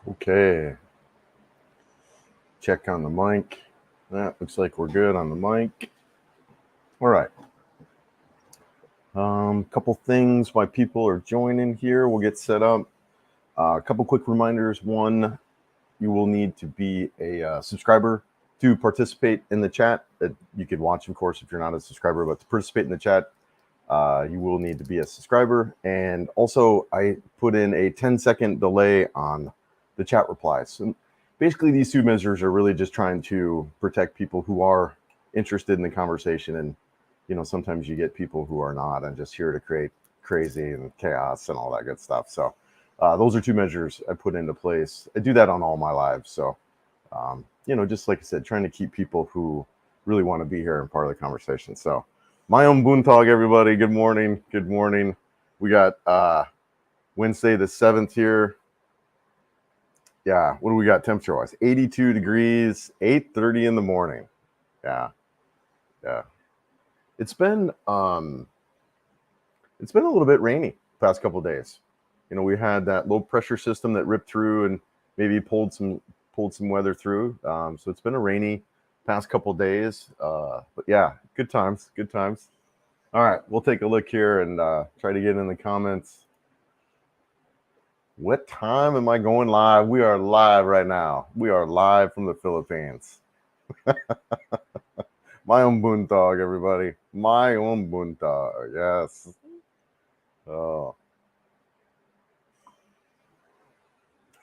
Okay, check on the mic. That looks like we're good on the mic. All right. Couple things why people are joining here. We'll get set up. A couple quick reminders. One, you will need to be a subscriber to participate in the chat. You could watch, of course, if you're not a subscriber, but to participate in the chat, you will need to be a subscriber. And also, I put in a 10-second delay on the chat replies. And basically, these two measures are really just trying to protect people who are interested in the conversation. And, sometimes you get people who are not and just here to create crazy and chaos and all that good stuff. So those are two measures I put into place. I do that on all my lives. So, just like I said, trying to keep people who really want to be here and part of the conversation. So, my own Boontog, everybody. Good morning. Good morning. We got Wednesday the 7th here. Yeah, what do we got temperature-wise? 82 degrees, 8:30 in the morning. Yeah. It's been a little bit rainy the past couple of days. We had that low pressure system that ripped through and maybe pulled some weather through. So it's been a rainy past couple of days. But yeah, good times. All right, we'll take a look here and try to get in the comments. What time am I going live? We are live right now. We are live from the Philippines. My own Boontog, everybody. My own Boontog. Yes. Oh.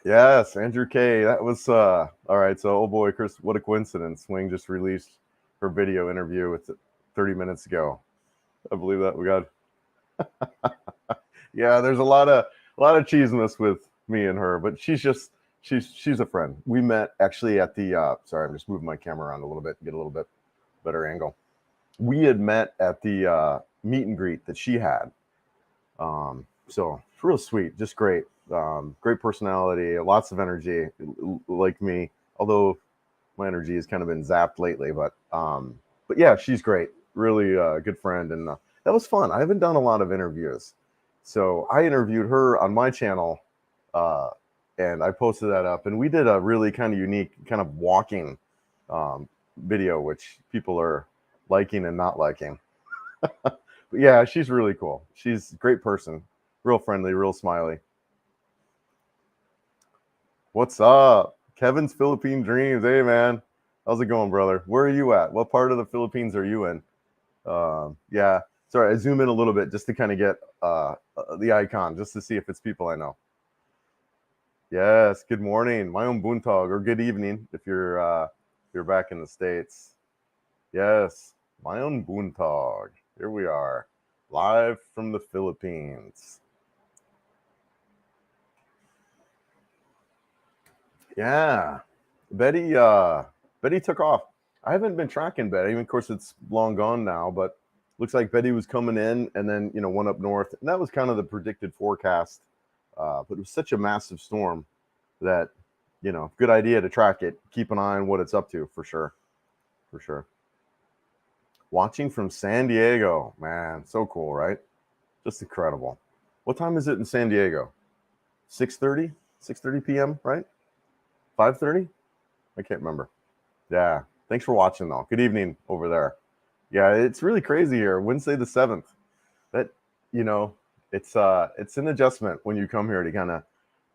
Yes, Andrew K. That was all right. So, oh boy, Chris, what a coincidence. Swing just released her video interview with 30 minutes ago. I believe that we got. Yeah, there's a lot of cheesiness with me and her, but she's a friend. We met actually at the sorry, I'm just moving my camera around a little bit, get a little bit better angle. We had met at the meet and greet that she had. So it's real sweet, just great. Great personality, lots of energy, like me. Although my energy has kind of been zapped lately, but yeah, she's great. Really good friend, and that was fun. I haven't done a lot of interviews, so I interviewed her on my channel, and I posted that up. And we did a really kind of unique, kind of walking video, which people are liking and not liking. But yeah, she's really cool. She's a great person, real friendly, real smiley. What's up? Kevin's Philippine Dreams. Hey, man. How's it going, brother? Where are you at? What part of the Philippines are you in? Yeah. Sorry, I zoom in a little bit just to kind of get the icon, just to see if it's people I know. Yes. Good morning. My own Boontog, or good evening if you're back in the States. Yes. My own Boontog. Here we are, live from the Philippines. Yeah, Betty took off. I haven't been tracking Betty. Of course, it's long gone now, but looks like Betty was coming in and then went up north, and that was kind of the predicted forecast. But it was such a massive storm that good idea to track it. Keep an eye on what it's up to for sure. Watching from San Diego, man, so cool, right? Just incredible. What time is it in San Diego? 6:30 p.m., right? 5:30? I can't remember. Yeah. Thanks for watching, though. Good evening over there. Yeah, it's really crazy here. Wednesday the 7th. That, it's an adjustment when you come here to kind of,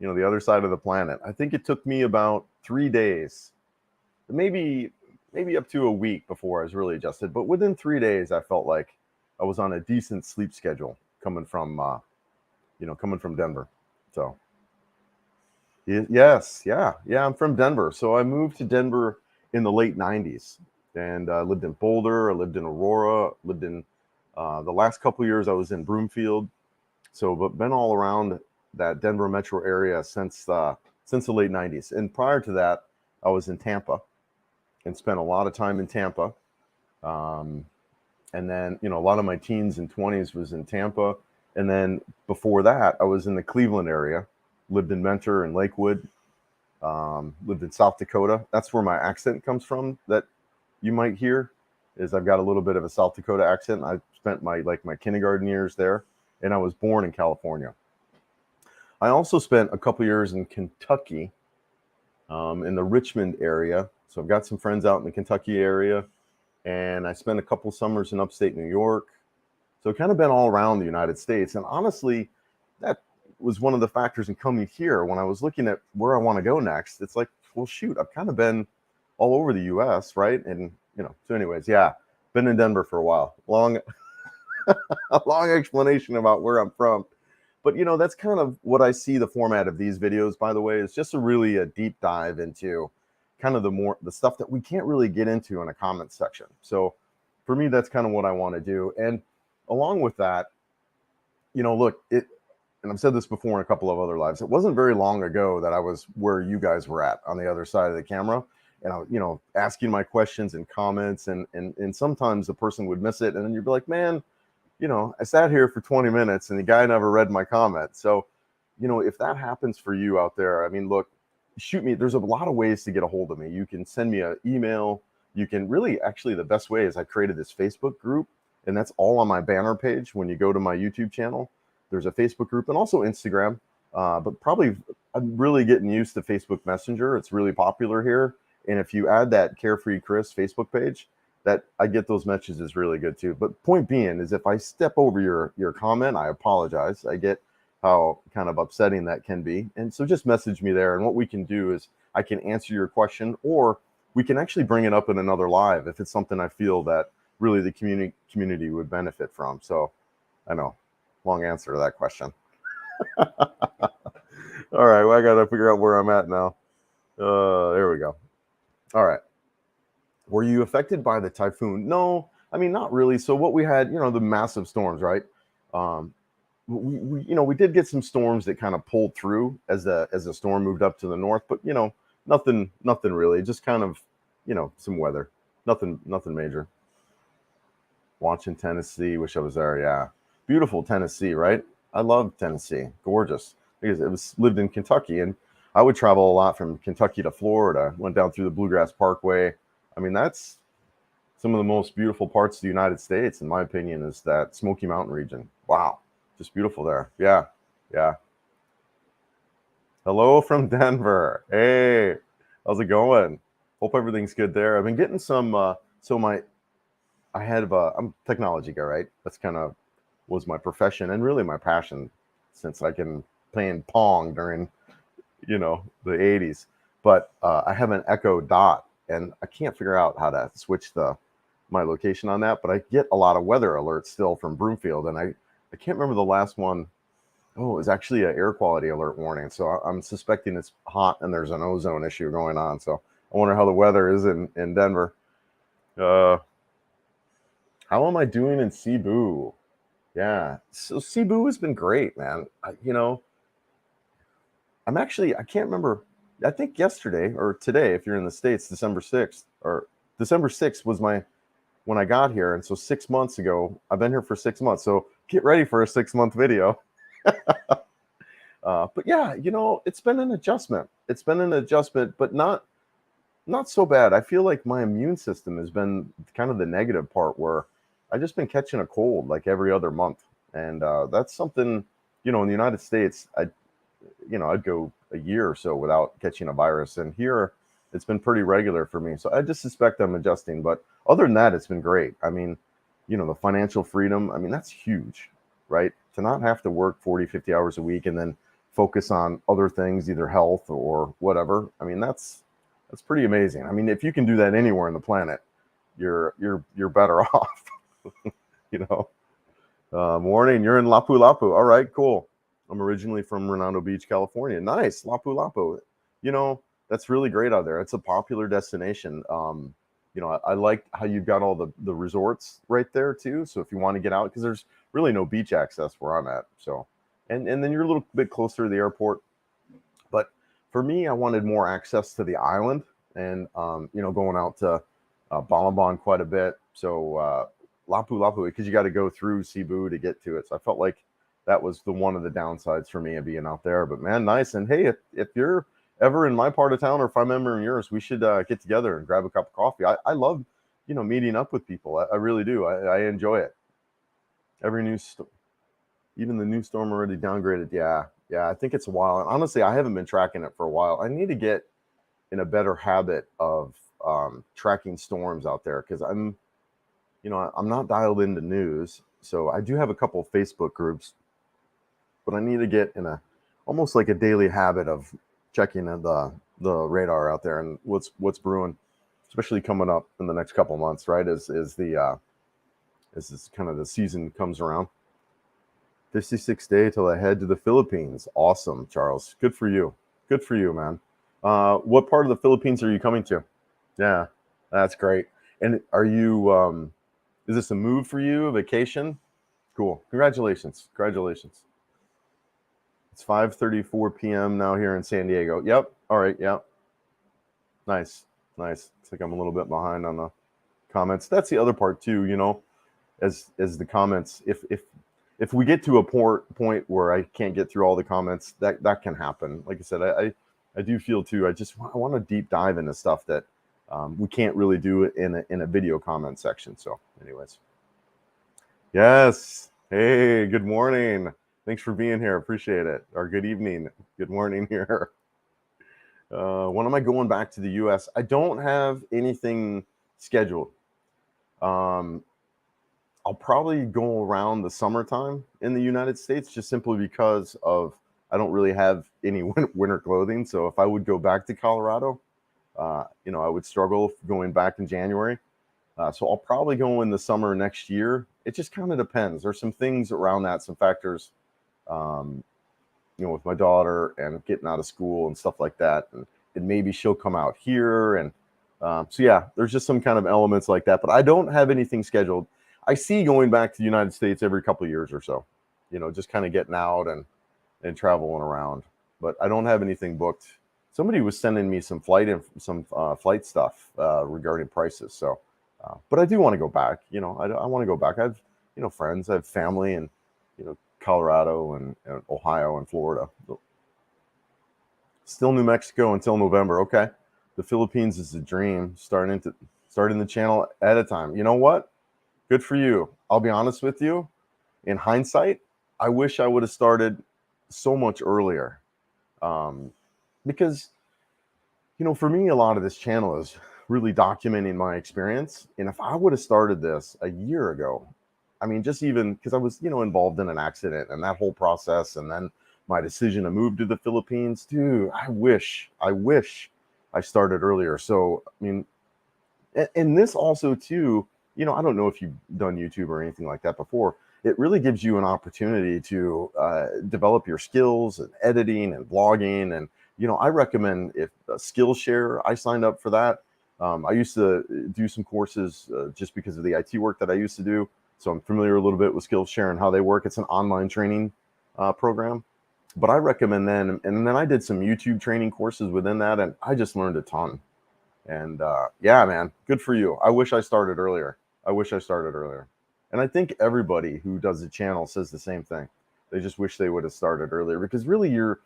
the other side of the planet. I think it took me about 3 days, maybe up to a week before I was really adjusted. But within 3 days, I felt like I was on a decent sleep schedule coming from Denver. So. Yes, yeah, I'm from Denver. So I moved to Denver in the late 90s and lived in Boulder. I lived in Aurora. Lived in the last couple of years I was in Broomfield. So, but been all around that Denver metro area since the late 90s. And prior to that, I was in Tampa and spent a lot of time in Tampa. And then, a lot of my teens and 20s was in Tampa. And then before that, I was in the Cleveland area. Lived in Mentor and Lakewood, lived in South Dakota. That's where my accent comes from that you might hear, is I've got a little bit of a South Dakota accent. I spent my kindergarten years there, and I was born in California. I also spent a couple years in Kentucky in the Richmond area. So I've got some friends out in the Kentucky area, and I spent a couple summers in upstate New York. So kind of been all around the United States. And honestly, that was one of the factors in coming here when I was looking at where I want to go next. It's like, well, shoot, I've kind of been all over the US, right? And, so anyways, yeah, been in Denver for a while. A long explanation about where I'm from. But, that's kind of what I see the format of these videos, by the way, is just a deep dive into kind of the stuff that we can't really get into in a comment section. So for me, that's kind of what I want to do. And along with that, look, and I've said this before in a couple of other lives, it wasn't very long ago that I was where you guys were at on the other side of the camera. And I, asking my questions and comments, and sometimes the person would miss it. And then you'd be like, man, I sat here for 20 minutes and the guy never read my comment. So, if that happens for you out there, I mean, look, shoot me. There's a lot of ways to get a hold of me. You can send me an email. You can really, actually, the best way is I created this Facebook group, and that's all on my banner page. When you go to my YouTube channel, there's a Facebook group and also Instagram. But probably I'm really getting used to Facebook Messenger. It's really popular here. And if you add that Carefree Chris Facebook page, that I get those messages really good too. But point being is if I step over your comment, I apologize. I get how kind of upsetting that can be. And so just message me there. And what we can do is I can answer your question, or we can actually bring it up in another live if it's something I feel that really the community would benefit from. So I know, long answer to that question. All right, well, I got to figure out where I'm at now. There we go. All right. Were you affected by the typhoon? No, I mean, not really. So what we had, the massive storms, right? We did get some storms that kind of pulled through as the storm moved up to the north, but nothing really, just kind of, some weather, nothing major. Watching Tennessee, wish I was there. Yeah, beautiful Tennessee, right? I love Tennessee, gorgeous, because it was lived in Kentucky, and I would travel a lot from Kentucky to Florida. Went down through the Bluegrass Parkway. I mean, that's some of the most beautiful parts of the United States, in my opinion, is that Smoky Mountain region. Wow, just beautiful there. Yeah. Hello from Denver. Hey, how's it going? Hope everything's good there. I've been getting some. I'm a technology guy, right? That's kind of was my profession and really my passion since I can playing Pong during, the 80s. But I have an Echo Dot, and I can't figure out how to switch my location on that, but I get a lot of weather alerts still from Broomfield, and I can't remember the last one. Oh, it was actually an air quality alert warning. So I'm suspecting it's hot and there's an ozone issue going on. So I wonder how the weather is in Denver. How am I doing in Cebu? Yeah, so Cebu has been great, man. I can't remember. I think yesterday or today, if you're in the States, December 6th was when I got here. And so 6 months ago, I've been here for 6 months. So get ready for a 6-month video. But yeah, it's been an adjustment. But not so bad. I feel like my immune system has been kind of the negative part, where I've just been catching a cold like every other month. And that's something, in the United States, I'd go a year or so without catching a virus. And here it's been pretty regular for me. So I just suspect I'm adjusting. But other than that, it's been great. I mean, the financial freedom, I mean, that's huge, right? To not have to work 40, 50 hours a week and then focus on other things, either health or whatever. I mean, that's pretty amazing. I mean, if you can do that anywhere on the planet, you're better off. Morning, you're in Lapu-Lapu. All right, cool. I'm originally from Redondo Beach, California. Nice, Lapu-Lapu. That's really great out there. It's a popular destination. I like how you've got all the resorts right there too. So if you want to get out, because there's really no beach access where I'm at. So, and then you're a little bit closer to the airport. But for me, I wanted more access to the island, and going out to Balaban quite a bit. So Lapu-Lapu, because you got to go through Cebu to get to it. So I felt like that was one of the downsides for me of being out there. But man, nice. And hey, if you're ever in my part of town, or if I'm ever in yours, we should get together and grab a cup of coffee. I love, meeting up with people. I really do. I enjoy it. Every even the new storm already downgraded. Yeah. I think it's a while. And honestly, I haven't been tracking it for a while. I need to get in a better habit of tracking storms out there, because I'm not dialed into news. So I do have a couple of Facebook groups, but I need to get in a almost like a daily habit of checking the radar out there and what's brewing, especially coming up in the next couple of months, right? As this kind of the season comes around. 56th day till I head to the Philippines. Awesome, Charles. Good for you. Good for you, man. What part of the Philippines are you coming to? Yeah, that's great. And are you? Is this a move for you? A vacation? Cool. Congratulations. Congratulations. It's 5:34 p.m. now here in San Diego. Yep. All right. Yep. Nice. Nice. Looks like I'm a little bit behind on the comments. That's the other part too. As the comments, if we get to a point where I can't get through all the comments, that can happen. Like I said, I do feel too. I want to deep dive into stuff that we can't really do it in a video comment section. So, anyways, yes. Hey, good morning. Thanks for being here. Appreciate it. Or good evening. Good morning here. When am I going back to the U.S.? I don't have anything scheduled. I'll probably go around the summertime in the United States, just simply because I don't really have any winter clothing. So if I would go back to Colorado, I would struggle going back in January. So I'll probably go in the summer next year. It just kind of depends. There's some things around that, some factors, with my daughter and getting out of school and stuff like that. And maybe she'll come out here. And so, yeah, there's just some kind of elements like that. But I don't have anything scheduled. I see going back to the United States every couple of years or so, just kind of getting out and traveling around. But I don't have anything booked. Somebody was sending me some flight stuff regarding prices. So, but I do want to go back. I want to go back. I have friends. I have family in Colorado and Ohio and Florida. Still New Mexico until November. Okay, the Philippines is a dream. Starting the channel at a time. You know what? Good for you. I'll be honest with you. In hindsight, I wish I would have started so much earlier. Because, for me, a lot of this channel is really documenting my experience. And if I would have started this a year ago, I mean, just even because I was, involved in an accident and that whole process, and then my decision to move to the Philippines, dude, I wish I started earlier. So, I mean, and this also too, I don't know if you've done YouTube or anything like that before. It really gives you an opportunity to develop your skills and editing and blogging. And, I recommend if Skillshare, I signed up for that. I used to do some courses just because of the IT work that I used to do. So I'm familiar a little bit with Skillshare and how they work. It's an online training program. But I recommend them. And then I did some YouTube training courses within that, and I just learned a ton. And yeah, man, good for you. I wish I started earlier. And I think everybody who does the channel says the same thing. They just wish they would have started earlier, because really you're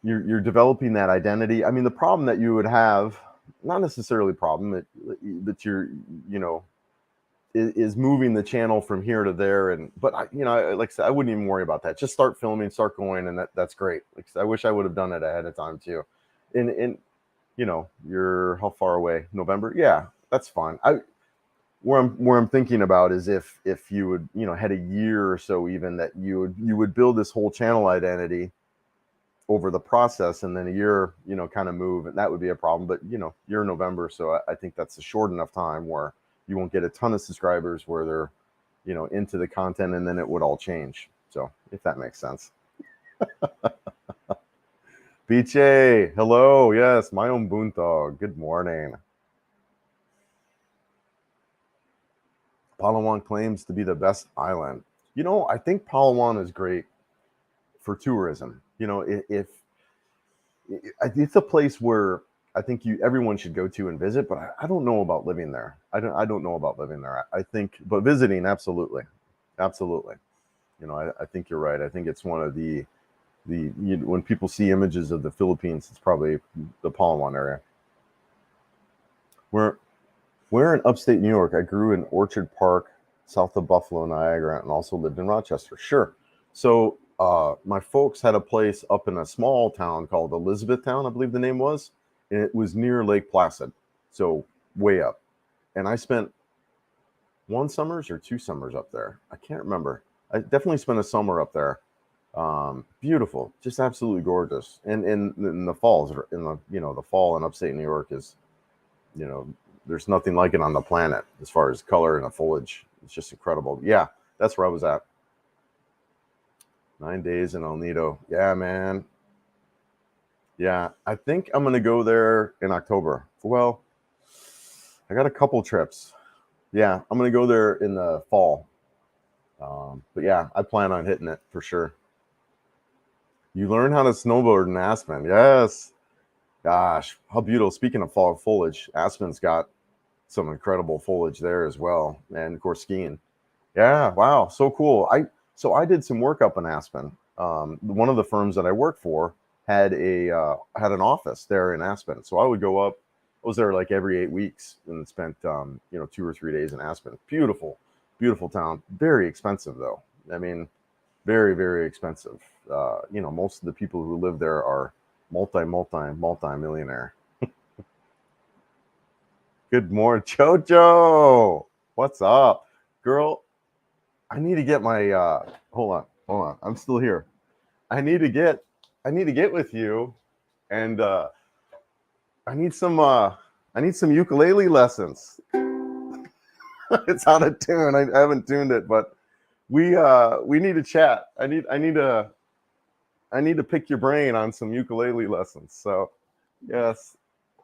developing that identity. I mean, the problem that you would have, not necessarily a problem, that you're, is moving the channel from here to there. But like I said, I wouldn't even worry about that. Just start filming, start going, and that's great. Like I said, I wish I would have done it ahead of time too. And you're how far away? November? Yeah, that's fine. Where I'm thinking about is if you would, had a year or so, even, that you would build this whole channel identity over the process, and then a year, kind of move, and that would be a problem. But you're in November, so I think that's a short enough time where you won't get a ton of subscribers where they're, into the content, and then it would all change. So if that makes sense. BJ, hello. Yes, my own Buntog. Good morning. Palawan claims to be the best island. I think Palawan is great for tourism. If it's a place where I think everyone should go to and visit, but I don't know about living there. I don't know about living there. I think, but visiting, absolutely. I think you're right. I think it's one of the when people see images of the Philippines, it's probably the Palawan area. Where in upstate New York? I grew in Orchard Park, south of Buffalo, Niagara, and also lived in Rochester. Sure. So my folks had a place up in a small town called Elizabethtown, I believe the name was, and it was near Lake Placid, so way up. And I spent one summers or 2 summers up there. I can't remember. I definitely spent a summer up there. Beautiful, just absolutely gorgeous. And in the falls, in the the fall in upstate New York is, there's nothing like it on the planet as far as color and the foliage. It's just incredible. Yeah, that's where I was at. 9 days in El Nido. Yeah, man. Yeah, I think I'm gonna go there in October. Well, I got a couple trips. Yeah, I'm gonna go there in the fall. But yeah, I plan on hitting it for sure. You learn how to snowboard in Aspen. Yes. Gosh, how beautiful. Speaking of fall foliage, Aspen's got some incredible foliage there as well. And of course, skiing. Yeah, wow, so cool. I did some work up in Aspen. One of the firms that I worked for had an office there in Aspen. So I would go up. I was there like every 8 weeks and spent 2 or 3 days in Aspen. Beautiful, beautiful town. Very expensive though. I mean, very, very expensive. Most of the people who live there are multi millionaire. Good morning, Jojo. What's up, girl? I need to get my hold on. I'm still here. I need to get with you, and I need some ukulele lessons. It's out of tune. I haven't tuned it, but we need to chat. I need to pick your brain on some ukulele lessons. So yes.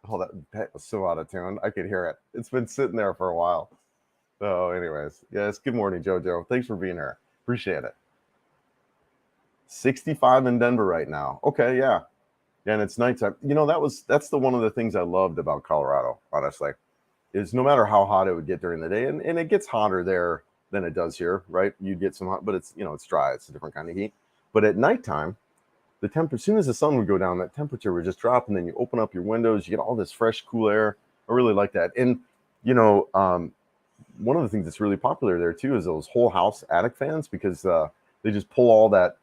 Oh, that was so out of tune. I could hear it. It's been sitting there for a while. So, anyways, yes. Good morning, Jojo. Thanks for being here. Appreciate it. 65 in Denver right now. Okay, yeah, and it's nighttime. That's one of the things I loved about Colorado. Honestly, is no matter how hot it would get during the day, and it gets hotter there than it does here, right? You get some hot, but it's it's dry. It's a different kind of heat. But at nighttime, the temperature, as soon as the sun would go down, that temperature would just drop, and then you open up your windows, you get all this fresh, cool air. I really like that. And one of the things that's really popular there too is those whole house attic fans, because they just pull all that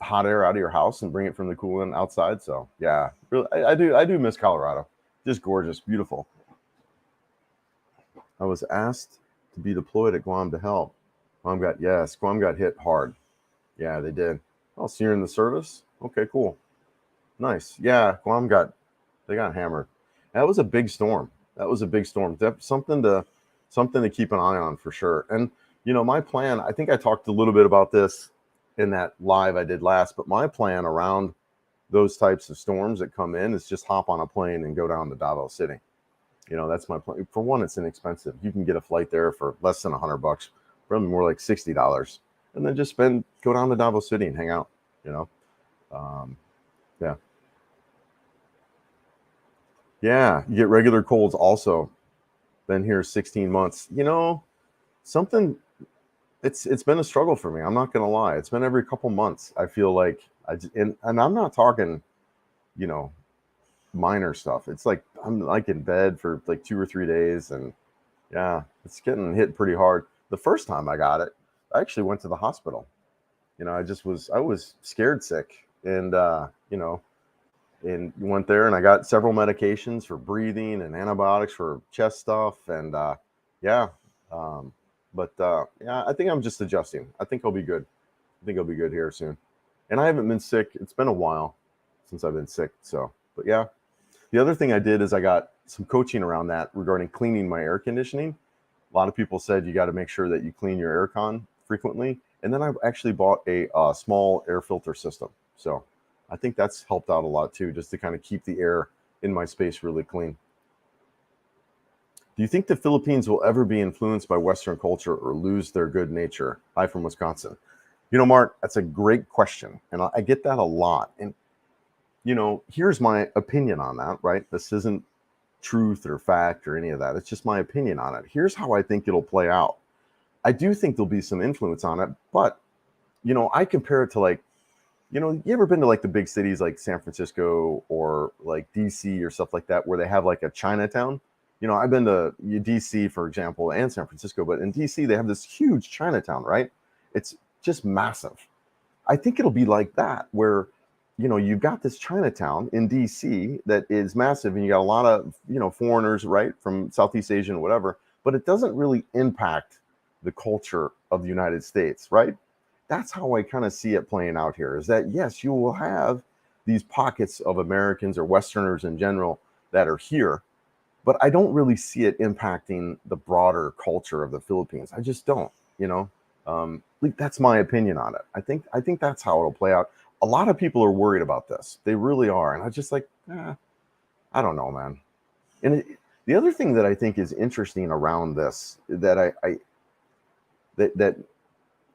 hot air out of your house and bring it from the coolant outside. So yeah, really, I do miss Colorado. Just gorgeous, beautiful. I was asked to be deployed at Guam to help. Guam got hit hard. Yeah, they did. Oh, so you're in the service? Okay, cool. Nice. Yeah, they got hammered. That was a big storm. Something to keep an eye on for sure. And my plan, I think I talked a little bit about this in that live I did last, but my plan around those types of storms that come in is just hop on a plane and go down to Davao City. That's my plan. For one, it's inexpensive. You can get a flight there for less than $100, probably more like $60, and then just go down to Davao City and hang out. Yeah. Yeah, you get regular colds also. Been here 16 months. Something. It's been a struggle for me. I'm not gonna lie. It's been every couple months. I feel like and I'm not talking, minor stuff. It's like I'm like in bed for like 2 or 3 days, and yeah, it's getting hit pretty hard. The first time I got it, I actually went to the hospital. I was scared sick, and and went there, and I got several medications for breathing and antibiotics for chest stuff, and yeah. Yeah, I think I'm just adjusting. I think I'll be good. I think I'll be good here soon. And I haven't been sick. It's been a while since I've been sick. So, but yeah. The other thing I did is I got some coaching around that regarding cleaning my air conditioning. A lot of people said you got to make sure that you clean your aircon frequently. And then I actually bought a small air filter system. So I think that's helped out a lot too, just to kind of keep the air in my space really clean. Do you think the Philippines will ever be influenced by Western culture or lose their good nature? Hi from Wisconsin. Mark, that's a great question. And I get that a lot. And, here's my opinion on that, right? This isn't truth or fact or any of that. It's just my opinion on it. Here's how I think it'll play out. I do think there'll be some influence on it, but, I compare it to like, you ever been to like the big cities like San Francisco or like DC or stuff like that, where they have like a Chinatown? I've been to DC, for example, and San Francisco, but in DC, they have this huge Chinatown, right? It's just massive. I think it'll be like that, where, you've got this Chinatown in DC that is massive, and you got a lot of, foreigners, right, from Southeast Asia and whatever, but it doesn't really impact the culture of the United States, right? That's how I kind of see it playing out here, is that, yes, you will have these pockets of Americans or Westerners in general that are here, but I don't really see it impacting the broader culture of the Philippines. I just don't, like, that's my opinion on it. I think that's how it'll play out. A lot of people are worried about this. They really are. And I just like, I don't know, man. And the other thing that I think is interesting around this that that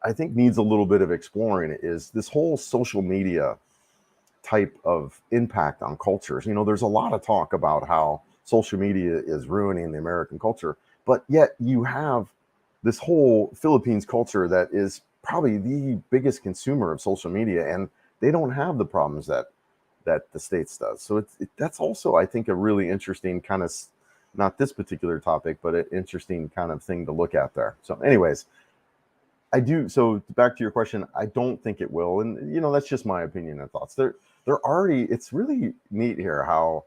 I think needs a little bit of exploring is this whole social media type of impact on cultures. There's a lot of talk about how social media is ruining the American culture, but yet you have this whole Philippines culture that is probably the biggest consumer of social media, and they don't have the problems that the States does. So that's also, I think, a really interesting kind of, not this particular topic, but an interesting kind of thing to look at there. So anyways, I do. So back to your question, I don't think it will. And, that's just my opinion and thoughts. They're already, it's really neat here how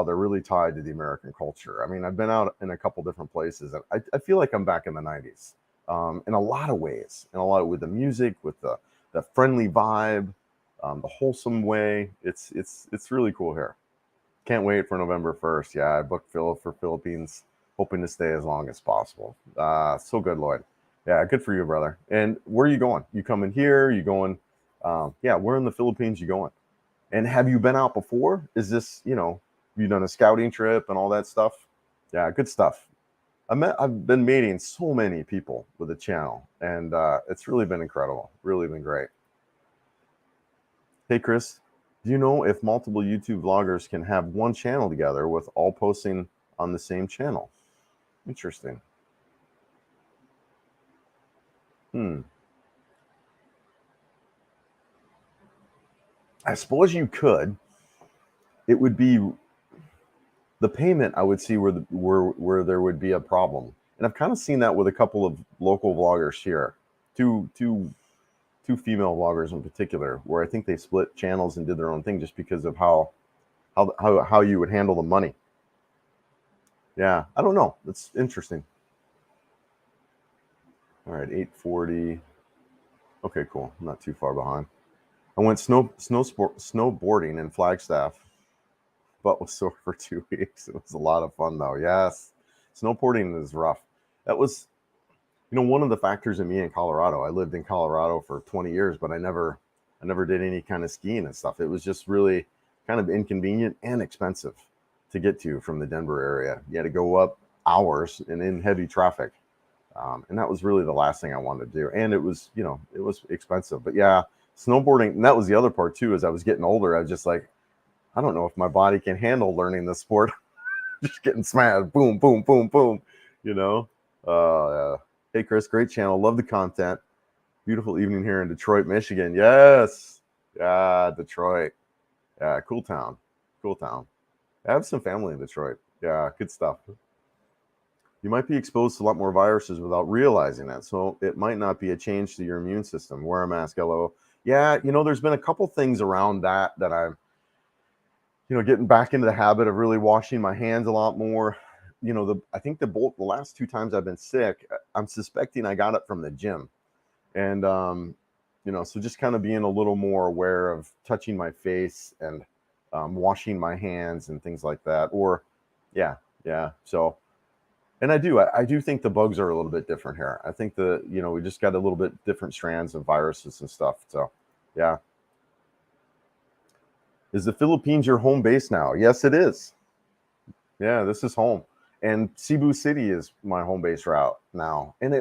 they're really tied to the American culture. I mean, I've been out in a couple different places, and I feel like I'm back in the 90s in a lot of ways, with the music, with the friendly vibe, the wholesome way. It's really cool here. Can't wait for November 1st. Yeah, I booked for Philippines, hoping to stay as long as possible. So good, Lloyd. Yeah, good for you, brother. And where are you going? You coming here? You going? Yeah, where in the Philippines you going? And have you been out before? Is this, you done a scouting trip and all that stuff? Yeah, good stuff. I've been meeting so many people with the channel, and it's really been incredible. Really been great. Hey, Chris, do you know if multiple YouTube vloggers can have one channel together with all posting on the same channel? Interesting. I suppose you could. It would be the payment. I would see where there would be a problem, and I've kind of seen that with a couple of local vloggers here, two female vloggers in particular, where I think they split channels and did their own thing just because of how you would handle the money. Yeah, I don't know. That's interesting. All right, 8:40. Okay, cool. I'm not too far behind. I went snowboarding in Flagstaff, but was sore for 2 weeks. It was a lot of fun though. Yes, snowboarding is rough. That was, one of the factors in me in Colorado. I lived in Colorado for 20 years, but I never did any kind of skiing and stuff. It was just really kind of inconvenient and expensive to get to from the Denver area. You had to go up hours and in heavy traffic. And that was really the last thing I wanted to do. And it was, it was expensive. But yeah, snowboarding, and that was the other part too. As I was getting older, I was just like, I don't know if my body can handle learning the sport. Just getting smashed, boom, boom, boom, boom. Hey, Chris, great channel. Love the content. Beautiful evening here in Detroit, Michigan. Yes. Yeah, Detroit. Yeah, cool town. Cool town. I have some family in Detroit. Yeah, good stuff. You might be exposed to a lot more viruses without realizing that. So it might not be a change to your immune system. Wear a mask, LO. Yeah, there's been a couple things around that I'm, getting back into the habit of really washing my hands a lot more. I think the last 2 times I've been sick, I'm suspecting I got it from the gym. And, so just kind of being a little more aware of touching my face and washing my hands and things like that. Or, yeah. So, and I do think the bugs are a little bit different here. I think we just got a little bit different strands of viruses and stuff. So, yeah. Is the Philippines your home base now? Yes, it is. Yeah, this is home. And Cebu City is my home base route now. And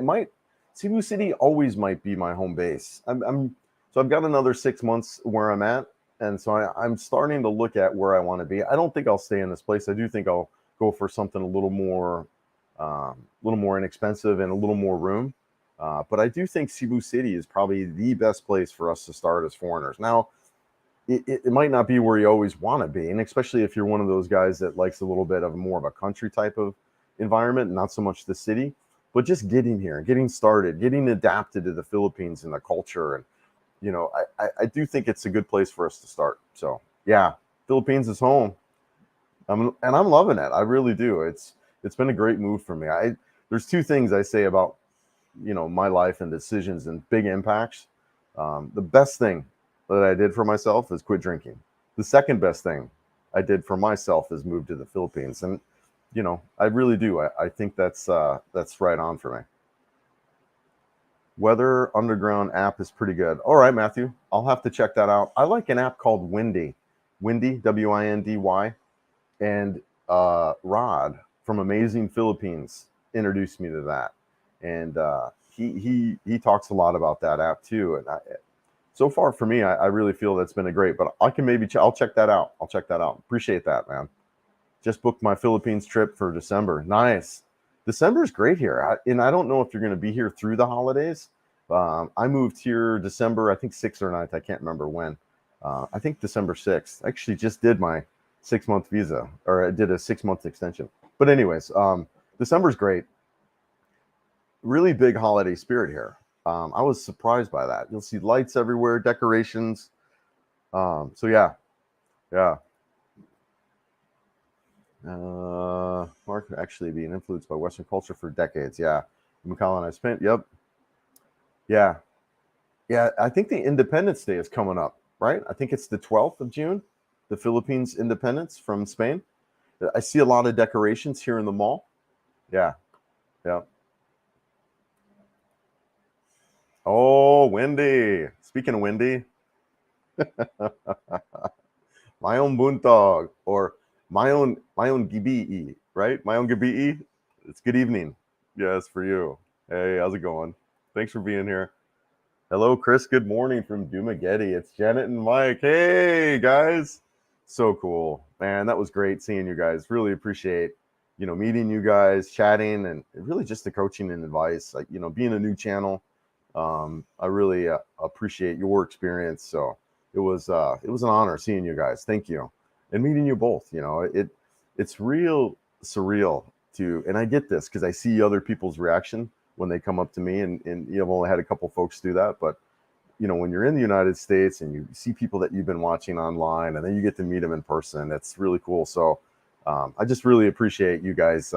Cebu City always might be my home base. So I've got another 6 months where I'm at. And so I'm starting to look at where I want to be. I don't think I'll stay in this place. I do think I'll go for something a little more inexpensive and a little more room. But I do think Cebu City is probably the best place for us to start as foreigners. Now, it might not be where you always want to be, and especially if you're one of those guys that likes a little bit of more of a country type of environment, not so much the city. but just getting here, getting started, getting adapted to the Philippines and the culture. And, I do think it's a good place for us to start. So yeah, Philippines is home. I'm loving it. I really do. It's been a great move for me. There's two things I say about, my life and decisions and big impacts. The best thing that I did for myself is quit drinking. The second best thing I did for myself is move to the Philippines. And, I really do. I think that's right on for me. Weather Underground app is pretty good. All right, Matthew, I'll have to check that out. I like an app called Windy, Windy, and Rod from Amazing Philippines introduced me to that, and he talks a lot about that app too. And so far for me, I really feel that's been a great. But I can maybe I'll check that out. Appreciate that, man. Just booked my Philippines trip for December. Nice. December is great here, and I don't know if you're going to be here through the holidays. I moved here December, I think 6th or 9th. I can't remember when. I think December 6th. I actually just did my 6-month visa, or I did a 6-month extension. But anyways, December's great. Really big holiday spirit here. I was surprised by that. You'll see lights everywhere, decorations. So yeah. Mark actually being influenced by Western culture for decades. Yeah. McCollum, I spent. Yep. Yeah. I think the Independence Day is coming up, right? I think it's the 12th of June, the Philippines independence from Spain. I see a lot of decorations here in the mall. Yeah. Oh, Wendy. Speaking of Wendy, my own buntog, or my own gibi, right? My own gibi. It's good evening. Yes, for you. Hey, how's it going? Thanks for being here. Hello, Chris. Good morning from Dumageddon. It's Janet and Mike. Hey, guys. So cool, man. That was great seeing you guys. Really appreciate, meeting you guys, chatting, and really just the coaching and advice. Like, being a new channel, I really appreciate your experience. So it was an honor seeing you guys. Thank you, and meeting you both. It's real surreal and I get this because I see other people's reaction when they come up to me, and I've only had a couple folks do that, but when you're in the United States and you see people that you've been watching online, and then you get to meet them in person, that's really cool. So I just really appreciate you guys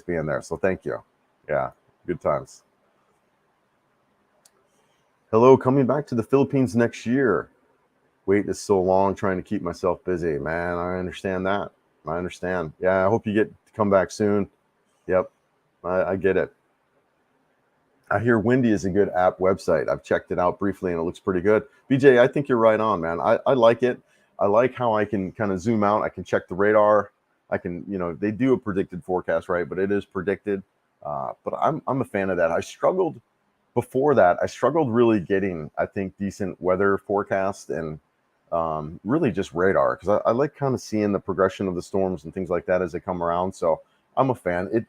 being there. So thank you. Yeah, good times. Hello, coming back to the Philippines next year. Wait is so long trying to keep myself busy. Man, I understand that. I understand. Yeah, I hope you get to come back soon. Yep, I get it. I hear Windy is a good app website. I've checked it out briefly and it looks pretty good. BJ, I think you're right on, man. I like it. I like how I can kind of zoom out. I can check the radar. I can, they do a predicted forecast, right? But it is predicted. But I'm a fan of that. Before that, I struggled really getting, I think, decent weather forecast and really just radar, because I like kind of seeing the progression of the storms and things like that as they come around. So I'm a fan.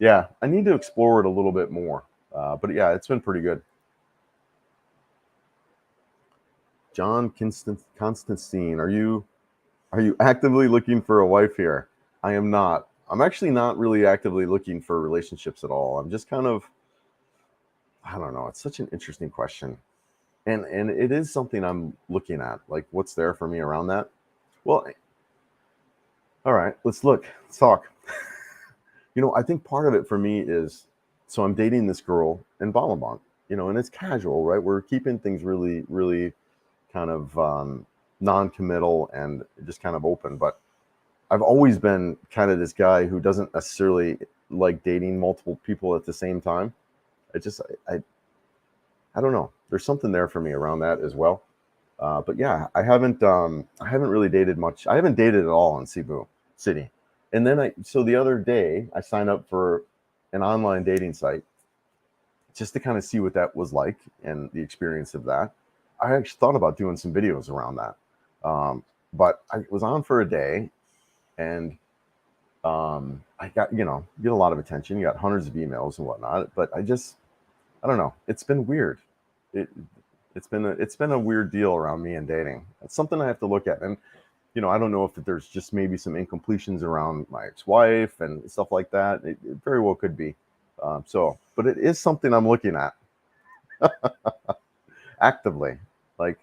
I need to explore it a little bit more. But yeah, it's been pretty good. John Constantine, are you actively looking for a wife here? I am not. I'm actually not really actively looking for relationships at all. I'm just kind of, I don't know. It's such an interesting question. And it is something I'm looking at, like what's there for me around that. Well, all right, let's talk. I think part of it for me is, so I'm dating this girl in Balaban, and it's casual, right? We're keeping things really, really kind of non-committal and just kind of open. But I've always been kind of this guy who doesn't necessarily like dating multiple people at the same time. I don't know. There's something there for me around that as well. But yeah, I haven't really dated much. I haven't dated at all in Cebu City. And then so the other day I signed up for an online dating site just to kind of see what that was like and the experience of that. I actually thought about doing some videos around that. But I was on for a day, and I got, get a lot of attention. You got hundreds of emails and whatnot, but I don't know. It's been weird. It's been a weird deal around me and dating. It's something I have to look at. And, I don't know if there's just maybe some incompletions around my ex-wife and stuff like that. It very well could be. But it is something I'm looking at actively, like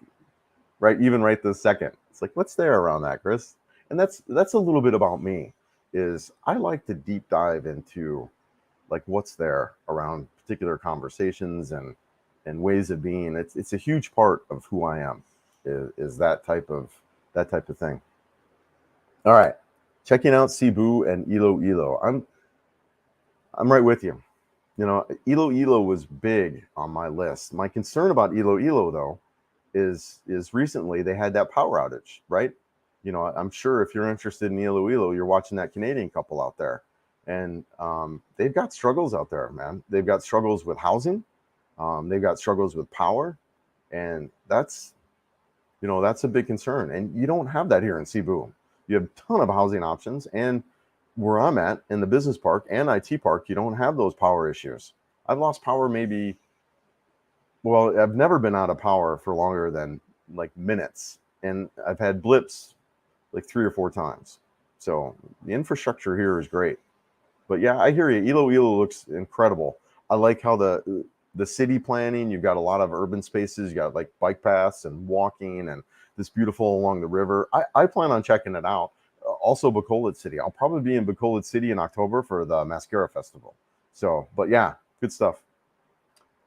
even right this second. It's like, what's there around that, Chris? And that's a little bit about me. Is I like to deep dive into like what's there around particular conversations and ways of being. It's a huge part of who I am. Is that type of thing. All right, checking out Cebu and Iloilo. I'm right with you. You know, Iloilo was big on my list. My concern about Iloilo, though, is recently they had that power outage, right? You know, I'm sure if you're interested in Iloilo, you're watching that Canadian couple out there, and they've got struggles out there, man. They've got struggles with housing, they've got struggles with power, and that's a big concern. And you don't have that here in Cebu. You have a ton of housing options, and where I'm at in the business park and IT park, you don't have those power issues. I've lost power I've never been out of power for longer than like minutes, and I've had blips like 3 or 4 times. So the infrastructure here is great. But yeah, I hear you. Iloilo looks incredible. I like how the city planning. You've got a lot of urban spaces. You got like bike paths and walking, and this beautiful along the river. I plan on checking it out. Also, Bacolod City. I'll probably be in Bacolod City in October for the Mascara Festival. So, but yeah, good stuff.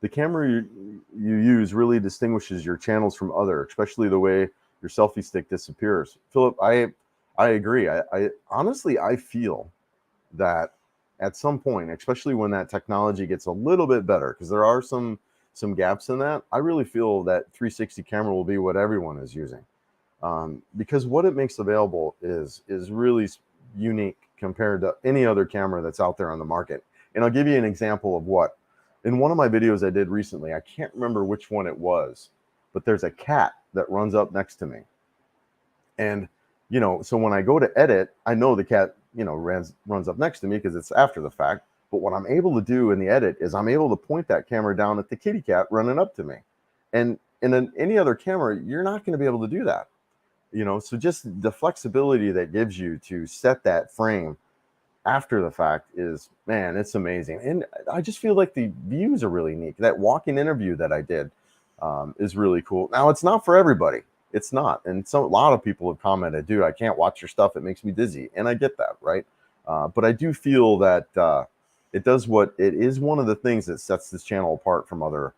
The camera you use really distinguishes your channels from other, especially the way your selfie stick disappears. Philip, I agree. I honestly I feel that at some point, especially when that technology gets a little bit better, because there are some gaps in that. I really feel that 360 camera will be what everyone is using, because what it makes available is really unique compared to any other camera that's out there on the market. And I'll give you an example of what. In one of my videos I did recently, I can't remember which one it was, but there's a cat that runs up next to me. And, so when I go to edit, I know the cat, runs up next to me because it's after the fact. But what I'm able to do in the edit is I'm able to point that camera down at the kitty cat running up to me. And in any other camera, you're not going to be able to do that. So just the flexibility that gives you to set that frame after the fact is, man, it's amazing. And I just feel like the views are really neat. That walking interview that I did is really cool. Now, it's not for everybody. It's not. And so a lot of people have commented, dude, I can't watch your stuff. It makes me dizzy. And I get that, right? But I do feel that it is one of the things that sets this channel apart from other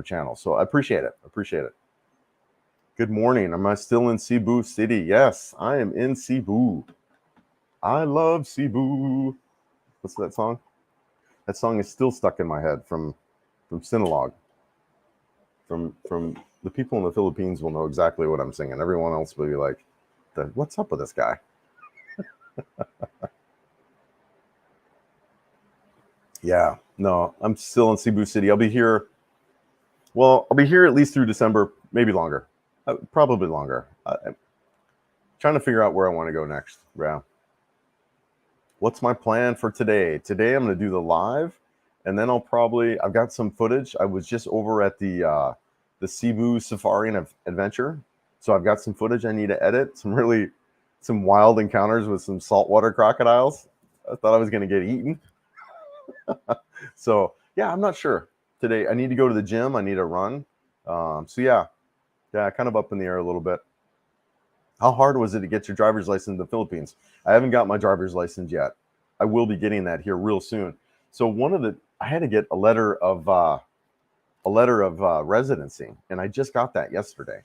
channels. So I appreciate it. Good morning. Am I still in Cebu City? Yes, I am in Cebu. I love Cebu. What's that song? That song is still stuck in my head from Sinulog. From the people in the Philippines will know exactly what I'm singing. Everyone else will be like, what's up with this guy? Yeah, no, I'm still in Cebu City. I'll be here at least through December, maybe longer. Probably longer. I'm trying to figure out where I want to go next. Yeah. What's my plan for today? Today I'm going to do the live, and then I've got some footage. I was just over at the Cebu Safari and Adventure, so I've got some footage I need to edit. Some wild encounters with some saltwater crocodiles. I thought I was going to get eaten. So yeah, I'm not sure today. I need to go to the gym. I need to run. So yeah, kind of up in the air a little bit. How hard was it to get your driver's license in the Philippines? I haven't got my driver's license yet. I will be getting that here real soon. So I had to get a letter of residency, and I just got that yesterday.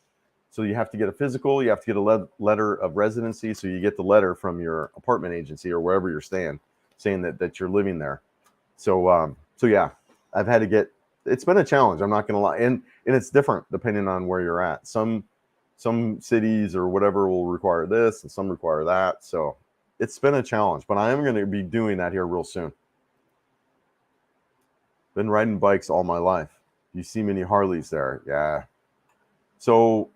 So you have to get a physical, you have to get a letter of residency. So you get the letter from your apartment agency or wherever you're staying, saying that you're living there. So yeah, I've had to get. It's been a challenge. I'm not going to lie, and it's different depending on where you're at. Some cities or whatever will require this, and some require that. So it's been a challenge, but I am going to be doing that here real soon. Been riding bikes all my life. You see many Harleys there. Yeah. So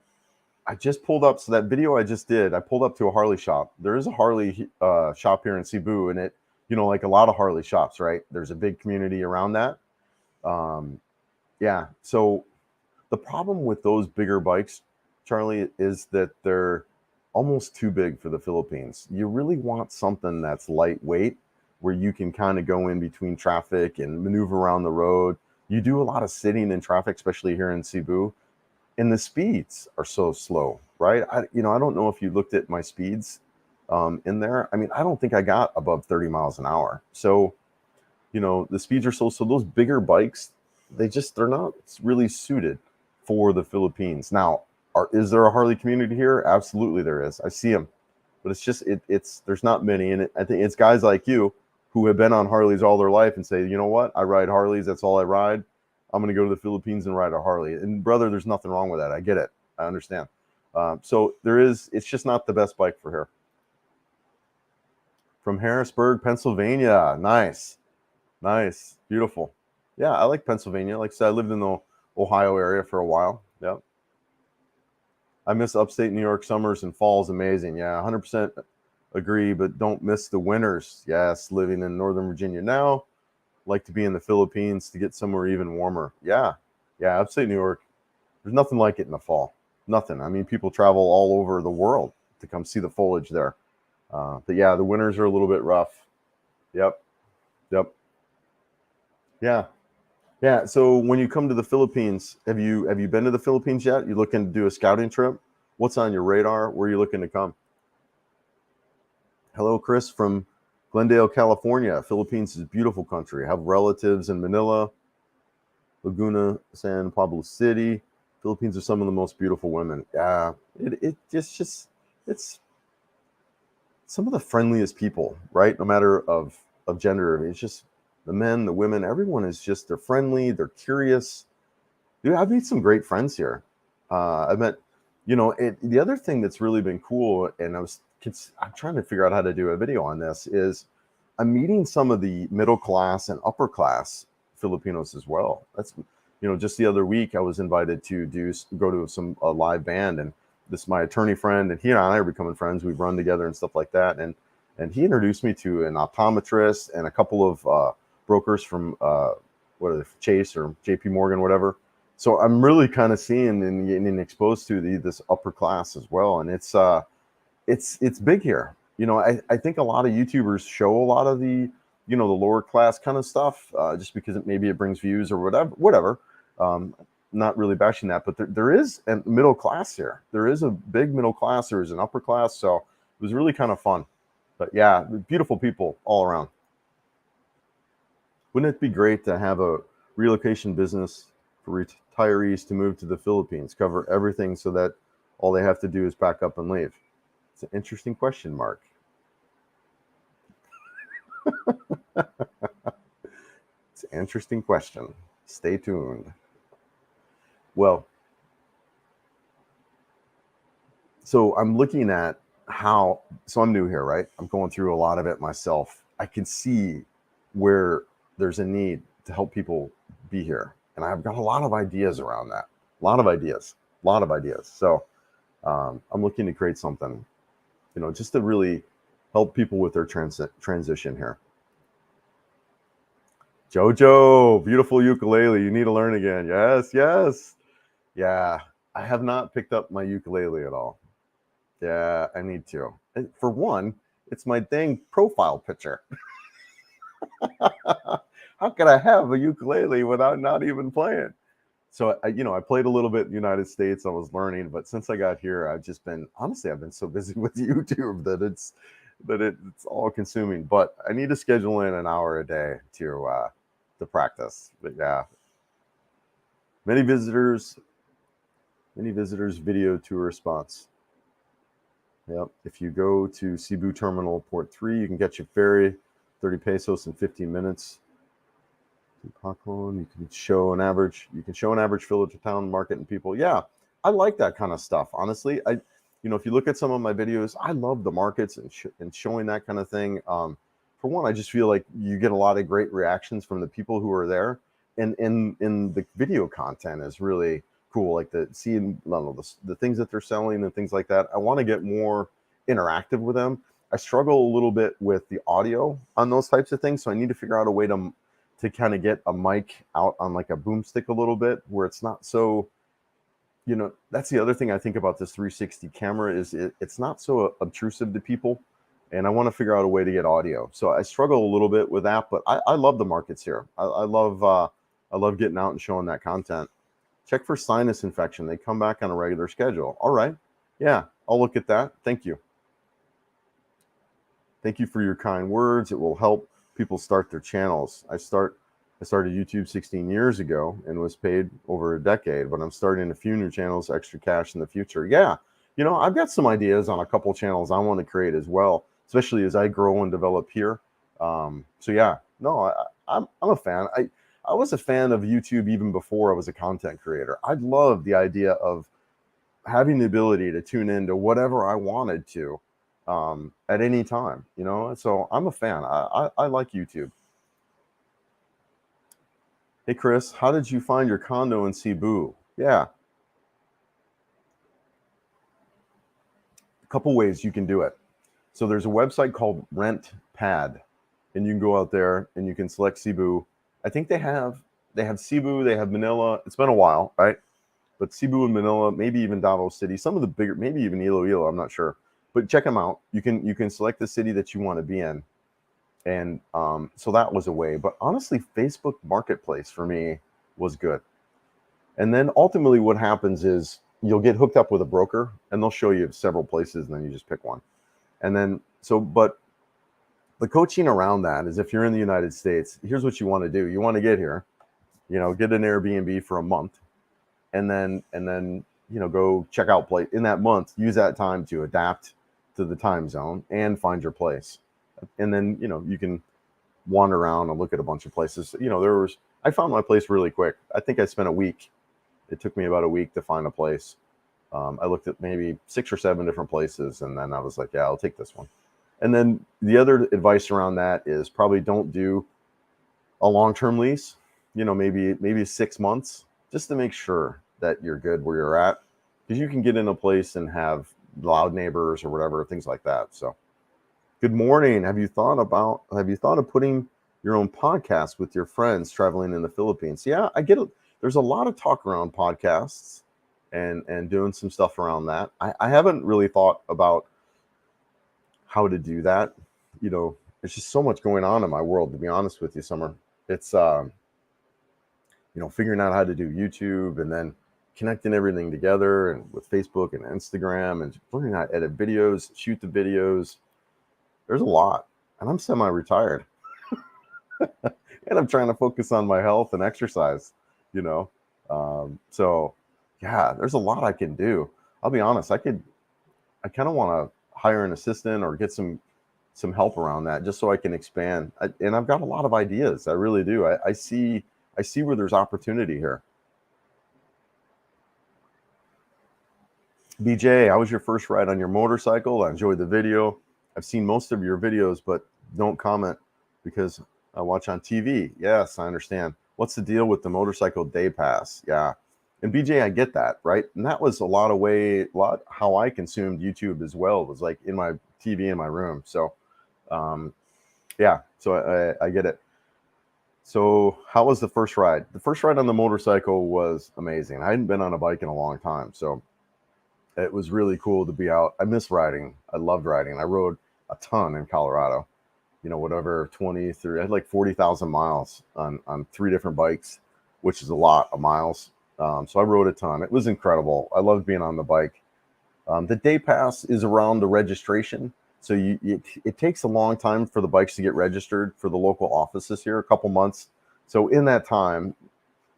I just pulled up. So that video I just did, I pulled up to a Harley shop. There is a Harley shop here in Cebu, and it, like a lot of Harley shops, right? There's a big community around that. Yeah. So the problem with those bigger bikes, Charlie, is that they're almost too big for the Philippines. You really want something that's lightweight where you can kind of go in between traffic and maneuver around the road. You do a lot of sitting in traffic, especially here in Cebu, and the speeds are so slow, right? I don't know if you looked at my speeds in there. I mean, I don't think I got above 30 miles an hour. So, the speeds are so those bigger bikes, they're not really suited for the Philippines. Now, is there a Harley community here? Absolutely there is. I see them, but it's just it's there's not many, and I think it's guys like you who have been on Harleys all their life and say, you know what, I ride Harleys, that's all I ride. I'm going to go to the Philippines and ride a Harley. And brother, there's nothing wrong with that. I get it. I understand. So it's just not the best bike for here. From Harrisburg, Pennsylvania. Nice. Beautiful. Yeah, I like Pennsylvania. Like I said, I lived in the Ohio area for a while. Yep. I miss upstate New York summers and falls. Amazing. Yeah, 100% agree, but don't miss the winters. Yes, living in Northern Virginia now. Like to be in the Philippines to get somewhere even warmer. Yeah, upstate New York. There's nothing like it in the fall. Nothing. I mean, people travel all over the world to come see the foliage there. But yeah, the winters are a little bit rough. Yep. Yeah. So when you come to the Philippines, have you been to the Philippines yet? You looking to do a scouting trip? What's on your radar? Where are you looking to come? Hello, Chris from Glendale, California. Philippines is a beautiful country. I have relatives in Manila, Laguna, San Pablo City. Philippines are some of the most beautiful women. Yeah, it's some of the friendliest people, right? No matter of gender. It's just the men, the women, everyone is just, they're friendly, they're curious. Dude, I've made some great friends here. I met, the other thing that's really been cool, and I'm trying to figure out how to do a video on this, is I'm meeting some of the middle class and upper class Filipinos as well. That's, just the other week I was invited to go to a live band, and this my attorney friend, and he and I are becoming friends. We've run together and stuff like that, and he introduced me to an optometrist and a couple of brokers from what are they, Chase or JP Morgan, whatever. So I'm really kind of seeing and getting exposed to this upper class as well, and it's big here. I think a lot of YouTubers show a lot of the the lower class kind of stuff just because maybe it brings views or whatever. Not really bashing that, but there is a middle class here. There is a big middle class. There is an upper class. So it was really kind of fun. But yeah, beautiful people all around. Wouldn't it be great to have a relocation business for retirees to move to the Philippines, cover everything so that all they have to do is pack up and leave? It's an interesting question, Mark. It's an interesting question. Stay tuned. Well, so I'm looking at so I'm new here, right? I'm going through a lot of it myself. I can see where there's a need to help people be here. And I've got a lot of ideas around that. A lot of ideas. So I'm looking to create something, just to really help people with their transition here. Jojo, beautiful ukulele. You need to learn again. Yes. Yeah, I have not picked up my ukulele at all. Yeah, I need to. For one, it's my dang profile picture. How could I have a ukulele without not even playing? So I played a little bit in the United States. I was learning, but since I got here, I've been so busy with YouTube that it's all consuming. But I need to schedule in an hour a day to practice. But yeah, many visitors, video tour spots. Yep. If you go to Cebu Terminal Port 3, you can get your ferry, 30 pesos in 15 minutes. You can show an average village town market and people. Yeah, I like that kind of stuff. Honestly, if you look at some of my videos, I love the markets and showing that kind of thing. For one, I just feel like you get a lot of great reactions from the people who are there, and the video content is really cool. Like the things that they're selling and things like that. I want to get more interactive with them. I struggle a little bit with the audio on those types of things, so I need to figure out a way to kind of get a mic out on like a boomstick a little bit where it's not so, that's the other thing I think about this 360 camera is it's not so obtrusive to people. and I want to figure out a way to get audio. So I struggle a little bit with that, but I love the markets here. I love getting out and showing that content. Check for sinus infection. They come back on a regular schedule. All right. Yeah, I'll look at that. Thank you. Thank you for your kind words. It will help people start their channels. I started YouTube 16 years ago and was paid over a decade, but I'm starting a few new channels, extra cash in the future. Yeah, I've got some ideas on a couple channels I want to create as well, especially as I grow and develop here. So yeah, no, I'm a fan. I was a fan of YouTube even before I was a content creator. I love the idea of having the ability to tune into whatever I wanted to at any time, So I'm a fan. I like YouTube. Hey, Chris, how did you find your condo in Cebu? Yeah, a couple ways you can do it. So there's a website called Rent Pad, and you can go out there and you can select Cebu. I think they have Cebu, they have Manila. It's been a while, right? But Cebu and Manila, maybe even Davao City, some of the bigger, maybe even Iloilo, I'm not sure. But check them out. You can select the city that you want to be in, and so that was a way. But honestly, Facebook Marketplace for me was good. And then ultimately, what happens is you'll get hooked up with a broker, and they'll show you several places, and then you just pick one. And then but the coaching around that is if you're in the United States, here's what you want to do. You want to get here, get an Airbnb for a month, and then go check out place in that month. Use that time to adapt to the time zone and find your place. And then you can wander around and look at a bunch of places. I found my place really quick. I think I spent a week. It took me about a week to find a place. I looked at maybe 6 or 7 different places, and then I was like, yeah, I'll take this one. And then the other advice around that is probably don't do a long-term lease, maybe 6 months, just to make sure that you're good where you're at, because you can get in a place and have loud neighbors or whatever, things like that. So good morning. Have you thought of putting your own podcast with your friends traveling in the Philippines? Yeah, I get it. There's a lot of talk around podcasts and doing some stuff around that. I haven't really thought about how to do that. There's just so much going on in my world, to be honest with you, Summer. It's figuring out how to do YouTube and then connecting everything together, and with Facebook and Instagram, and learning how to edit videos, shoot the videos. There's a lot, and I'm semi-retired, and I'm trying to focus on my health and exercise. So yeah, there's a lot I can do. I'll be honest. I kind of want to hire an assistant or get some help around that, just so I can expand. And I've got a lot of ideas. I really do. I see where there's opportunity here. BJ, how was your first ride on your motorcycle? I enjoyed the video. I've seen most of your videos, but don't comment because I watch on TV. Yes, I understand. What's the deal with the motorcycle day pass? Yeah. And BJ, I get that, right? And that was a lot how I consumed YouTube as well, was like in my TV in my room. So yeah, so I get it. So how was the first ride? The first ride on the motorcycle was amazing. I hadn't been on a bike in a long time, so it was really cool to be out. I miss riding. I loved riding. I rode a ton in Colorado. Whatever, 20 through, I had like 40,000 miles on 3 different bikes, which is a lot of miles. So I rode a ton. It was incredible. I loved being on the bike. The day pass is around the registration. So it takes a long time for the bikes to get registered for the local offices here, a couple months. So in that time,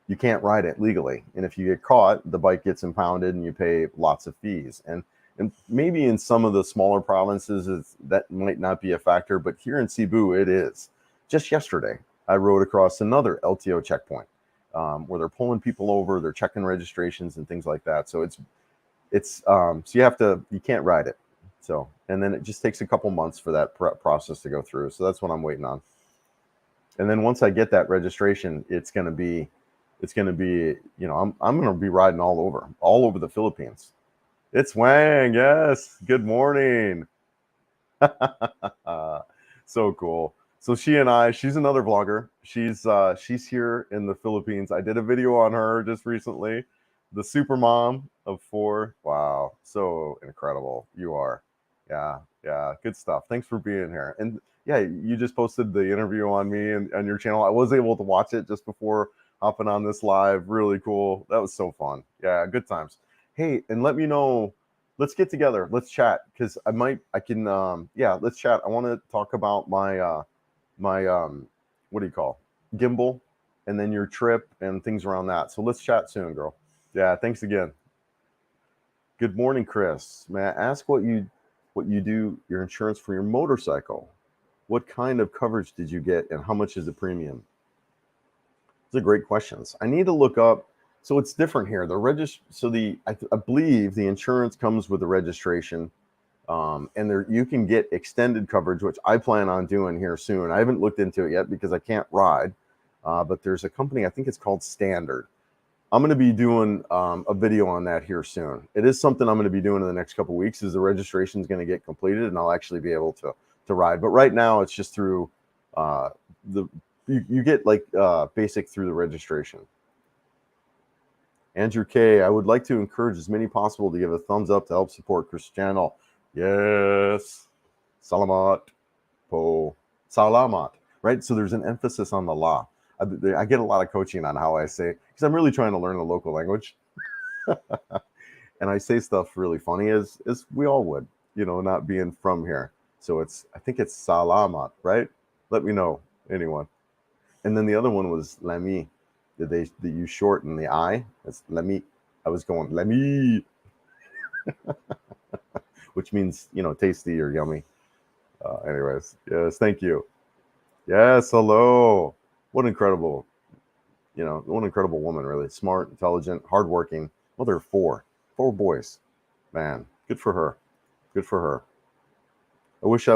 you can't ride it legally. And if you get caught, the bike gets impounded and you pay lots of fees. And maybe in some of the smaller provinces, that might not be a factor, but here in Cebu, it is. Just yesterday, I rode across another LTO checkpoint where they're pulling people over, they're checking registrations and things like that. So so you can't ride it. So, and then it just takes a couple months for that process to go through. So that's what I'm waiting on. And then once I get that registration, it's going to be, I'm going to be riding all over the Philippines. It's Wang. Yes. Good morning. So cool. So she's another vlogger. She's here in the Philippines. I did a video on her just recently. The super mom of 4. Wow. So incredible. You are. Yeah, good stuff. Thanks for being here. And yeah, you just posted the interview on me and on your channel. I was able to watch it just before hopping on this live. Really cool. That was so fun. Yeah, good times. Hey, and let me know. Let's get together. Let's chat because yeah, let's chat. I want to talk about my what do you call gimbal, and then your trip and things around that. So let's chat soon, girl. Yeah, thanks again. Good morning, Chris. May I ask what you do your insurance for your motorcycle? What kind of coverage did you get, and how much is the premium? These are great questions. I need to look up. So it's different here. I believe the insurance comes with the registration, and there you can get extended coverage, which I plan on doing here soon. I haven't looked into it yet because I can't ride, but there's a company, I think it's called Standard. I'm going to be doing a video on that here soon. It is something I'm going to be doing in the next couple of weeks. Is the registration is going to get completed, and I'll actually be able to ride. But right now, it's just through the you get like basic through the registration. Andrew K, I would like to encourage as many possible to give a thumbs up to help support Chris' channel. Yes, salamat po salamat. Right. So there's an emphasis on the la. I get a lot of coaching on how I say, because I'm really trying to learn the local language. And I say stuff really funny as we all would, not being from here. So I think it's salamat, right? Let me know, anyone. And then the other one was lami. Did you shorten the I? It's lami. I was going lami, which means, tasty or yummy. Anyways, yes, thank you. Yes, hello. What incredible woman, really smart, intelligent, hardworking. Well, there are four boys. Man, good for her. Good for her. I wish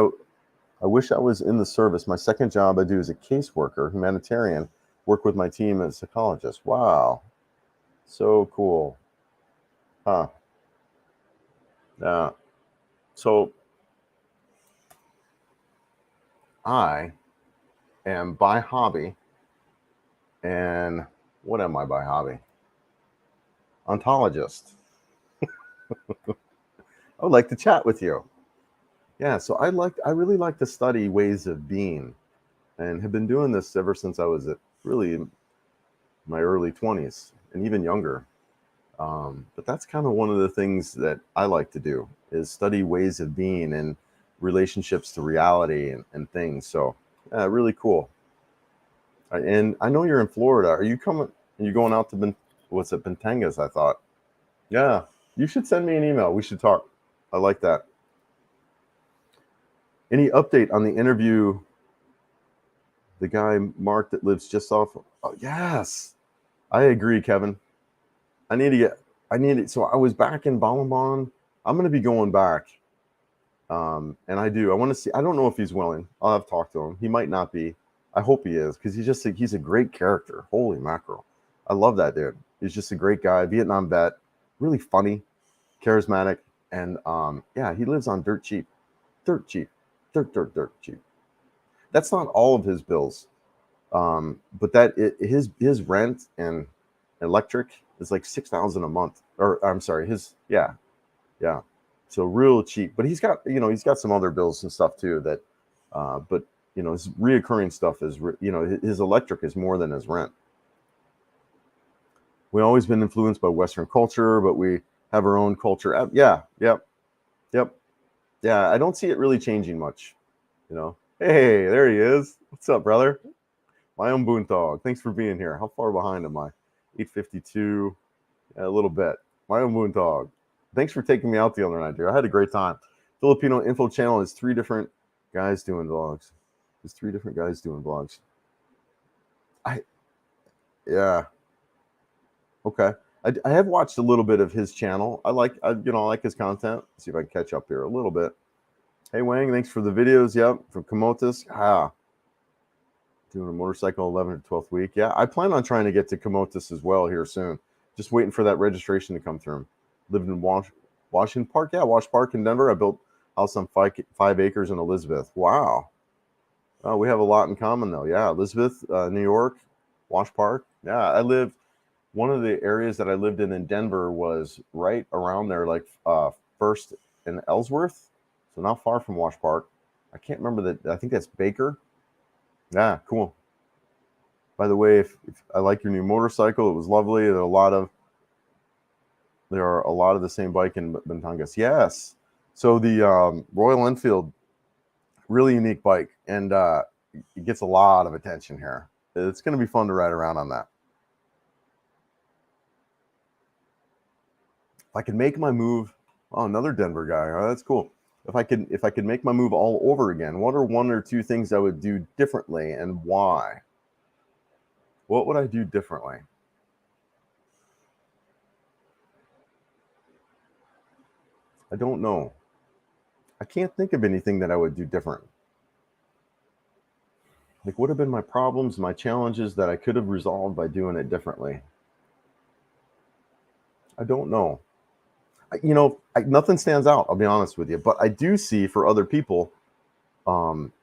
I was in the service. My second job I do as a caseworker, humanitarian, work with my team as a psychologist. Wow. So cool. Huh. Yeah. So I am by hobby, and what am I by hobby? Ontologist. I would like to chat with you. Yeah, so I really like to study ways of being, and have been doing this ever since I was really in my early 20s and even younger. But that's kind of one of the things that I like to do, is study ways of being and relationships to reality and things. So really cool. And I know you're in Florida. Are you coming? Are you going out to what's it, Bentangas? I thought. Yeah, you should send me an email. We should talk. I like that. Any update on the interview? The guy Mark that lives just off. Oh, yes, I agree, Kevin. I need it. So I was back in Balaban. I'm going to be going back. And I want to see. I don't know if he's willing. I'll have to talk to him. He might not be. I hope he is, because he's a great character. Holy mackerel. I love that dude. He's just a great guy. Vietnam vet, really funny, charismatic, and yeah, he lives on dirt cheap. Dirt cheap. Dirt cheap. That's not all of his bills. But his rent and electric is like $6,000 a month. Or I'm sorry, yeah. So real cheap. But he's got some other bills and stuff too that, but his reoccurring stuff is, his electric is more than his rent. We've always been influenced by Western culture, but we have our own culture. Yeah. I don't see it really changing much. Hey, there he is. What's up, brother? My own Boontog. Thanks for being here. How far behind am I? 8:52. Yeah, a little bit. My own Boontog. Thanks for taking me out the other night, dude. I had a great time. Filipino Info Channel is 3 different guys doing vlogs. There's 3 different guys doing vlogs. Yeah. Okay. I have watched a little bit of his channel. I like his content. Let's see if I can catch up here a little bit. Hey, Wang, thanks for the videos. Yep, from Camotes. Doing a motorcycle 11th to 12th week. Yeah, I plan on trying to get to Camotes as well here soon. Just waiting for that registration to come through. Lived in Washington Park. Yeah, Wash Park in Denver. I built a house on 5 acres in Elizabeth. Wow. Oh, we have a lot in common, though. Yeah, Elizabeth, New York, Wash Park. Yeah, one of the areas that I lived in Denver was right around there, like First and Ellsworth. So not far from Wash Park. I can't remember that. I think that's Baker. Yeah, cool. By the way, if I like your new motorcycle, it was lovely. There are a lot of the same bike in Batangas. Yes. So the Royal Enfield, really unique bike, and it gets a lot of attention here. It's going to be fun to ride around on that. If I could make my move, oh, another Denver guy. Oh, that's cool. If I could make my move all over again, what are one or two things I would do differently, and why? What would I do differently? I don't know. I can't think of anything that I would do different. Like, what have been my problems, my challenges that I could have resolved by doing it differently? I don't know. Nothing stands out, I'll be honest with you. But I do see for other people, um,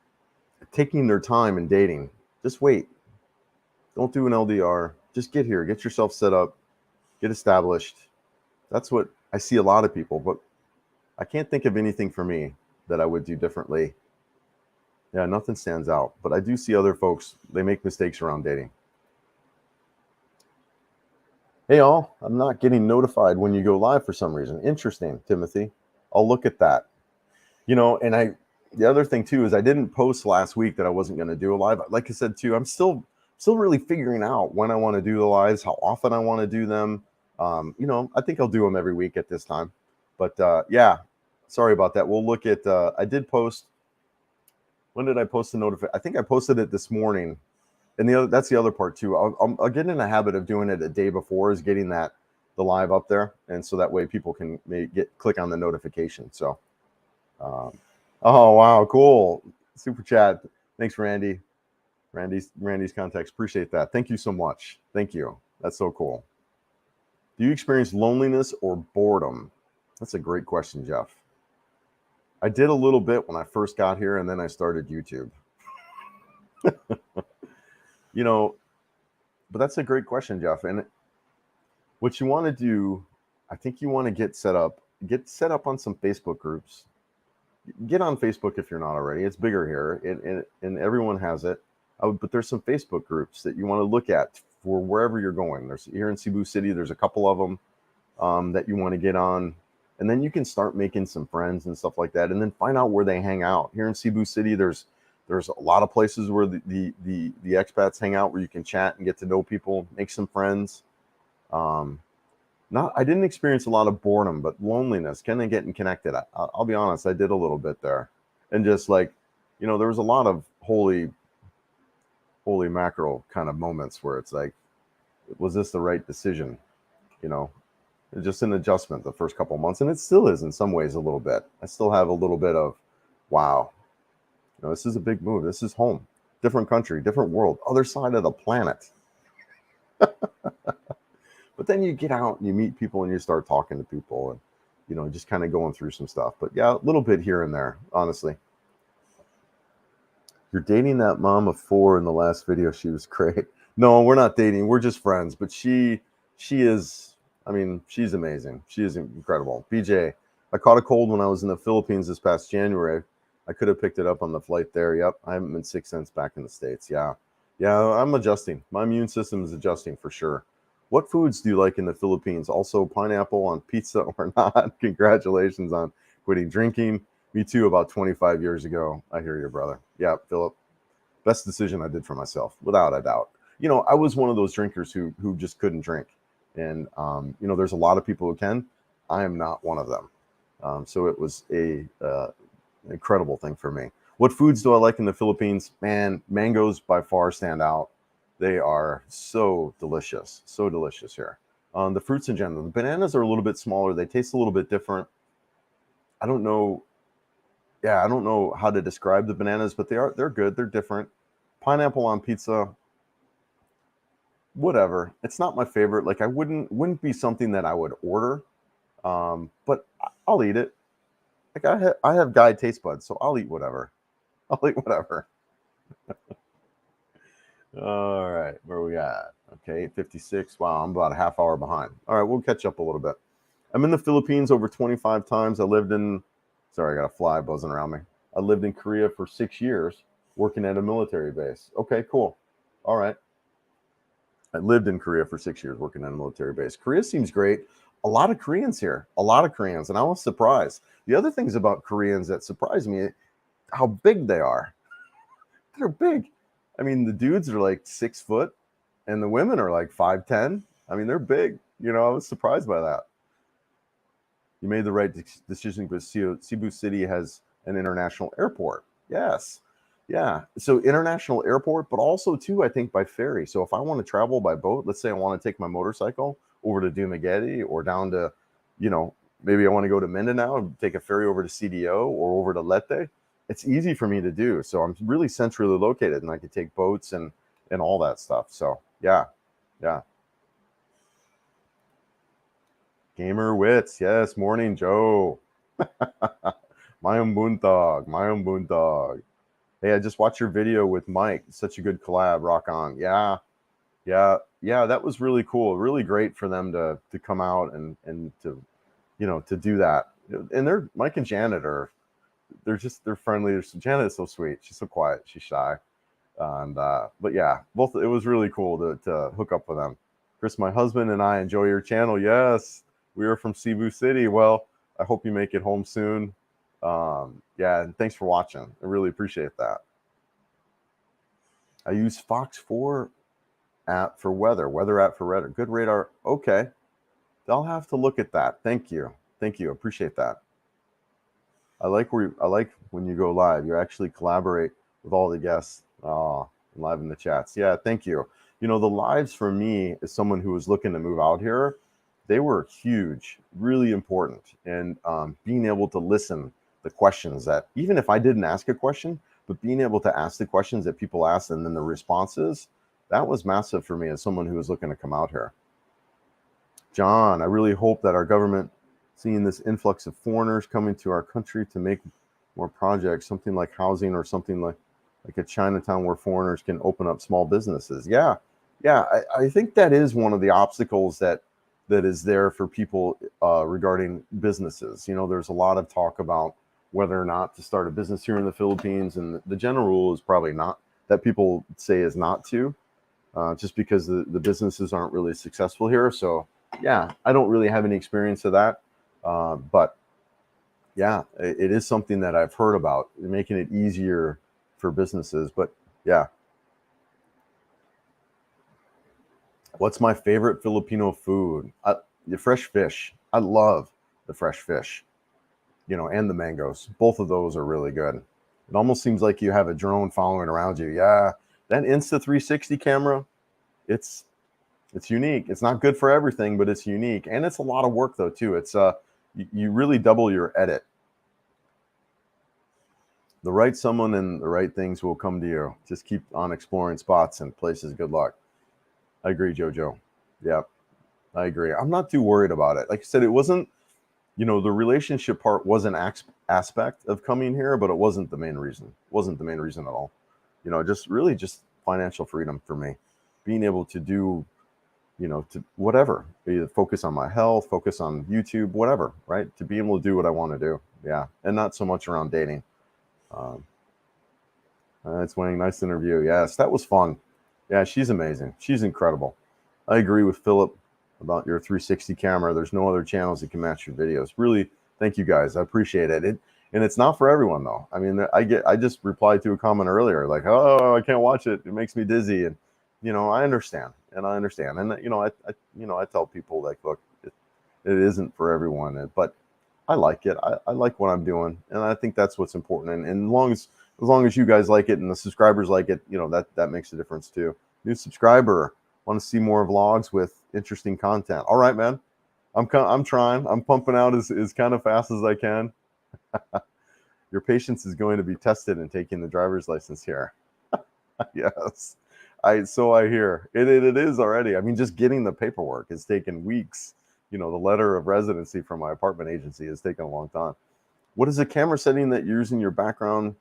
taking their time in dating. Just wait. Don't do an LDR. Just get here. Get yourself set up. Get established. That's what I see a lot of people. But I can't think of anything for me that I would do differently. Yeah, nothing stands out. But I do see other folks, they make mistakes around dating. Hey, all, I'm not getting notified when you go live for some reason. Interesting, Timothy. I'll look at that. The other thing too is I didn't post last week that I wasn't going to do a live. Like I said too, I'm still really figuring out when I want to do the lives, how often I want to do them. I think I'll do them every week at this time. But yeah, sorry about that. We'll look at. I did post. When did I post the notification? I think I posted it this morning. And that's the other part too. I'll get in the habit of doing it a day before, is getting the live up there, and so that way people can click on the notification. So, oh wow, cool, super chat. Thanks, Randy. Randy's contacts. Appreciate that. Thank you so much. Thank you. That's so cool. Do you experience loneliness or boredom? That's a great question, Jeff. I did a little bit when I first got here, and then I started YouTube. But that's a great question, Jeff. And what you want to do, I think you want to get set up on some Facebook groups. Get on Facebook if you're not already. It's bigger here, and everyone has it. But there's some Facebook groups that you want to look at for wherever you're going. There's here in Cebu City. There's a couple of them that you want to get on, and then you can start making some friends and stuff like that, and then find out where they hang out. Here in Cebu City, there's a lot of places where the expats hang out, where you can chat and get to know people, make some friends. I didn't experience a lot of boredom, but loneliness, kind of getting connected. I'll be honest, I did a little bit there, and just like, there was a lot of holy mackerel kind of moments where it's like, was this the right decision? It's just an adjustment the first couple of months, and it still is in some ways a little bit. I still have a little bit of, wow, this is a big move. This is home, different country, different world, other side of the planet. But then you get out and you meet people and you start talking to people and, just kind of going through some stuff. But yeah, a little bit here and there, honestly. You're dating that mom of 4 in the last video. She was great. No, we're not dating. We're just friends. But she is, she's amazing. She is incredible. BJ, I caught a cold when I was in the Philippines this past January. I could have picked it up on the flight there. Yep. I haven't been sick since back in the States. Yeah. Yeah, I'm adjusting. My immune system is adjusting for sure. What foods do you like in the Philippines? Also, pineapple on pizza or not? Congratulations on quitting drinking. Me too, about 25 years ago. I hear you, brother. Yeah, Philip. Best decision I did for myself, without a doubt. I was one of those drinkers who just couldn't drink. And, there's a lot of people who can. I am not one of them. So it was a incredible thing for me. What foods do I like in the Philippines? Man, mangoes by far stand out. They are so delicious here. The fruits in general. The bananas are a little bit smaller. They taste a little bit different. I don't know. Yeah, I don't know how to describe the bananas, but they're good. They're different. Pineapple on pizza, whatever. It's not my favorite. Like, I wouldn't be something that I would order. But I'll eat it. Like, I have guy taste buds, so I'll eat whatever. All right, where are we at? Okay, 8:56. Wow, I'm about a half hour behind. All right, we'll catch up a little bit. I'm in the Philippines over 25 times. I lived in Sorry, I got a fly buzzing around me. I lived in Korea for 6 years working at a military base. Okay, cool. All right. I lived in Korea for 6 years working at a military base. Korea seems great. A lot of Koreans here, a lot of Koreans, and I was surprised. The other things about Koreans that surprised me, how big they are. They're big. I mean, the dudes are like 6 foot, and the women are like 5'10". I mean, they're big. You know, I was surprised by that. You made the right decision because Cebu City has an international airport. Yes. Yeah. So international airport, but also too, I think by ferry. So if I want to travel by boat, let's say I want to take my motorcycle over to Dumaguete or down to, you know, maybe I want to go to Mindanao and take a ferry over to CDO or over to Leyte. It's easy for me to do. So I'm really centrally located and I could take boats and all that stuff. So yeah. Yeah. Gamer Wits, yes. Morning, Joe. Mayong buntag, Mayong buntag. Hey, I just watched your video with Mike. Such a good collab. Rock on. Yeah, yeah. That was really cool. Really great for them to come out and to, you know, to do that. And they're Mike and Janet are they're friendly. Janet is so sweet. She's so quiet. She's shy. And but yeah, both it was really cool to hook up with them. Chris, my husband and I enjoy your channel. Yes, we are from Cebu City. Well, I hope you make it home soon. Yeah, and thanks for watching. I really appreciate that. I use Fox 4 app for weather app for radar. Good radar. Okay, I'll have to look at that. Thank you. Appreciate that. I like when you go live. You actually collaborate with all the guests live in the chats. Yeah, thank you. You know, the lives for me as someone who was looking to move out here, they were huge, really important. And being able to listen the questions that, even if I didn't ask a question, but being able to ask the questions that people asked and then the responses, that was massive for me as someone who was looking to come out here. John, I really hope that our government, seeing this influx of foreigners coming to our country to make more projects, something like housing or something like a Chinatown where foreigners can open up small businesses. Yeah. I think that is one of the obstacles that is there for people regarding businesses. You know, there's a lot of talk about whether or not to start a business here in the Philippines, and the general rule is probably not, that people say is not to, just because the businesses aren't really successful here. So yeah, I don't really have any experience of that, but yeah, it is something that I've heard about, making it easier for businesses. But yeah. What's my favorite Filipino food? The fresh fish. I love the fresh fish, you know, and the mangoes. Both of those are really good. It almost seems like you have a drone following around you. Yeah, that Insta360 camera, it's unique. It's not good for everything, but it's unique. And it's a lot of work though too. It's you really double your edit. The right someone and the right things will come to you. Just keep on exploring spots and places. Good luck. I agree, Jojo. Yeah, I agree. I'm not too worried about it. Like I said, it wasn't, you know, the relationship part was an aspect of coming here, but it wasn't the main reason. It wasn't the main reason at all. You know, just really just financial freedom for me. Being able to do, you know, to whatever, either focus on my health, focus on YouTube, whatever, right? To be able to do what I want to do. Yeah. And not so much around dating. It's Wayne. Nice interview. Yes, that was fun. Yeah, she's amazing. She's incredible. I agree with Philip about your 360 camera. There's no other channels that can match your videos. Really, thank you guys. I appreciate it. And it's not for everyone though. I mean, I just replied to a comment earlier, like, oh, I can't watch it. It makes me dizzy. And, you know, I understand. And, you know, I tell people like, look, it isn't for everyone, but I like it. I like what I'm doing. And I think that's what's important. And as long as you guys like it and the subscribers like it, you know, that makes a difference too. New subscriber, want to see more vlogs with interesting content. All right, man. I'm trying. I'm pumping out as kind of fast as I can. Your patience is going to be tested in taking the driver's license here. Yes. So I hear. It is already. I mean, just getting the paperwork has taken weeks. You know, the letter of residency from my apartment agency has taken a long time. What is the camera setting that you're using your background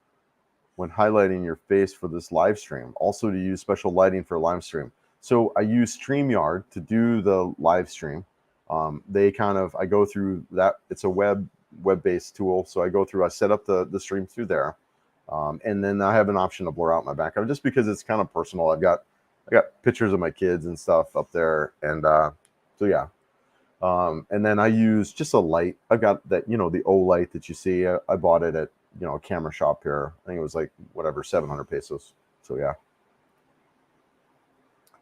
when highlighting your face for this live stream? Also to use special lighting for live stream. So I use StreamYard to do the live stream. I go through that. It's a web web-based tool. So I set up the stream through there. And then I have an option to blur out my background just because it's kind of personal. I got pictures of my kids and stuff up there. And so yeah. And then I use just a light. I've got that, the O light that you see. I bought it at, a camera shop here. I think it was like, whatever, 700 pesos. So yeah.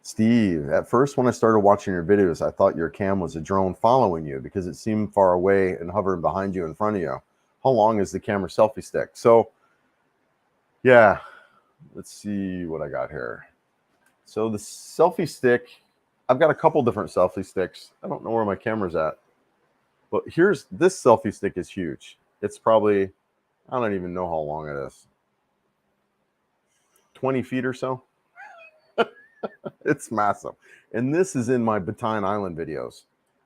Steve, at first when I started watching your videos, I thought your cam was a drone following you because it seemed far away and hovering behind you in front of you. How long is the camera selfie stick? So yeah, let's see what I got here. So the selfie stick, I've got a couple different selfie sticks. I don't know where my camera's at, but this selfie stick is huge. It's probably, I don't even know how long it is. 20 feet or so. It's massive. And this is in my Batayan Island videos.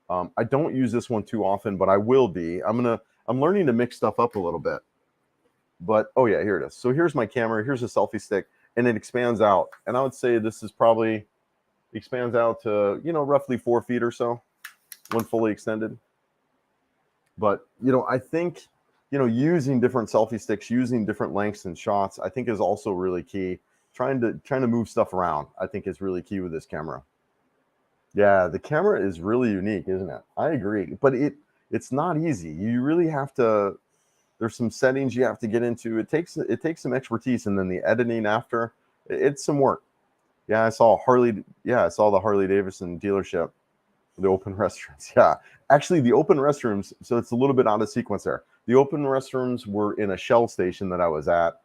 I don't use this one too often, but I will be. I'm learning to mix stuff up a little bit. But, oh yeah, here it is. So here's my camera. Here's a selfie stick, and it expands out. And I would say this is probably expands out to, roughly 4 feet or so when fully extended. But, I think, using different selfie sticks, using different lengths and shots, I think is also really key. Trying to move stuff around, I think, is really key with this camera. Yeah, the camera is really unique, isn't it? I agree, but it's not easy. You really have to. There's some settings you have to get into. It takes some expertise, and then the editing after. It's some work. Yeah, I saw the Harley Davidson dealership, the open restrooms. Yeah, actually, the open restrooms. So it's a little bit out of sequence there. The open restrooms were in a Shell station that I was at.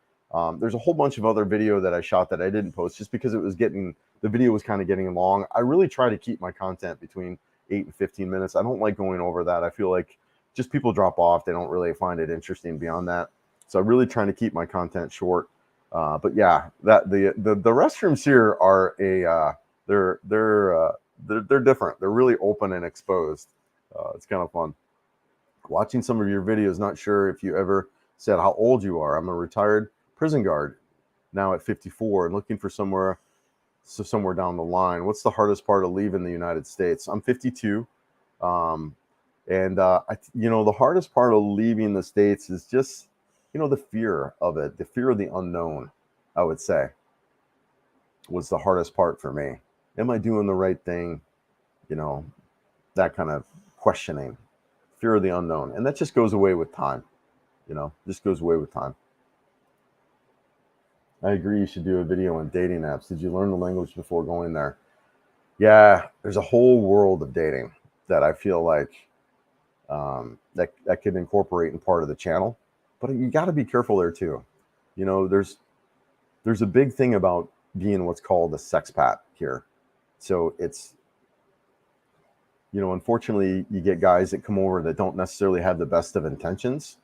There's a whole bunch of other video that I shot that I didn't post just because the video was kind of getting long. I really try to keep my content between 8 and 15 minutes. I don't like going over that. I feel like just people drop off. They don't really find it interesting beyond that. So I'm really trying to keep my content short. But yeah, that the restrooms here are they're different. They're really open and exposed. It's kind of fun. Watching some of your videos, not sure if you ever said how old you are. I'm a retired prison guard now at 54 and looking for somewhere down the line. What's the hardest part of leaving the United States? I'm 52. The hardest part of leaving the States is just, the fear of it, the fear of the unknown, I would say, was the hardest part for me. Am I doing the right thing? That kind of questioning, fear of the unknown. And that just goes away with time, just goes away with time. I agree. You should do a video on dating apps. Did you learn the language before going there? Yeah, there's a whole world of dating that I feel like that could incorporate in part of the channel, but you got to be careful there too. There's a big thing about being what's called a sexpat here. So it's, unfortunately, you get guys that come over that don't necessarily have the best of intentions.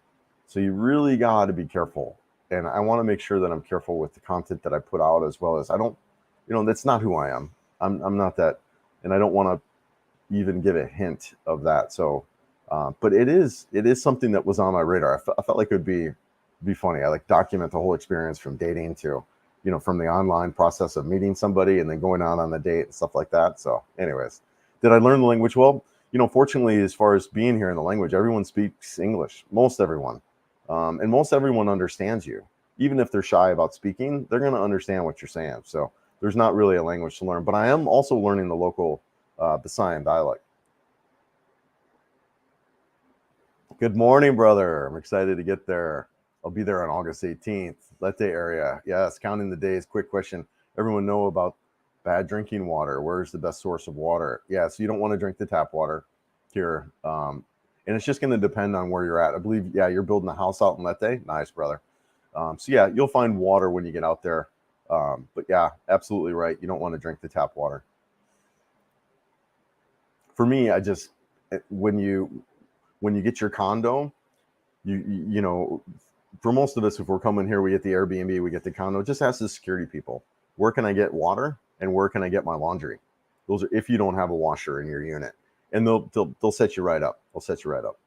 So you really got to be careful. And I want to make sure that I'm careful with the content that I put out, as well as I don't, that's not who I am. I'm not that, and I don't want to even give a hint of that. So, but it is something that was on my radar. I felt like it would be funny. I like document the whole experience from dating to, from the online process of meeting somebody and then going out on the date and stuff like that. So anyways, did I learn the language? Well, fortunately, as far as being here in the language, everyone speaks English, most everyone. And most everyone understands you. Even if they're shy about speaking, they're going to understand what you're saying. So there's not really a language to learn, but I am also learning the local Visayan dialect. Good morning, brother. I'm excited to get there. I'll be there on August 18th, Leyte area. Yes, counting the days. Quick question. Everyone know about bad drinking water? Where's the best source of water? Yeah, so you don't want to drink the tap water here. And it's just going to depend on where you're at. I believe, yeah, you're building a house out in Leyte. Nice, brother. So yeah, you'll find water when you get out there. But yeah, absolutely right. You don't want to drink the tap water. For me, when you get your condo, for most of us, if we're coming here, we get the Airbnb, we get the condo. Just ask the security people, where can I get water and where can I get my laundry? Those are if you don't have a washer in your unit. And they'll set you right up. They'll set you right up.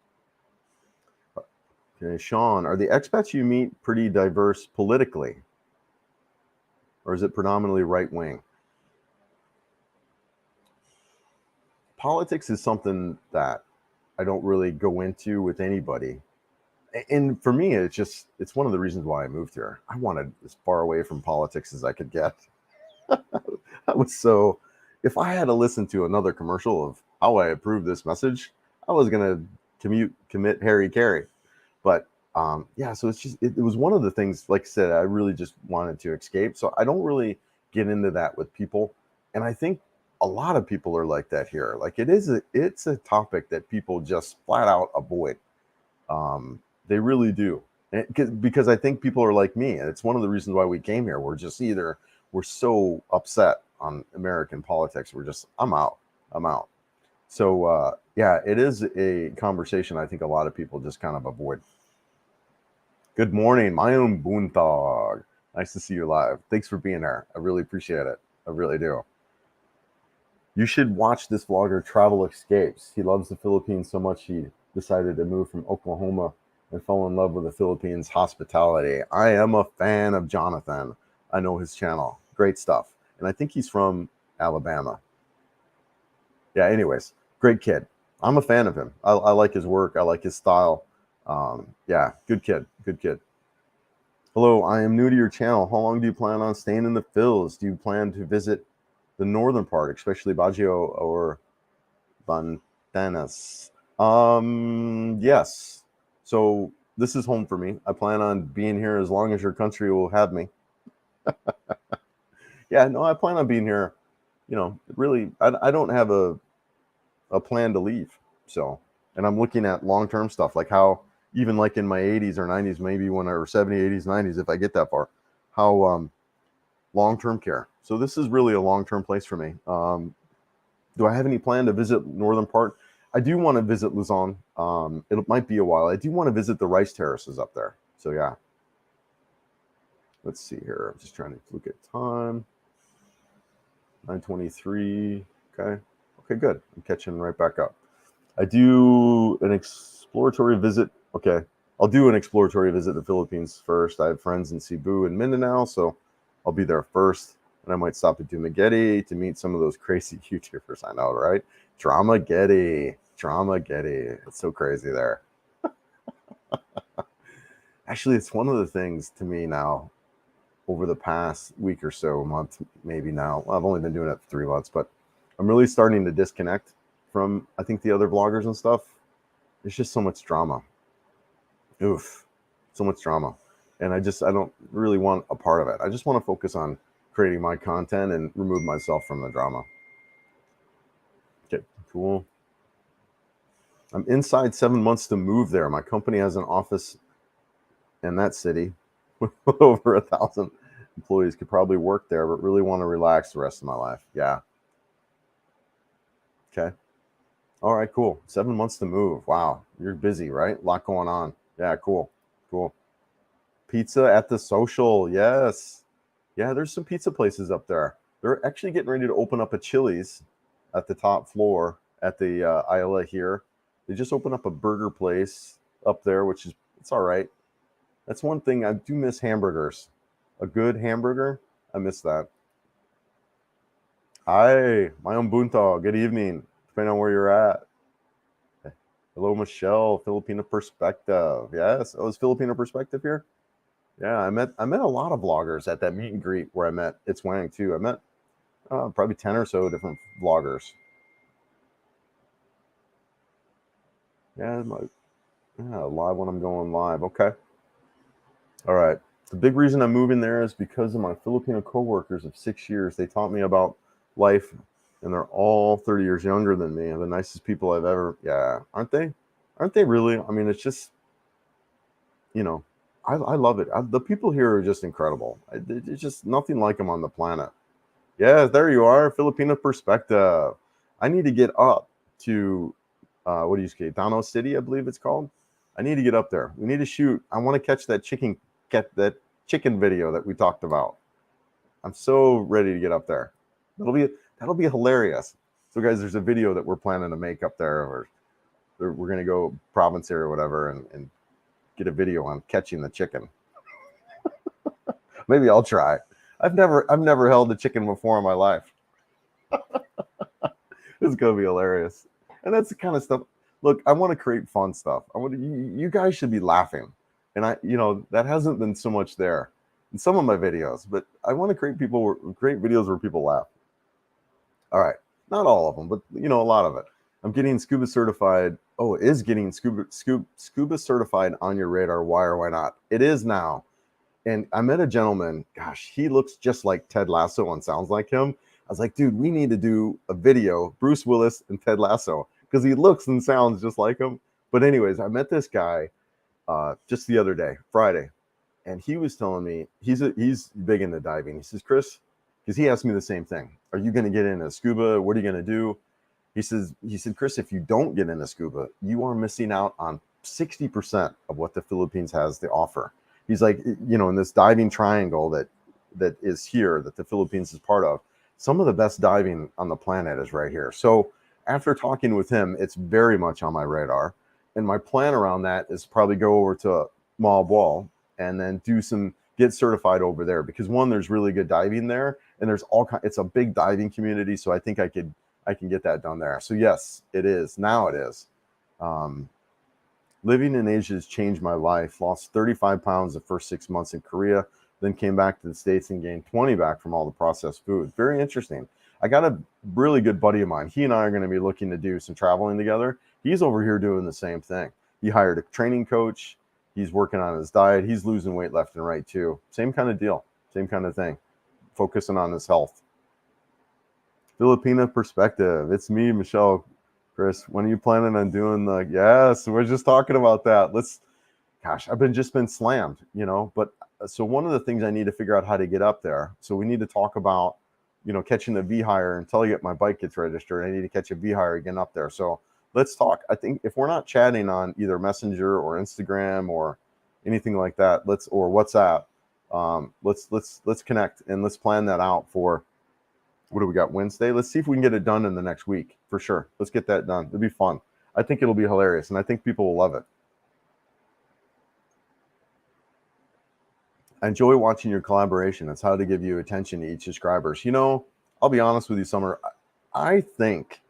Okay, Sean, are the expats you meet pretty diverse politically? Or is it predominantly right wing? Politics is something that I don't really go into with anybody. And for me, it's one of the reasons why I moved here. I wanted as far away from politics as I could get. I was so, if I had to listen to another commercial of how I approve this message, I was gonna commit Harry Carey. But yeah, so it was one of the things. Like I said, I really just wanted to escape. So I don't really get into that with people, and I think a lot of people are like that here. Like it's a topic that people just flat out avoid. They really do. Because I think people are like me, and it's one of the reasons why we came here. We're so upset on American politics. I'm out. I'm out. So yeah, it is a conversation I think a lot of people just kind of avoid. Good morning, my own Boontog. Nice to see you live. Thanks for being here. I really appreciate it. I really do. You should watch this vlogger Travel Escapes. He loves the Philippines so much he decided to move from Oklahoma and fell in love with the Philippines hospitality. I am a fan of Jonathan. I know his channel. Great stuff. And I think he's from Alabama. Yeah, anyways, great kid. I'm a fan of him. I like his work. I like his style. Yeah, good kid. Good kid. Hello, I am new to your channel. How long do you plan on staying in the Phils? Do you plan to visit the northern part, especially Baguio or Bantanas? Yes. So this is home for me. I plan on being here as long as your country will have me. Yeah, no, I plan on being here. You know, really, I don't have a plan to leave. So, and I'm looking at long-term stuff, like how even like in my 80s or 90s, maybe when I were 70, 80s, 90s, if I get that far, how long-term care. So this is really a long-term place for me. Do I have any plan to visit northern part? I do want to visit Luzon. It might be a while. I do want to visit the rice terraces up there. So yeah. Let's see here. I'm just trying to look at time. 9:23. Okay. Okay, good. I'm catching right back up. I do an exploratory visit. Okay. I'll do an exploratory visit to the Philippines first. I have friends in Cebu and Mindanao, so I'll be there first. And I might stop at Dumaguete to meet some of those crazy YouTubers. I know, right? Dramageddon. It's so crazy there. Actually, it's one of the things to me now over the past week or so, month, maybe now. Well, I've only been doing it for 3 months, but I'm really starting to disconnect from, I think, the other vloggers and stuff. There's just so much drama. Oof, so much drama. And I don't really want a part of it. I just want to focus on creating my content and remove myself from the drama. Okay, cool. I'm inside 7 months to move there. My company has an office in that city with over 1,000 employees. Could probably work there, but really want to relax the rest of my life. Yeah. Okay. All right, cool. 7 months to move. Wow. You're busy, right? A lot going on. Yeah, cool. Cool. Pizza at the Social. Yes. Yeah, there's some pizza places up there. They're actually getting ready to open up a Chili's at the top floor at the Isla here. They just opened up a burger place up there, which is, it's all right. That's one thing. I do miss hamburgers. A good hamburger. I miss that. Hi, my own Bunto. Good evening, depending on where you're at. Hello, Michelle. Filipino Perspective. Yes. Oh, is Filipino Perspective here? Yeah, I met a lot of vloggers at that meet and greet where I met It's Wang too. I met probably 10 or so different vloggers. Yeah, live when I'm going live. Okay. All right. The big reason I'm moving there is because of my Filipino coworkers of 6 years. They taught me about life, and they're all 30 years younger than me. The nicest people I've ever. Yeah, aren't they? Aren't they really? I mean, it's just, you know, I love it. The people here are just incredible. There's just nothing like them on the planet. Yeah, there you are, Filipino Perspective. I need to get up to what do you say, Dano City, I believe it's called. I need to get up there. We need to shoot. I want to catch that chicken video that we talked about. I'm so ready to get up there. That'll be hilarious. So guys, there's a video that we're planning to make up there, or we're gonna go province here or whatever and get a video on catching the chicken. Maybe I'll try. I've never held a chicken before in my life. It's gonna be hilarious. And that's the kind of stuff. look, I want to create fun stuff. You guys should be laughing. And that hasn't been so much there in some of my videos, but I want to create videos where people laugh. All right. Not all of them, but a lot of it. I'm getting scuba certified. Oh, it is getting scuba certified on your radar. Why or why not? It is now. And I met a gentleman, gosh, he looks just like Ted Lasso and sounds like him. I was like, dude, we need to do a video, Bruce Willis and Ted Lasso, because he looks and sounds just like him. But anyways, I met this guy just the other day, Friday, and he was telling me he's big into diving. He says, Chris, because he asked me the same thing. Are you going to get into scuba? What are you going to do? He said, Chris, if you don't get into scuba, you are missing out on 60% of what the Philippines has to offer. He's like, in this diving triangle that is here, that the Philippines is part of, some of the best diving on the planet is right here. So after talking with him, it's very much on my radar. And my plan around that is probably go over to Malboal and then get certified over there, because one, there's really good diving there, and it's a big diving community. So I think I can get that done there. So yes, it is. Now it is. Living in Asia has changed my life. Lost 35 pounds the first 6 months in Korea, then came back to the States and gained 20 back from all the processed food. Very interesting. I got a really good buddy of mine. He and I are going to be looking to do some traveling together. He's over here doing the same thing. He hired a training coach. He's working on his diet. He's losing weight left and right too. Same kind of deal. Same kind of thing. Focusing on his health. Filipina perspective. It's me, Michelle. Chris, when are you planning on doing yes, we're just talking about that. I've just been slammed, but so one of the things I need to figure out how to get up there. So we need to talk about, catching the V-Hire until my bike gets registered. I need to catch a V-Hire again up there. So let's talk. I think if we're not chatting on either Messenger or Instagram or anything like that, or WhatsApp, let's connect and let's plan that out for, what do we got, Wednesday? Let's see if we can get it done in the next week for sure. Let's get that done. It'll be fun. I think it'll be hilarious, and I think people will love it. I enjoy watching your collaboration. It's how to give you attention to each subscribers. I'll be honest with you, Summer. I think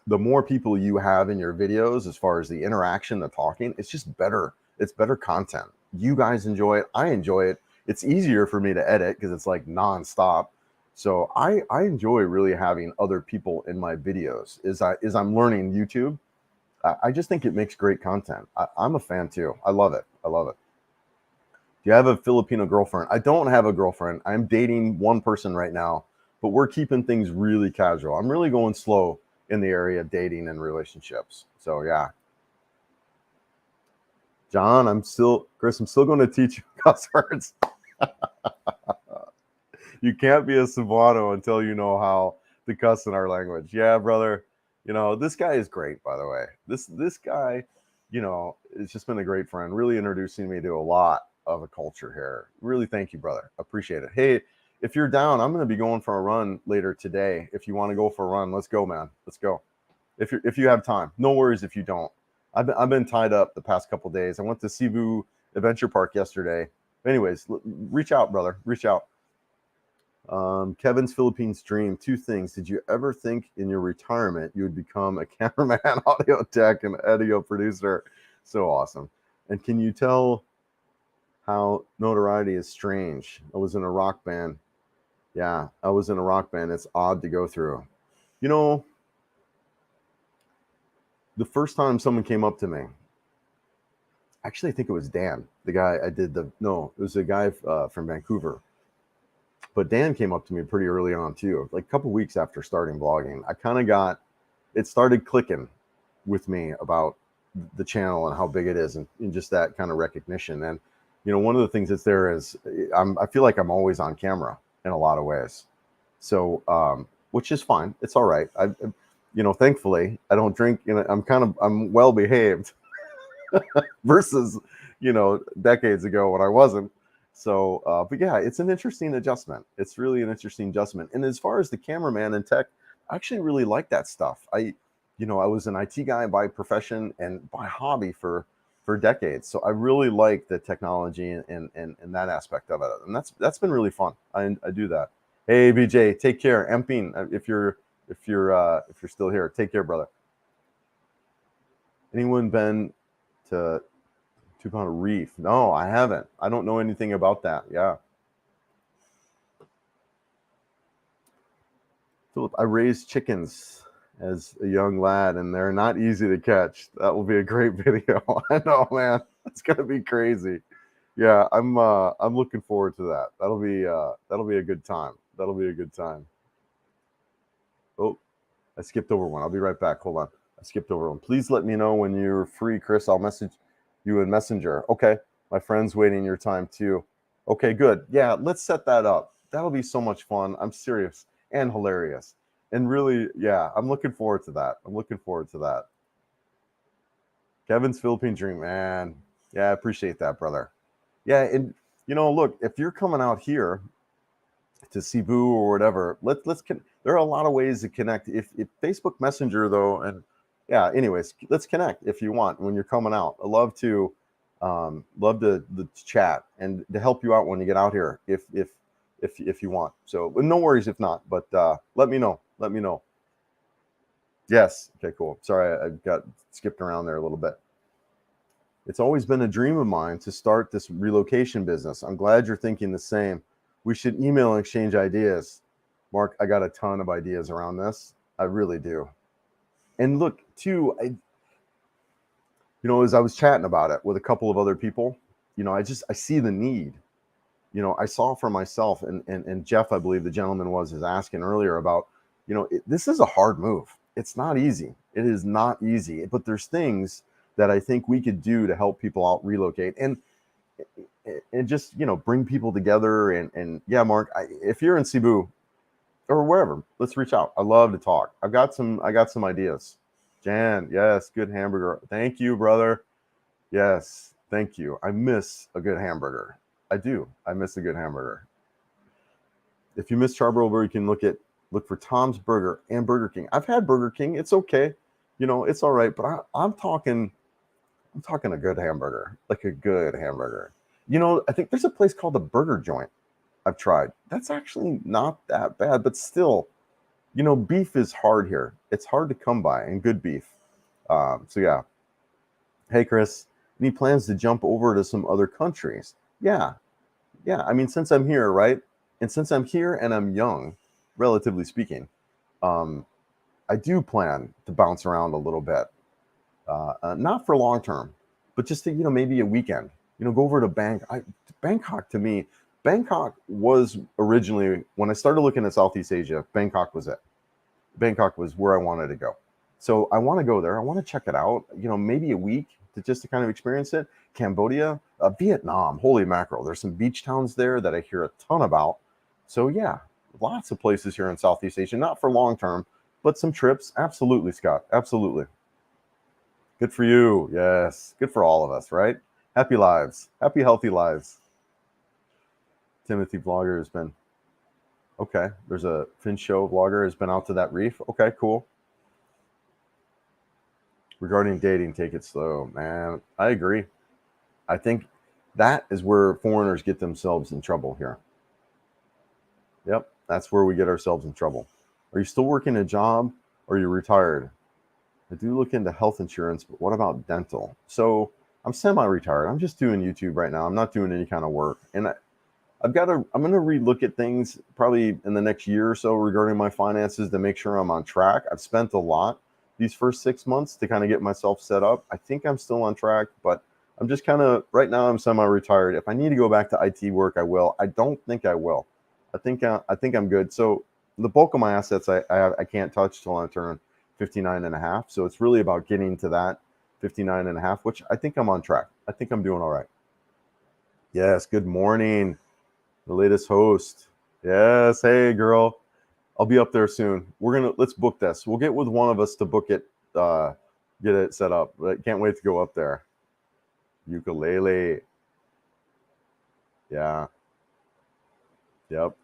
the more people you have in your videos, as far as the interaction, the talking, it's just better. It's better content. You guys enjoy it. I enjoy it. It's easier for me to edit because it's like nonstop. So I enjoy really having other people in my videos. As I'm learning YouTube, I just think it makes great content. I'm a fan too. I love it. I love it. Do you have a Filipino girlfriend? I don't have a girlfriend. I'm dating one person right now, but we're keeping things really casual. I'm really going slow in the area of dating and relationships. So yeah. John, Chris, I'm still going to teach you cuss words. You can't be a Cebuano until you know how to cuss in our language. Yeah, brother. This guy is great, by the way. This guy, it's just been a great friend, really introducing me to a lot of a culture here. Really, thank you, brother. Appreciate it. Hey, if you're down, I'm going to be going for a run later today. If you want to go for a run, let's go, man. Let's go. If you have time, no worries if you don't. I've been tied up the past couple days. I went to Cebu Adventure Park yesterday. Anyways, reach out, brother. Reach out. Kevin's Philippines dream. 2 things. Did you ever think in your retirement you would become a cameraman, audio tech, and audio producer? So awesome. And can you tell how notoriety is strange? I was in a rock band. Yeah, I was in a rock band. It's odd to go through. The first time someone came up to me, actually, I think it was Dan, the guy it was a guy from Vancouver. But Dan came up to me pretty early on too, like a couple weeks after starting blogging. I kind of it started clicking with me about the channel and how big it is, and just that kind of recognition. And one of the things that's there is I feel like I'm always on camera in a lot of ways. So which is fine. It's all right. Thankfully I don't drink. I'm well behaved versus decades ago when I wasn't. So, but yeah, it's an interesting adjustment. It's really an interesting adjustment. And as far as the cameraman and tech, I actually really like that stuff. I was an IT guy by profession and by hobby for decades. So I really like the technology and that aspect of it. And that's been really fun. I do that. Hey, BJ, take care. Emping, if you're still here, take care, brother. Anyone been to Two Pound Reef? No, I haven't. I don't know anything about that. Yeah. Philip, I raised chickens as a young lad, and they're not easy to catch. That will be a great video. I know, man. It's gonna be crazy. Yeah, I'm looking forward to that. That'll be a good time. That'll be a good time. Oh, I skipped over one. I'll be right back. Hold on. I skipped over one. Please let me know when you're free, Chris. I'll message you in Messenger. Okay. My friend's waiting your time too. Okay, good. Yeah, let's set that up. That'll be so much fun. I'm serious and hilarious. And really, yeah, I'm looking forward to that. I'm looking forward to that. Kevin's Philippine Dream, man. Yeah, I appreciate that, brother. Yeah, and look, if you're coming out here to Cebu or whatever, there are a lot of ways to connect. If Facebook Messenger though, and yeah, anyways, let's connect if you want when you're coming out. I love to chat and to help you out when you get out here if you want. So no worries if not, but let me know. Let me know. Yes. Okay, cool. Sorry, I got skipped around there a little bit. It's always been a dream of mine to start this relocation business. I'm glad you're thinking the same. We should email and exchange ideas. Mark, I got a ton of ideas around this. I really do. And look, too, as I was chatting about it with a couple of other people, I see the need. I saw for myself, and Jeff, I believe the gentleman is asking earlier about, this is a hard move. It's not easy. It is not easy, but there's things that I think we could do to help people out relocate and just, bring people together. And yeah, Mark, if you're in Cebu or wherever, let's reach out. I love to talk. I got some ideas. Jan, yes, good hamburger. Thank you, brother. Yes, thank you. I miss a good hamburger. I do. I miss a good hamburger. If you miss Charbroil, you can look for Tom's Burger and Burger King. I've had Burger King. It's okay. It's all right. But I'm talking a good hamburger, like a good hamburger. I think there's a place called the Burger Joint I've tried. That's actually not that bad, but still, beef is hard here. It's hard to come by, and good beef. So yeah. Hey, Chris, any plans to jump over to some other countries? Yeah. Yeah. I mean, since I'm here, right? And since I'm here and I'm young, relatively speaking, I do plan to bounce around a little bit. Not for long term, but just to, maybe a weekend, go over to Bangkok. To me, Bangkok was originally, when I started looking at Southeast Asia, Bangkok was it. Bangkok was where I wanted to go. So I want to go there. I want to check it out, maybe a week to kind of experience it. Cambodia, Vietnam, holy mackerel. There's some beach towns there that I hear a ton about. So yeah, lots of places here in Southeast Asia, not for long term, but some trips. Absolutely, Scott. Absolutely. Good for you. Yes. Good for all of us, right? Happy lives. Happy, healthy lives. Timothy Vlogger has been. Okay. There's a Finn Show vlogger has been out to that reef. Okay, cool. Regarding dating, take it slow, man. I agree. I think that is where foreigners get themselves in trouble here. Yep. That's where we get ourselves in trouble. Are you still working a job or are you retired? I do look into health insurance, but what about dental? So I'm semi-retired. I'm just doing YouTube right now. I'm not doing any kind of work. And I'm going to relook at things probably in the next year or so regarding my finances to make sure I'm on track. I've spent a lot these first 6 months to kind of get myself set up. I think I'm still on track, but I'm just kind of, right now I'm semi-retired. If I need to go back to IT work, I will. I don't think I will. I think I'm good. So the bulk of my assets I can't touch till I turn 59 and a half. So it's really about getting to that 59 and a half, which I think I'm on track. I think I'm doing all right. Yes. Good morning. The latest host. Yes. Hey, girl. I'll be up there soon. Let's book this. We'll get with one of us to book it, get it set up. But can't wait to go up there. Ukulele. Yeah. Yep.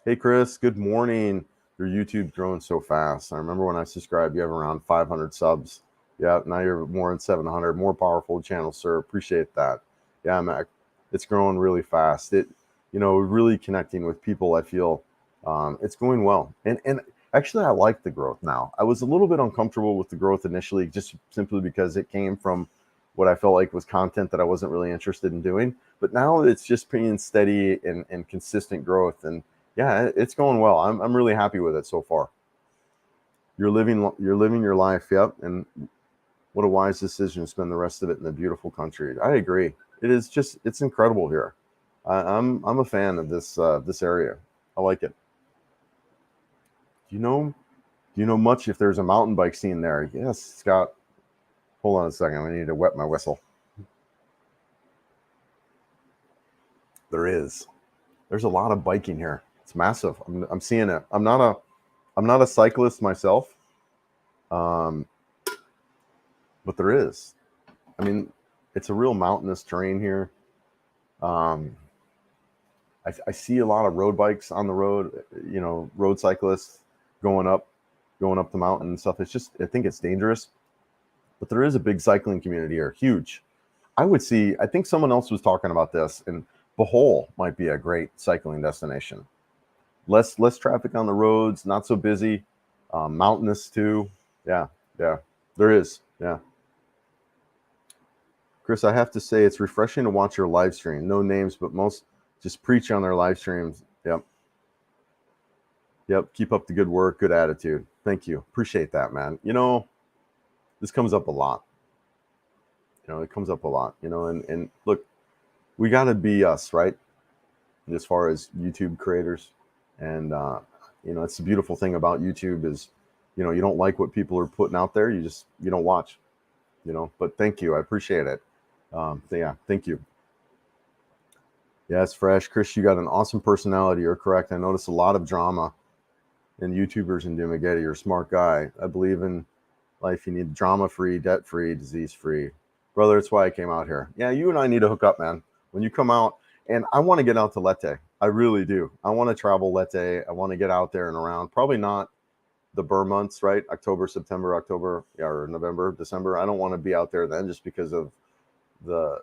Hey, Chris. Good morning. Your YouTube's growing so fast. I remember when I subscribed, you have around 500 subs. Yeah, now you're more than 700. More powerful channel, sir. Appreciate that. Yeah, Mac. It's growing really fast. Really connecting with people. I feel it's going well. And Actually, I like the growth now. I was a little bit uncomfortable with the growth initially, just simply because it came from what I felt like was content that I wasn't really interested in doing. But now it's just being steady and consistent growth. And yeah, it's going well. I'm really happy with it so far. You're living your life. Yep. And what a wise decision to spend the rest of it in a beautiful country. I agree. It's incredible here. I'm a fan of this area. I like it. Do you know do you know much if there's a mountain bike scene there? Yes, Scott. Hold on a second. I need to wet my whistle. There is. There's a lot of biking here. It's massive. I'm seeing it. I'm not a cyclist myself, um, but there is. I mean, it's a real mountainous terrain here. Um, I see a lot of road bikes on the road. Road cyclists going up, going up the mountain and stuff. It's just, I think it's dangerous, but there is a big cycling community here, huge. I think someone else was talking about this, and Bohol might be a great cycling destination. Less traffic on the roads, not so busy, mountainous too. Yeah, yeah, there is. Yeah, Chris, I have to say it's refreshing to watch your live stream. No names, but most just preach on their live streams. Yep, yep. Keep up the good work, good attitude. Thank you. Appreciate that, man. This comes up a lot. It comes up a lot. And look, we got to be us, right? As far as YouTube creators, and it's the beautiful thing about YouTube is, you don't like what people are putting out there, you don't watch. But thank you, I appreciate it. Yeah, thank you. Yes, Fresh. Chris, you got an awesome personality. You're correct. I notice a lot of drama in YouTubers in Dumageddon. You're a smart guy. I believe in life. You need drama-free, debt-free, disease-free. Brother, that's why I came out here. Yeah, you and I need to hook up, man. When you come out, and I want to get out to Leyte. I really do. I want to travel Leyte. I want to get out there and around. Probably not the Burr months, right? October, September, October, or November, December. I don't want to be out there then just because of the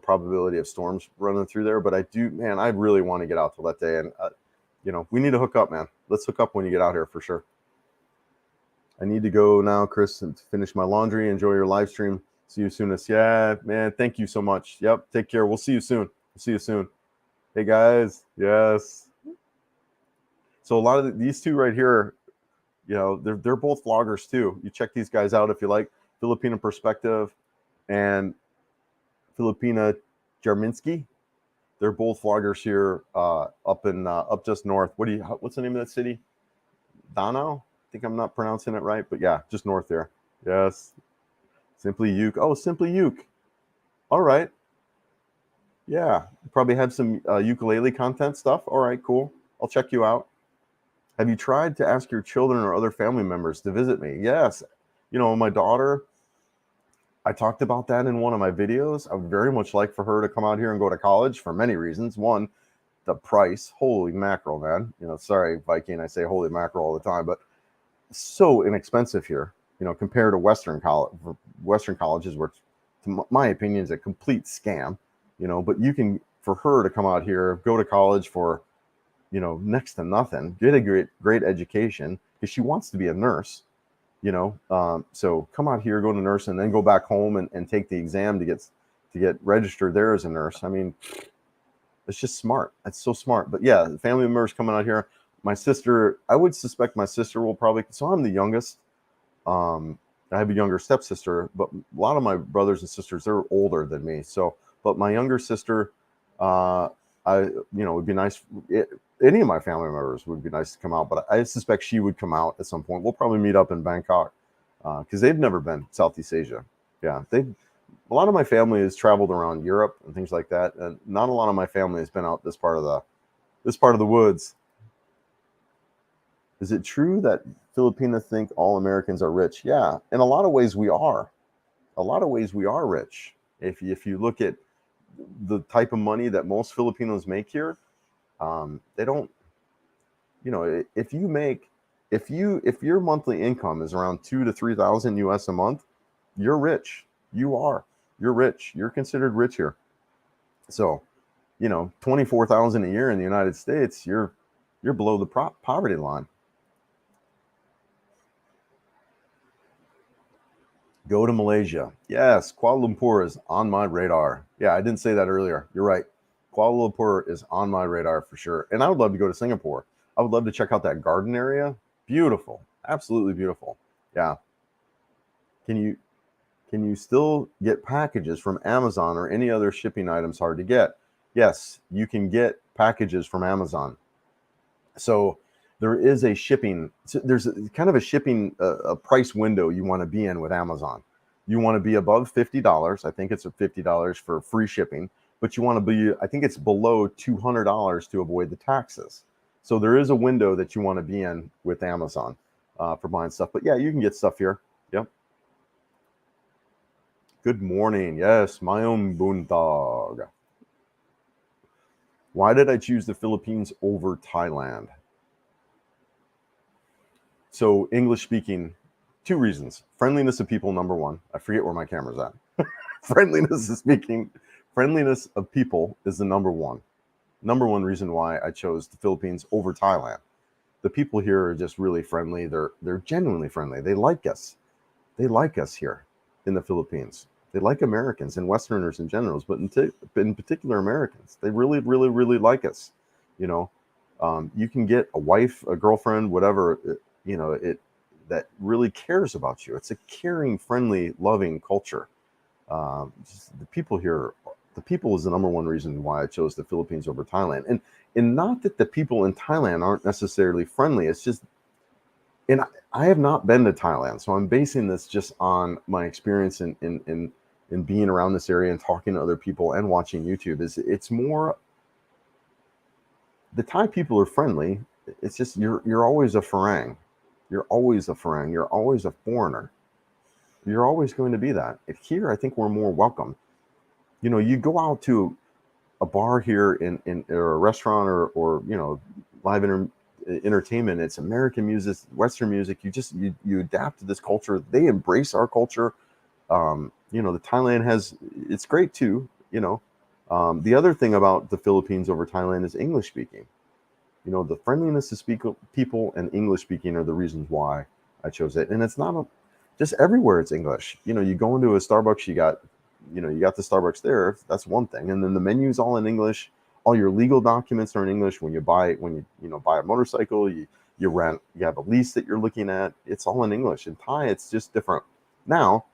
probability of storms running through there. But I do, man, I really want to get out to Leyte, and we need to hook up, man. Let's hook up when you get out here for sure. I need to go now, Chris, and finish my laundry. Enjoy your live stream. See you soonest. Yeah, man. Thank you so much. Yep. Take care. We'll see you soon. We'll see you soon. Hey guys. Yes. So a lot of these two right here, they're both vloggers too. You check these guys out if you like. Filipina Perspective and Filipina Jarminski. They're both vloggers here up just north. What's the name of that city? Danao? I think I'm not pronouncing it right, but yeah, just north there. Yes. Simply Uke. Oh, Simply Uke. All right. Yeah. Probably have some ukulele content stuff. All right, cool. I'll check you out. Have you tried to ask your children or other family members to visit me? Yes. My daughter, I talked about that in one of my videos. I would very much like for her to come out here and go to college for many reasons. One, the price. Holy mackerel, man. Sorry, Viking, I say holy mackerel all the time, but so inexpensive here, compared to Western colleges, where, to my opinion, is a complete scam, but for her to come out here, go to college for, next to nothing, get a great education, because she wants to be a nurse, so come out here, go to nurse, and then go back home and take the exam to get registered there as a nurse. I mean, it's just smart. It's so smart. But yeah, family members coming out here. My sister, I would suspect my sister will probably, so I'm the youngest. I have a younger stepsister, but a lot of my brothers and sisters, they're older than me. So, but my younger sister, would be nice. Any of my family members would be nice to come out, but I suspect she would come out at some point. We'll probably meet up in Bangkok because they've never been Southeast Asia. Yeah, a lot of my family has traveled around Europe and things like that, and not a lot of my family has been out this part of the woods. Is it true that Filipina think all Americans are rich? Yeah, in a lot of ways we are. A lot of ways we are rich. If you look at the type of money that most Filipinos make here, they don't. If your monthly income is around 2,000 to 3,000 US a month, you're rich. You're rich. You're considered rich here. So, 24,000 a year in the United States, you're below the poverty line. Go to Malaysia. Yes, Kuala Lumpur is on my radar. Yeah, I didn't say that earlier. You're right. Kuala Lumpur is on my radar for sure. And I would love to go to Singapore. I would love to check out that garden area. Beautiful. Absolutely beautiful. Yeah. Can you still get packages from Amazon or any other shipping items hard to get? Yes, you can get packages from Amazon. So there is a shipping, there's kind of a shipping a price window you want to be in with Amazon. You want to be above $50. I think it's $50 for free shipping, but you want to be, I think it's below $200 to avoid the taxes. So there is a window that you want to be in with Amazon for buying stuff. But yeah, you can get stuff here. Yep. Good morning. Yes, my own Buntag. Why did I choose the Philippines over Thailand? So English speaking, two reasons. Friendliness of people, number one. I forget where my camera's at. Friendliness of people is the number one reason why I chose the Philippines over Thailand. The people here are just really friendly. They're genuinely friendly. They like us. They like us here in the Philippines. They like Americans and Westerners in general, but in particular Americans. They really, really, really like us. You know, you can get a wife, a girlfriend, whatever. That really cares about you. It's a caring, friendly, loving culture. The people here, the people is the number one reason why I chose the Philippines over Thailand. And not that the people in Thailand aren't necessarily friendly. It's just, and I have not been to Thailand, so I'm basing this just on my experience in being around this area and talking to other people and watching YouTube. It's more, the Thai people are friendly. It's just you're always a Farang. You're always a Farang. You're always a foreigner. You're always going to be that. Here, I think we're more welcome. You know, you go out to a bar here in or a restaurant or live entertainment. It's American music, Western music. You adapt to this culture. They embrace our culture. The Thailand it's great too. The other thing about the Philippines over Thailand is English speaking. The friendliness to people and English speaking are the reasons why I chose it. And it's not just everywhere it's English. You go into a Starbucks, you got the Starbucks there. That's one thing. And then the menu's all in English. All your legal documents are in English. When you buy a motorcycle, you rent, you have a lease that you're looking at. It's all in English. In Thai, it's just different. Now,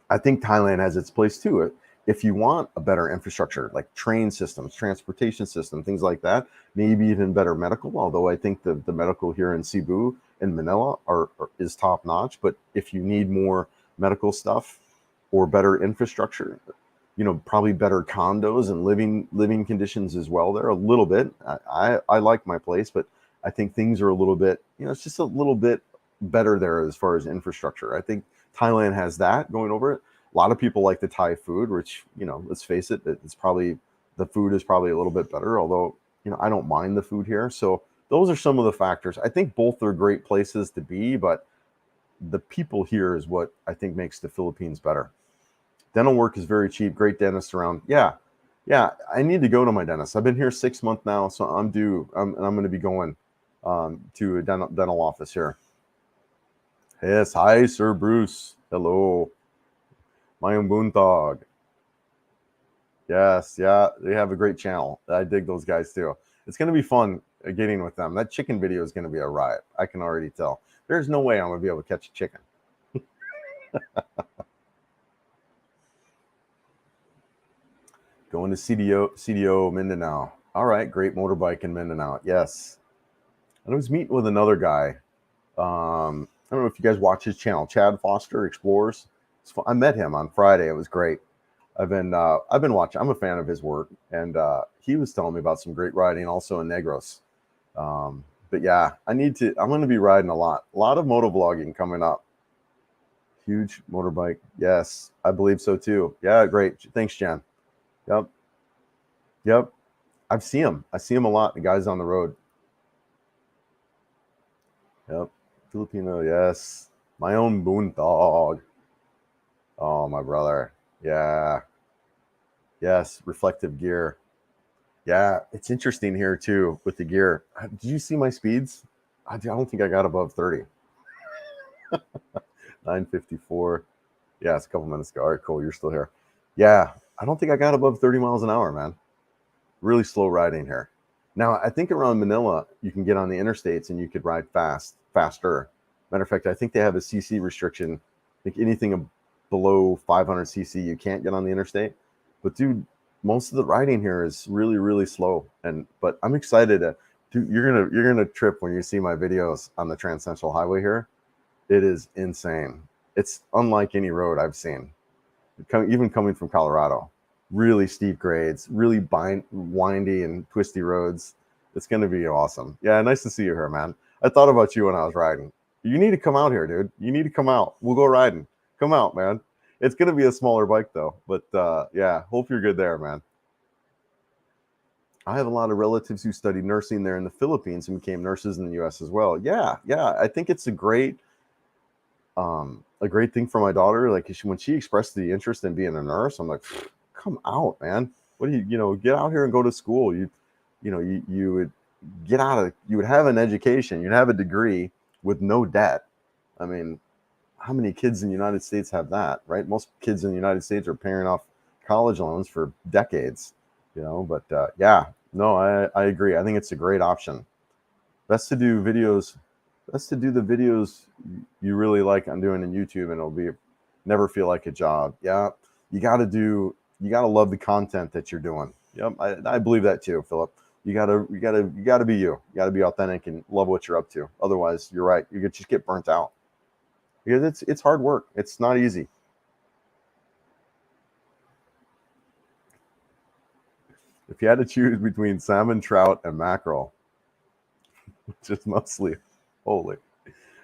I think Thailand has its place too. If you want a better infrastructure, like train systems, transportation system, things like that, maybe even better medical, although I think the medical here in Cebu and Manila is top notch. But if you need more medical stuff or better infrastructure, probably better condos and living conditions as well there a little bit. I like my place, but I think things are a little bit, it's just a little bit better there as far as infrastructure. I think Thailand has that going over it. A lot of people like the Thai food, which, let's face it, the food is probably a little bit better, although, I don't mind the food here. So those are some of the factors. I think both are great places to be, but the people here is what I think makes the Philippines better. Dental work is very cheap. Great dentist around. Yeah. I need to go to my dentist. I've been here 6 months now, so I'm due. I'm going to be going to a dental office here. Yes. Hi, Sir Bruce. Hello. My own Buntag. Yes. Yeah. They have a great channel. I dig those guys too. It's going to be fun getting with them. That chicken video is going to be a riot. I can already tell. There's no way I'm going to be able to catch a chicken. Going to CDO Mindanao. All right, great motorbike in Mindanao. Yes. I was meeting with another guy. I don't know if you guys watch his channel, Chad Foster Explores. I met him on Friday. It was great. I've been watching. I'm a fan of his work, and he was telling me about some great riding also in Negros. But yeah, I'm going to be riding a lot of motovlogging coming up. Huge motorbike. Yes, I believe so too. Yeah, great. Thanks, Jen. Yep. I see him a lot. The guy's on the road. Yep. Filipino. Yes. My own Buntag. Oh, my brother. Yeah. Yes. Reflective gear. Yeah. It's interesting here too with the gear. Did you see my speeds? I don't think I got above 30. 954. Yeah, it's a couple minutes ago. All right, cool. You're still here. Yeah, I don't think I got above 30 miles an hour, man. Really slow riding here. Now, I think around Manila, you can get on the interstates and you could ride faster. Matter of fact, I think they have a CC restriction. I think anything below 500 CC, you can't get on the interstate. But dude, most of the riding here is really, really slow. But I'm excited to. Dude, you're gonna trip when you see my videos on the Trans Central Highway here. It is insane. It's unlike any road I've seen, even coming from Colorado. Really steep grades, really windy and twisty roads. It's going to be awesome. Yeah, nice to see you here, man. I thought about you when I was riding. You need to come out here, dude. You need to come out. We'll go riding. Come out, man. It's going to be a smaller bike, though. But yeah, hope you're good there, man. I have a lot of relatives who studied nursing there in the Philippines and became nurses in the U.S. as well. Yeah, yeah. I think it's a great thing for my daughter. Like when she expressed the interest in being a nurse, I'm like, come out, man. What do you get out here and go to school. You would you would have an education, you'd have a degree with no debt. I mean, how many kids in the United States have that, right? Most kids in the United States are paying off college loans for decades, but yeah, no, I agree. I think it's a great option. Best to do videos That's to do the videos you really like on doing in YouTube, and it'll be never feel like a job. Yeah, you gotta love the content that you're doing. Yep, I believe that too, Philip. You gotta be you. You gotta be authentic and love what you're up to. Otherwise, you're right. You could just get burnt out because it's hard work. It's not easy. If you had to choose between salmon, trout, and mackerel, which is mostly holy,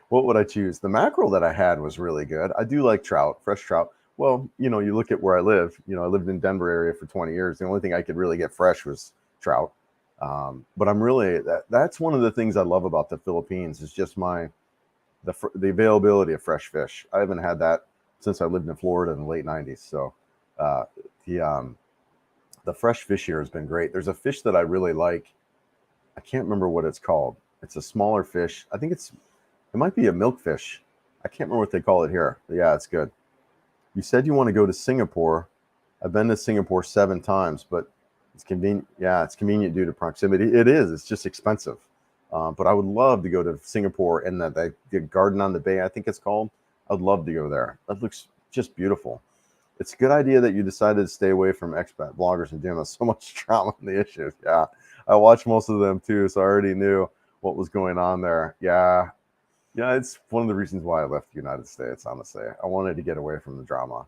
what would I choose? The mackerel that I had was really good. I do like trout, fresh trout. Well, you look at where I live. I lived in Denver area for 20 years. The only thing I could really get fresh was trout. But I'm really that's one of the things I love about the Philippines is just the availability of fresh fish. I haven't had that since I lived in Florida in the late 90s. So uh, the fresh fish here has been great. There's a fish that I really like. I can't remember what it's called. It's a smaller fish. I think it might be a milkfish. I can't remember what they call it here. But yeah, it's good. You said you want to go to Singapore. I've been to Singapore 7 times, but it's convenient. Yeah, it's convenient due to proximity. It is. It's just expensive. But I would love to go to Singapore and the Garden on the Bay, I think it's called. I'd love to go there. That looks just beautiful. It's a good idea that you decided to stay away from expat bloggers and doing so much drama on the issues. Yeah, I watched most of them too, so I already knew what was going on there. Yeah, yeah, it's one of the reasons why I left the United States, honestly. I wanted to get away from the drama,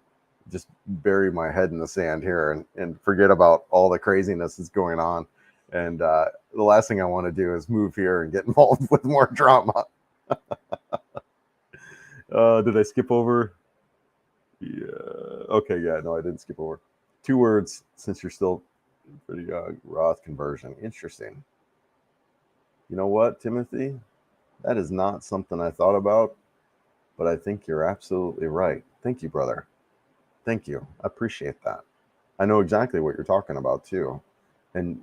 just bury my head in the sand here and forget about all the craziness that's going on. And the last thing I want to do is move here and get involved with more drama. Did I skip over? Yeah. Okay, yeah, no, I didn't skip over. 2 words since you're still pretty young. Roth conversion. Interesting. You know what, Timothy? That is not something I thought about, but I think you're absolutely right. Thank you, brother. Thank you. I appreciate that. I know exactly what you're talking about too. And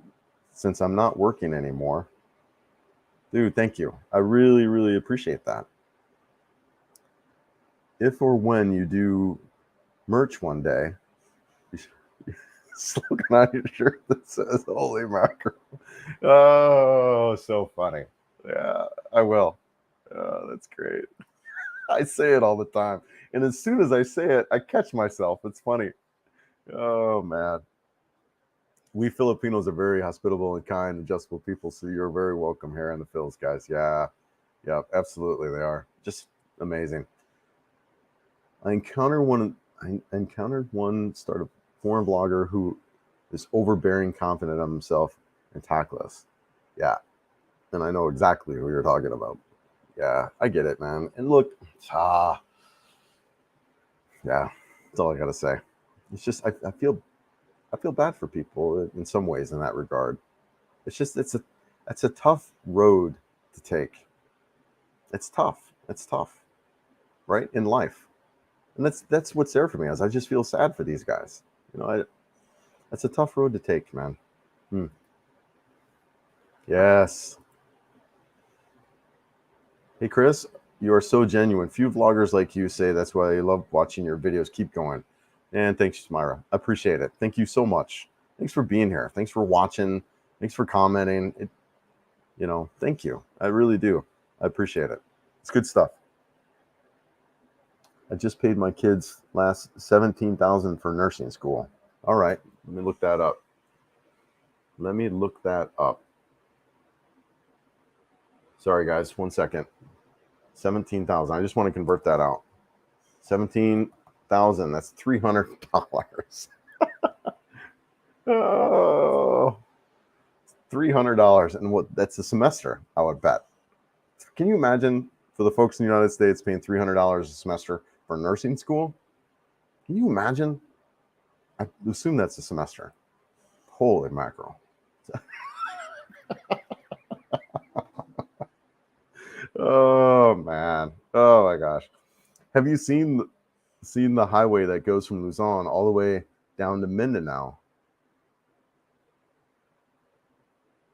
since I'm not working anymore, dude, thank you. I really, really appreciate that. If or when you do merch one day, slogan on your shirt that says "Holy mackerel." Oh, so funny. Yeah, I will. Oh, that's great. I say it all the time. And as soon as I say it, I catch myself. It's funny. Oh, man. We Filipinos are very hospitable and kind, adjustable people. So you're very welcome here in the Phils, guys. Yeah. Yeah, absolutely. They are just amazing. I encountered one startup foreign blogger who is overbearing, confident of himself, and tactless. Yeah. And I know exactly who you're talking about. Yeah, I get it, man. And look, yeah, that's all I gotta say. It's just I feel bad for people in some ways in that regard. It's just it's a tough road to take. It's tough. It's tough, right? In life. And that's what's there for me. Is I just feel sad for these guys. That's a tough road to take, man. Hmm. Yes. Hey, Chris. You are so genuine. Few vloggers like you say that's why I love watching your videos. Keep going. And thanks, Myra. I appreciate it. Thank you so much. Thanks for being here. Thanks for watching. Thanks for commenting. Thank you. I really do. I appreciate it. It's good stuff. I just paid my kids last $17,000 for nursing school. All right, let me look that up. Sorry, guys, 1 second. 17,000. I just want to convert that out. 17,000. That's $300. Oh, $300, and what? That's a semester. I would bet. Can you imagine for the folks in the United States paying $300 a semester for nursing school? Can you imagine? I assume that's a semester. Holy mackerel. Oh man. Oh my gosh. Have you seen the highway that goes from Luzon all the way down to Mindanao?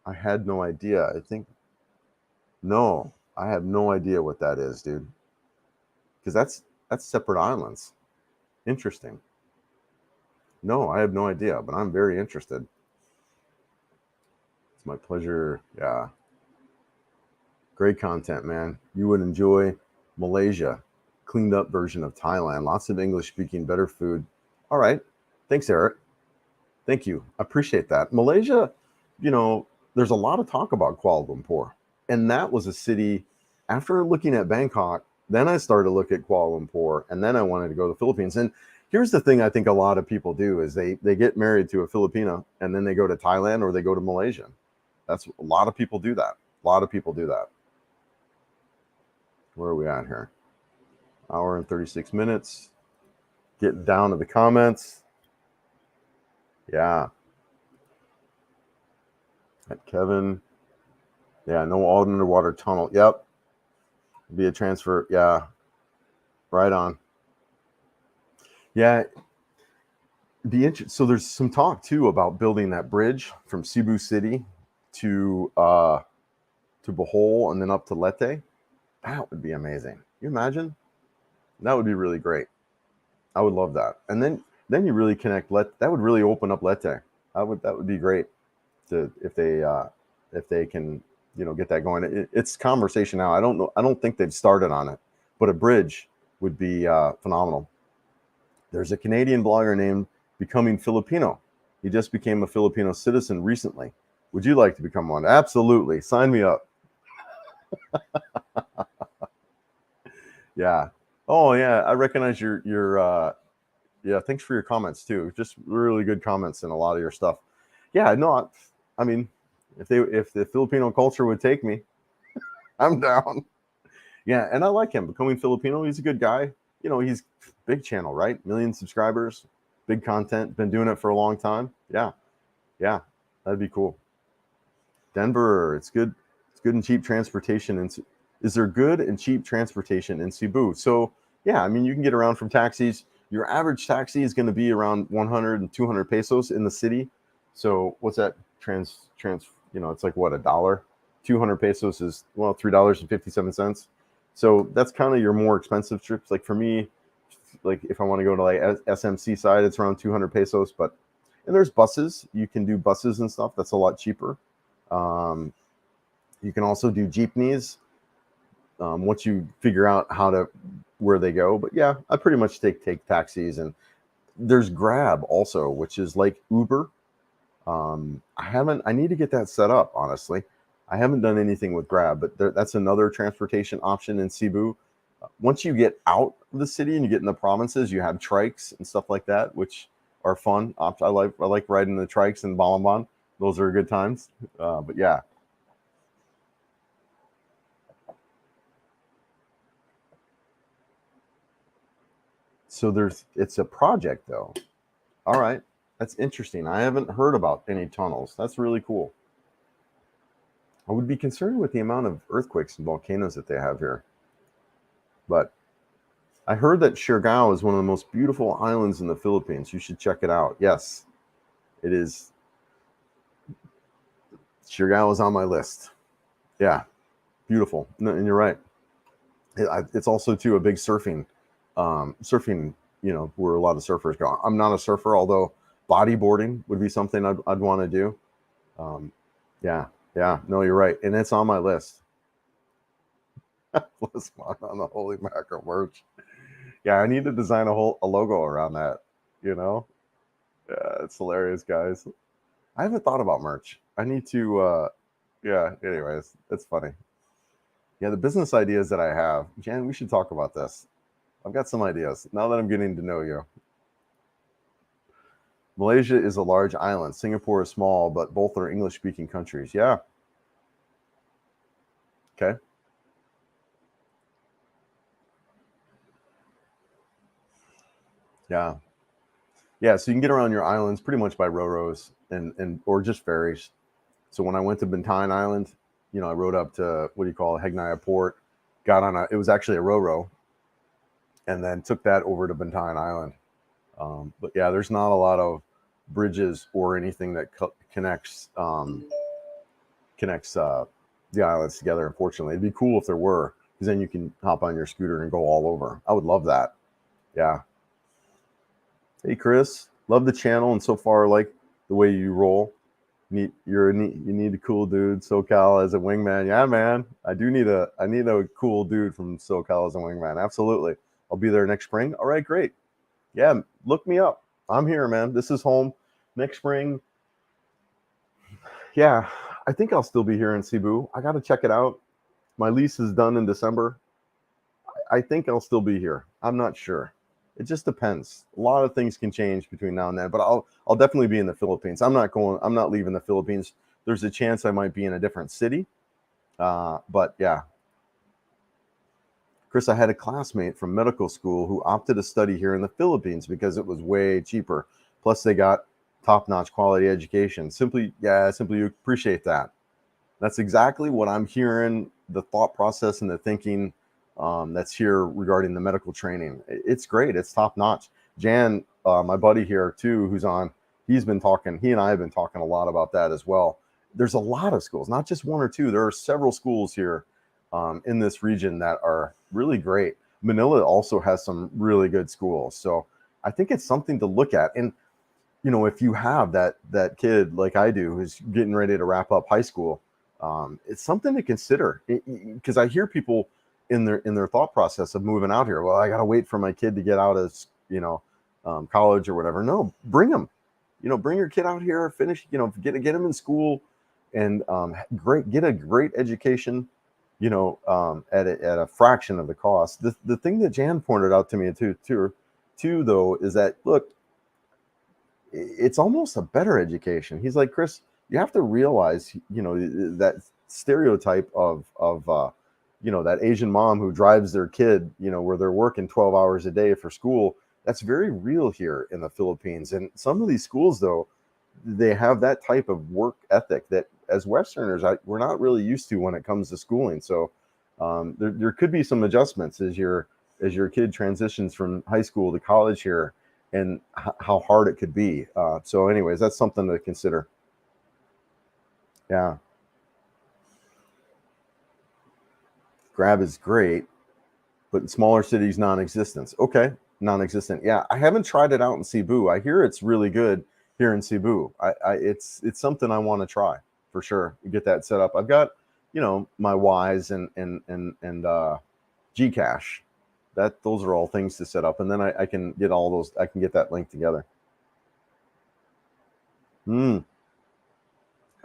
I had no idea. No, I have no idea what that is, dude. Because that's separate islands. Interesting. No, I have no idea, but I'm very interested. It's my pleasure. Yeah. Great content, man. You would enjoy Malaysia, cleaned up version of Thailand. Lots of English speaking, better food. All right. Thanks, Eric. Thank you. I appreciate that. Malaysia, there's a lot of talk about Kuala Lumpur. And that was a city, after looking at Bangkok, then I started to look at Kuala Lumpur, and then I wanted to go to the Philippines. And here's the thing I think a lot of people do is they get married to a Filipino, and then they go to Thailand or they go to Malaysia. A lot of people do that. A lot of people do that. Where are we at here? Hour and 36 minutes. Getting down to the comments. Yeah. At Kevin. Yeah, no underwater tunnel. Yep. Be a transfer. Yeah. Right on. Yeah. Be interesting. So there's some talk too about building that bridge from Cebu City to Bohol and then up to Leyte. That would be amazing. You imagine? That would be really great. I would love that. And then you really connect. That would really open up Leyte. That would be great if they can get that going. It's conversation now. I don't know. I don't think they've started on it, but a bridge would be phenomenal. There's a Canadian blogger named Becoming Filipino. He just became a Filipino citizen recently. Would you like to become one? Absolutely. Sign me up. Yeah. Oh yeah. I recognize your yeah. Thanks for your comments too. Just really good comments in a lot of your stuff. Yeah. No. I mean, if the Filipino culture would take me, I'm down. Yeah. And I like him. Becoming Filipino. He's a good guy. He's big channel, right? Million subscribers, big content. Been doing it for a long time. Yeah. Yeah. That'd be cool. Denver. It's good. It's good and cheap transportation. And is there good and cheap transportation in Cebu? So yeah, I mean, you can get around from taxis. Your average taxi is going to be around 100 and 200 pesos in the city. So what's that it's like what, $1? 200 pesos is, well, $3.57. So that's kind of your more expensive trips. Like for me, like if I want to go to like SMC side, it's around 200 pesos. And there's buses. You can do buses and stuff. That's a lot cheaper. You can also do jeepneys once you figure out where they go. But yeah, I pretty much take taxis, and there's Grab also, which is like Uber. I need to get that set up, honestly. I haven't done anything with Grab, but that's another transportation option in Cebu. Once you get out of the city and you get in the provinces, you have trikes and stuff like that, which are fun. I like riding the trikes in Balamban. Those are good times. But yeah. So it's a project though. All right. That's interesting. I haven't heard about any tunnels. That's really cool. I would be concerned with the amount of earthquakes and volcanoes that they have here. But I heard that Siargao is one of the most beautiful islands in the Philippines. You should check it out. Yes, it is. Siargao is on my list. Yeah, beautiful. No, and you're right. It's also too a big surfing, where a lot of surfers go. I'm not a surfer, although bodyboarding would be something I'd want to do. Um, yeah, yeah, no, you're right, and it's on my list. Plus one on the Holy Mackerel merch. Yeah, I need to design a logo around that. You know, yeah, it's hilarious, guys. I haven't thought about merch. I need to. Yeah. Anyways, it's funny. Yeah, the business ideas that I have, Jan, we should talk about this. I've got some ideas now that I'm getting to know you. Malaysia is a large island. Singapore is small, but both are English-speaking countries. Yeah. Okay. Yeah. Yeah. So you can get around your islands pretty much by ro-ros and or just ferries. So when I went to Bintan Island, I rode up to what do you call it, Hegnaya Port, got on it was actually a ro-ro, and then took that over to Bintan Island. But yeah, there's not a lot of bridges or anything that connects the islands together. Unfortunately, it'd be cool if there were, because then you can hop on your scooter and go all over. I would love that. Yeah. Hey, Chris, love the channel and so far like the way you roll. You need a cool dude. SoCal as a wingman. Yeah, man. I need a cool dude from SoCal as a wingman. Absolutely. I'll be there next spring. All right, great. Yeah, look me up. I'm here, man. This is home. Next spring. Yeah, I think I'll still be here in Cebu. I got to check it out. My lease is done in December. I think I'll still be here. I'm not sure. It just depends. A lot of things can change between now and then, but I'll definitely be in the Philippines. I'm not leaving the Philippines. There's a chance I might be in a different city. But yeah. Chris, I had a classmate from medical school who opted to study here in the Philippines because it was way cheaper. Plus they got top-notch quality education. Simply appreciate that. That's exactly what I'm hearing, the thought process and the thinking that's here regarding the medical training. It's great. It's top notch. Jan, my buddy here too, who's on, he and I have been talking a lot about that as well. There's a lot of schools, not just one or two. There are several schools here in this region that are really great. Manila also has some really good schools. So I think it's something to look at. And, if you have that kid like I do, who's getting ready to wrap up high school, it's something to consider, because I hear people in their thought process of moving out here. Well, I got to wait for my kid to get out of college or whatever. No, bring them. Bring your kid out here. Finish. Get him in school, and get a great education. At a fraction of the cost. The thing that Jan pointed out to me too though is that look, it's almost a better education. He's like, Chris, you have to realize, that stereotype of that Asian mom who drives their kid, where they're working 12 hours a day for school. That's very real here in the Philippines. And some of these schools, though, they have that type of work ethic that as Westerners, we're not really used to when it comes to schooling. So there could be some adjustments as your kid transitions from high school to college here, and how hard it could be. So anyways, that's something to consider. Yeah. Grab is great, but in smaller cities, non-existent. Okay, non-existent. Yeah, I haven't tried it out in Cebu. I hear it's really good here in Cebu. It's something I want to try for sure. Get that set up. I've got, my Wise and Gcash. Those are all things to set up, and then I can get all those. I can get that link together.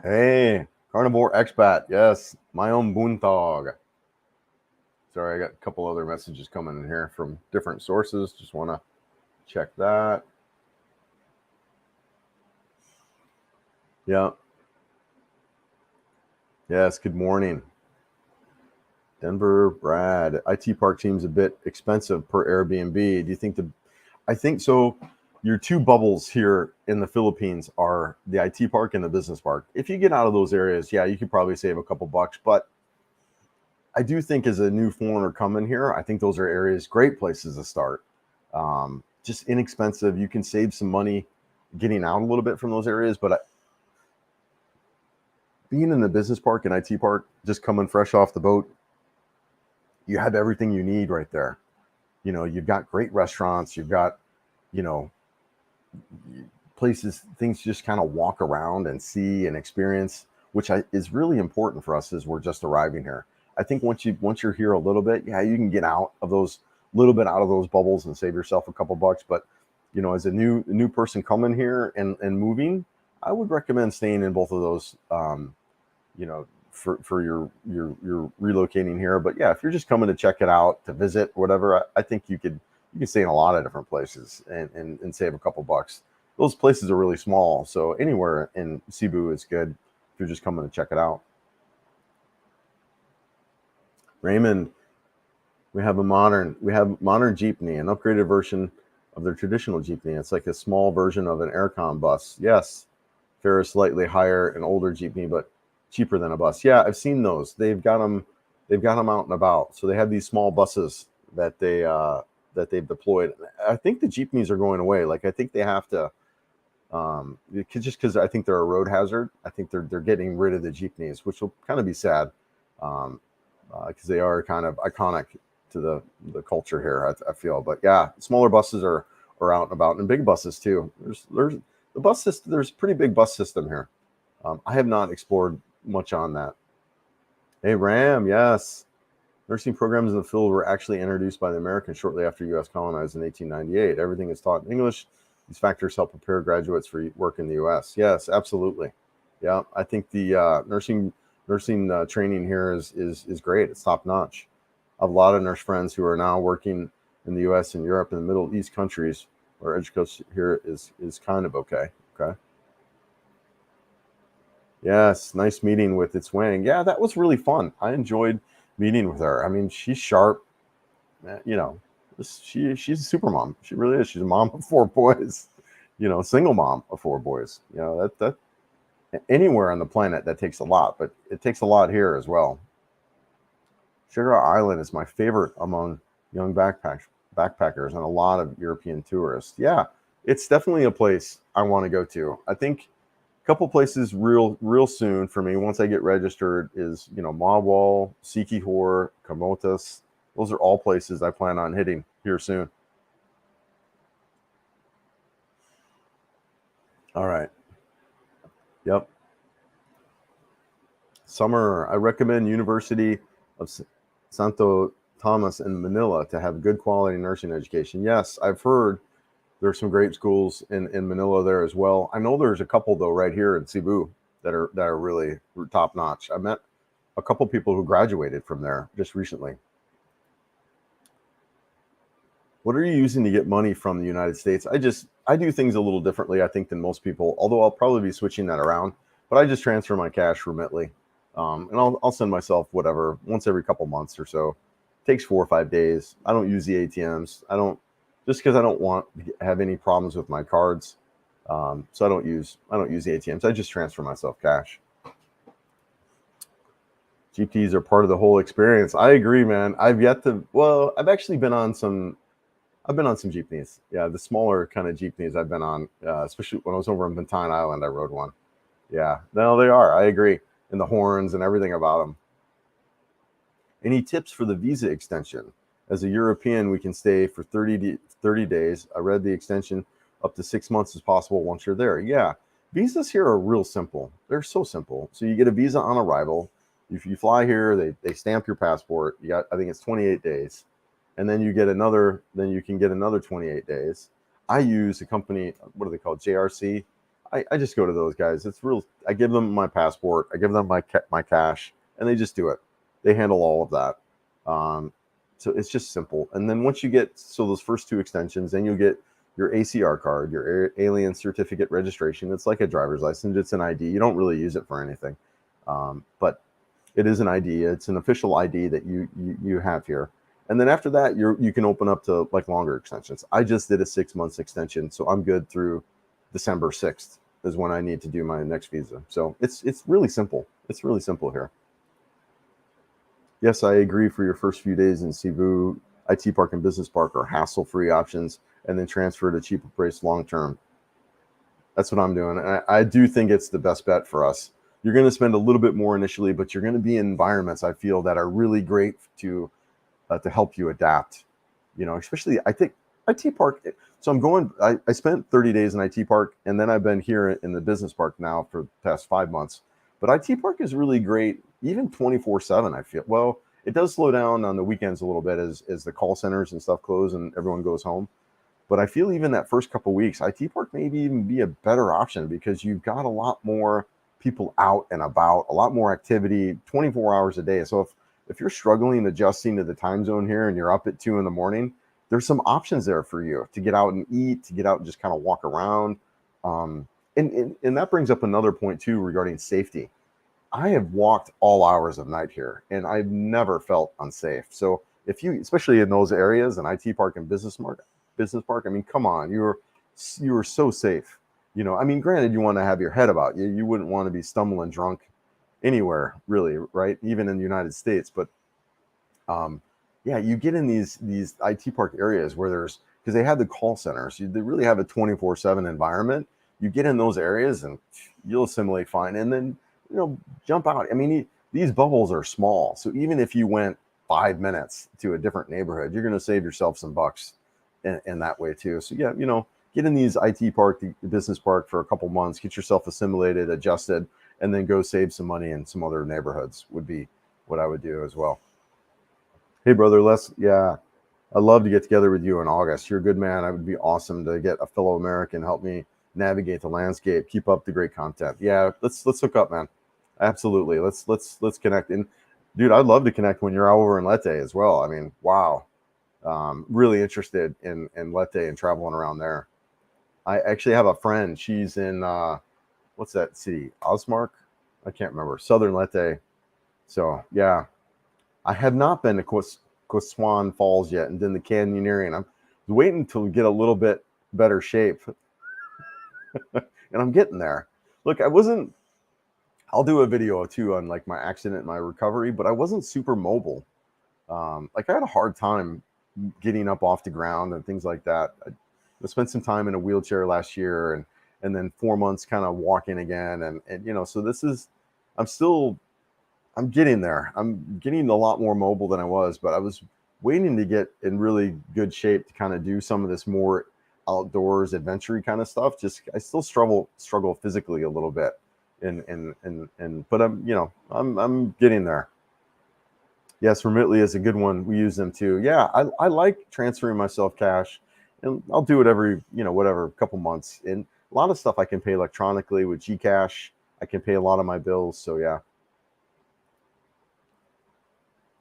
Hey, Carnivore Expat. Yes, my own Buntog. Sorry, I got a couple other messages coming in here from different sources. Just want to check that. Yeah. Yes, good morning. Denver, Brad. IT Park seems a bit expensive per Airbnb. Do you think I think so. Your two bubbles here in the Philippines are the IT Park and the business park. If you get out of those areas, yeah, you could probably save a couple bucks. But I do think as a new foreigner coming here, I think those are areas, great places to start. Just inexpensive. You can save some money getting out a little bit from those areas. But being in the business park and IT park, just coming fresh off the boat, you have everything you need right there. You know, you've got great restaurants, you've got, you know, places, things to just kind of walk around and see and experience, which is really important for us as we're just arriving here. I think once you're here a little bit, yeah, you can get out of those little bit out of those bubbles and save yourself a couple bucks. But you know, as a new person coming here and moving, I would recommend staying in both of those. You know, for your relocating here. But yeah, if you're just coming to check it out, to visit, whatever, I think you can stay in a lot of different places and save a couple bucks. Those places are really small, so anywhere in Cebu is good if you're just coming to check it out. Raymond, we have modern Jeepney, an upgraded version of their traditional Jeepney. It's like a small version of an aircon bus. Yes, fare is slightly higher, an older Jeepney, but cheaper than a bus. Yeah, I've seen those. They've got them out and about. So they have these small buses that they've deployed. I think the Jeepneys are going away. Like I think they have to, just because I think they're a road hazard. I think they're getting rid of the Jeepneys, which will kind of be sad, because they are kind of iconic to the culture here. I feel, but yeah, smaller buses are out and about, and big buses too. There's the bus system. There's a pretty big bus system here. I have not explored much on that. Hey, Ram, yes. Nursing programs in the field were actually introduced by the Americans shortly after U.S. colonized in 1898. Everything is taught in English. These factors help prepare graduates for work in the U.S. Yes, absolutely. Yeah, I think the nursing training here is great. It's top notch. I have a lot of nurse friends who are now working in the U.S. and Europe and the Middle East countries, where education here is kind of okay. Okay. Yes, nice meeting with It's Wang. Yeah, that was really fun. I enjoyed meeting with her. I mean, she's sharp. You know, she's a super mom. She really is. She's a mom of 4 boys. You know, single mom of 4 boys. You know, that anywhere on the planet that takes a lot, but it takes a lot here as well. Sugar Island is my favorite among young backpackers and a lot of European tourists. Yeah, it's definitely a place I want to go to. I think couple places real soon for me once I get registered is, you know, Mawal, Siquijor, Camotes. Those are all places I plan on hitting here soon. All right. Yep. Summer, I recommend University of Santo Thomas in Manila to have good quality nursing education. Yes, I've heard there's some great schools in Manila there as well. I know there's a couple though right here in Cebu that are really top notch. I met a couple people who graduated from there just recently. What are you using to get money from the United States? I do things a little differently, I think, than most people. Although I'll probably be switching that around, but I just transfer my cash remitly, and I'll send myself whatever once every couple months or so. It takes 4 or 5 days. I don't use the ATMs. I don't just because I don't want to have any problems with my cards. So I don't use the ATMs. I just transfer myself cash. GPs are part of the whole experience. I agree, man. I've actually been on some. I've been on some jeepneys. Yeah, the smaller kind of jeepneys I've been on, especially when I was over in Bantayan Island. I rode one. Yeah, no, they are. I agree. And the horns and everything about them. Any tips for the visa extension? As a European, we can stay for 30 days. I read the extension up to 6 months is possible once you're there. Yeah, visas here are real simple. They're so simple. So you get a visa on arrival. If you fly here, they stamp your passport. You got, I think it's 28 days. And then you can get another 28 days. I use a company, what are they called? JRC. I just go to those guys. It's real. I give them my passport. I give them my cash, and they just do it. They handle all of that. So it's just simple. And then once you get those first 2 extensions, then you'll get your ACR card, your alien certificate registration. It's like a driver's license. It's an ID. You don't really use it for anything, but it is an ID. It's an official ID that you have here. And then after that, you can open up to like longer extensions. I just did a 6 months extension, so I'm good through December 6th is when I need to do my next visa. So it's really simple. It's really simple here. Yes, I agree. For your first few days in Cebu, IT Park and Business Park are hassle-free options, and then transfer to cheaper price long term. That's what I'm doing. And I do think it's the best bet for us. You're going to spend a little bit more initially, but you're going to be in environments I feel that are really great to to help you adapt. You know, especially I think IT Park. So I spent 30 days in IT Park, and then I've been here in the business park now for the past 5 months. But IT Park is really great, even 24/7. I feel well. It does slow down on the weekends a little bit as the call centers and stuff close and everyone goes home. But I feel even that first couple weeks, IT Park maybe even be a better option because you've got a lot more people out and about, a lot more activity, 24 hours a day. So if you're struggling adjusting to the time zone here and you're up at 2 in the morning, there's some options there for you to get out and eat, to get out and just kind of walk around. And that brings up another point too regarding safety. I have walked all hours of night here and I've never felt unsafe. So if you, especially in those areas, an IT Park and business park, I mean, come on, you were so safe. You know, I mean, granted, you want to have your head about you. You wouldn't want to be stumbling drunk anywhere, really, right? Even in the United States. But yeah, you get in these IT Park areas where there's because they have the call centers. They really have a 24/7 environment. You get in those areas and you'll assimilate fine, and then jump out. I mean, these bubbles are small, so even if you went 5 minutes to a different neighborhood, you're going to save yourself some bucks in that way too. So yeah, get in these IT Park, the business park for a couple months, get yourself assimilated, adjusted, and then go save some money in some other neighborhoods would be what I would do as well. Hey, brother, yeah, I'd love to get together with you in August. You're a good man. It would be awesome to get a fellow American help me navigate the landscape. Keep up the great content. Yeah, let's hook up, man. Absolutely. Let's connect. And dude, I'd love to connect when you're over in Leyte as well. I mean, wow. Really interested in Leyte and traveling around there. I actually have a friend. She's in what's that city? Osmark? I can't remember. Southern Leyte. So yeah, I have not been to Quaswan Falls yet and then the Canyoneering. I'm waiting to get a little bit better shape, and I'm getting there. Look, I'll do a video or two on like my accident, my recovery, but I wasn't super mobile. Like I had a hard time getting up off the ground and things like that. I spent some time in a wheelchair last year and then 4 months kind of walking again. And so I'm getting there. I'm getting a lot more mobile than I was, but I was waiting to get in really good shape to kind of do some of this more outdoors adventure kind of stuff. Just I still struggle physically a little bit. But I'm getting there. Yes, Remitly is a good one. We use them too. Yeah, I like transferring myself cash, and I'll do it every whatever couple months. And a lot of stuff I can pay electronically with Gcash. I can pay a lot of my bills. So yeah.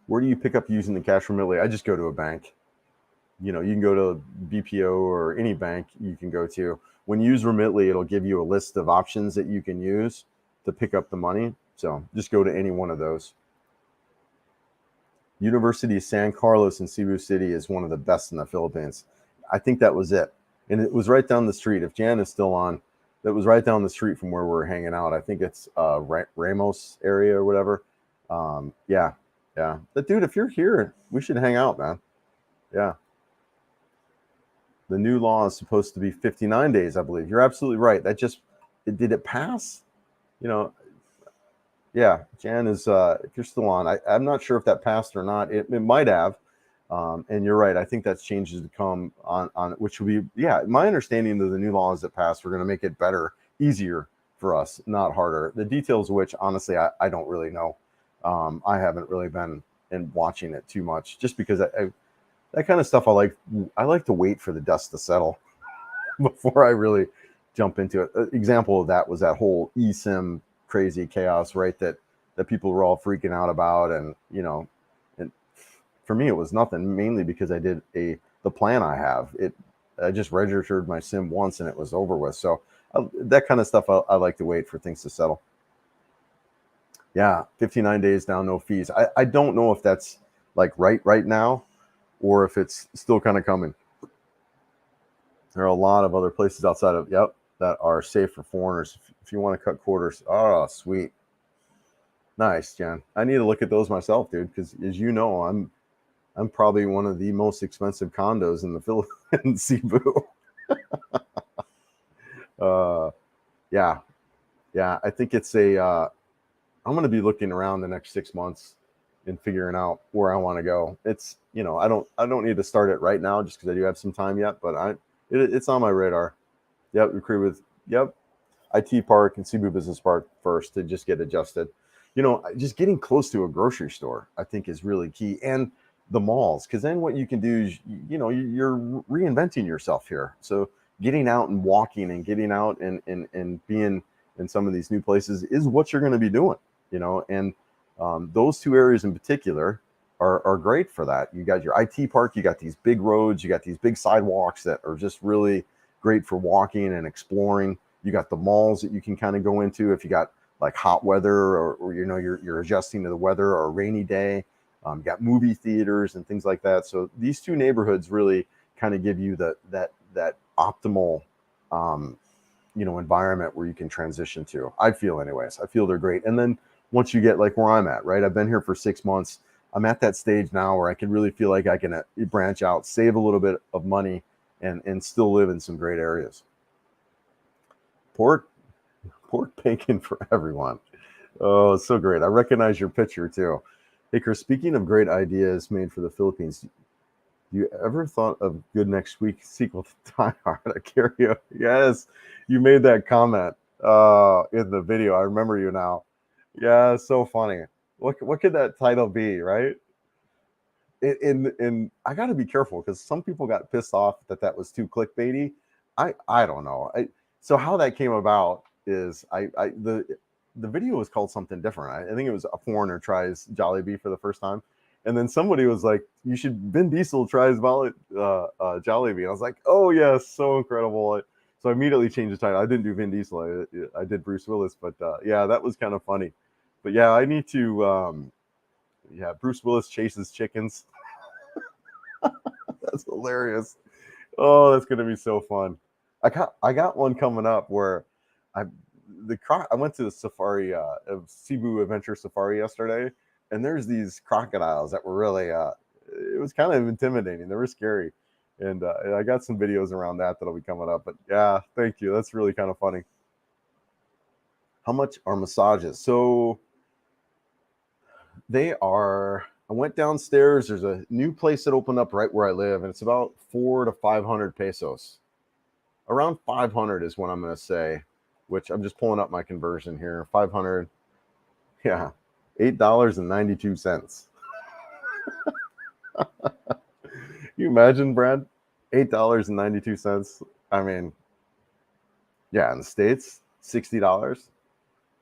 Where do you pick up using the cash Remitly? I just go to a bank. You can go to BPO or any bank you can go to. When you use Remitly, it'll give you a list of options that you can use to pick up the money. So just go to any one of those. University of San Carlos in Cebu City is one of the best in the Philippines. I think that was it. And it was right down the street. If Jan is still on, that was right down the street from where we're hanging out. I think it's Ramos area or whatever. Yeah. But dude, if you're here, we should hang out, man. Yeah. The new law is supposed to be 59 days, I believe. You're absolutely right. Did it pass? Yeah, Jan is, if you're still on, I'm not sure if that passed or not. It might have. And you're right. I think that's changes to come on which will be, yeah, my understanding of the new laws that passed, we're going to make it better, easier for us, not harder. The details of which, honestly, I don't really know. I haven't really been in watching it too much just because that kind of stuff I like to wait for the dust to settle before I really jump into it. An example of that was that whole eSIM crazy chaos, right? That people were all freaking out about, and and for me it was nothing. Mainly because I did the plan I have. I just registered my SIM once and it was over with. So that kind of stuff, I like to wait for things to settle. Yeah, 59 days down, no fees. I don't know if that's like right now, or if it's still kind of coming. There are a lot of other places outside of that are safe for foreigners if you want to cut quarters. Oh, sweet. Nice, Jen. I need to look at those myself, dude, because as you know, I'm probably one of the most expensive condos in the Philippines, Cebu. Yeah. I think it's I'm going to be looking around the next 6 months in figuring out where I want to go. It's, I don't need to start it right now just because I do have some time yet, but it's on my radar. Yep, agree with, yep, IT Park and Cebu Business Park first to just get adjusted. Just getting close to a grocery store, I think, is really key, and the malls, because then what you can do is, you're reinventing yourself here. So getting out and walking and getting out and being in some of these new places is what you're going to be doing, and those two areas in particular are great for that. You got your IT Park, you got these big roads, you got these big sidewalks that are just really great for walking and exploring. You got the malls that you can kind of go into if you got like hot weather, or you're adjusting to the weather, or a rainy day. You got movie theaters and things like that. So these two neighborhoods really kind of give you that optimal environment where you can transition to. I feel they're great. And then once you get like where I'm at, right? I've been here for 6 months. I'm at that stage now where I can really feel like I can branch out, save a little bit of money, and still live in some great areas. Pork bacon for everyone. Oh, so great. I recognize your picture too. Hey, Chris, speaking of great ideas made for the Philippines, you ever thought of Good Next Week sequel to Die Hard, a karaoke? Yes, you made that comment in the video. I remember you now. Yeah, so funny. What could that title be, right? And I got to be careful because some people got pissed off that was too clickbaity. I don't know. So how that came about is the video was called something different. I think it was a foreigner tries Jollibee for the first time, and then somebody was like, "You should Vin Diesel tries Jollibee." And I was like, "Oh yes, so incredible!" So I immediately changed the title. I didn't do Vin Diesel. I did Bruce Willis, but yeah, that was kind of funny. But yeah, I need to. Yeah, Bruce Willis chases chickens. That's hilarious. Oh, that's gonna be so fun. I got one coming up where I I went to the safari Cebu Adventure Safari yesterday, and there's these crocodiles that were really it was kind of intimidating. They were scary, and I got some videos around that'll be coming up. But yeah, thank you. That's really kind of funny. How much are massages? So they are. I went downstairs. There's a new place that opened up right where I live, and it's about 400 to 500 pesos. Around 500 is what I'm going to say, which I'm just pulling up my conversion here. 500, yeah, $8.92. You imagine, Brad? $8.92. I mean, yeah, in the States, $60,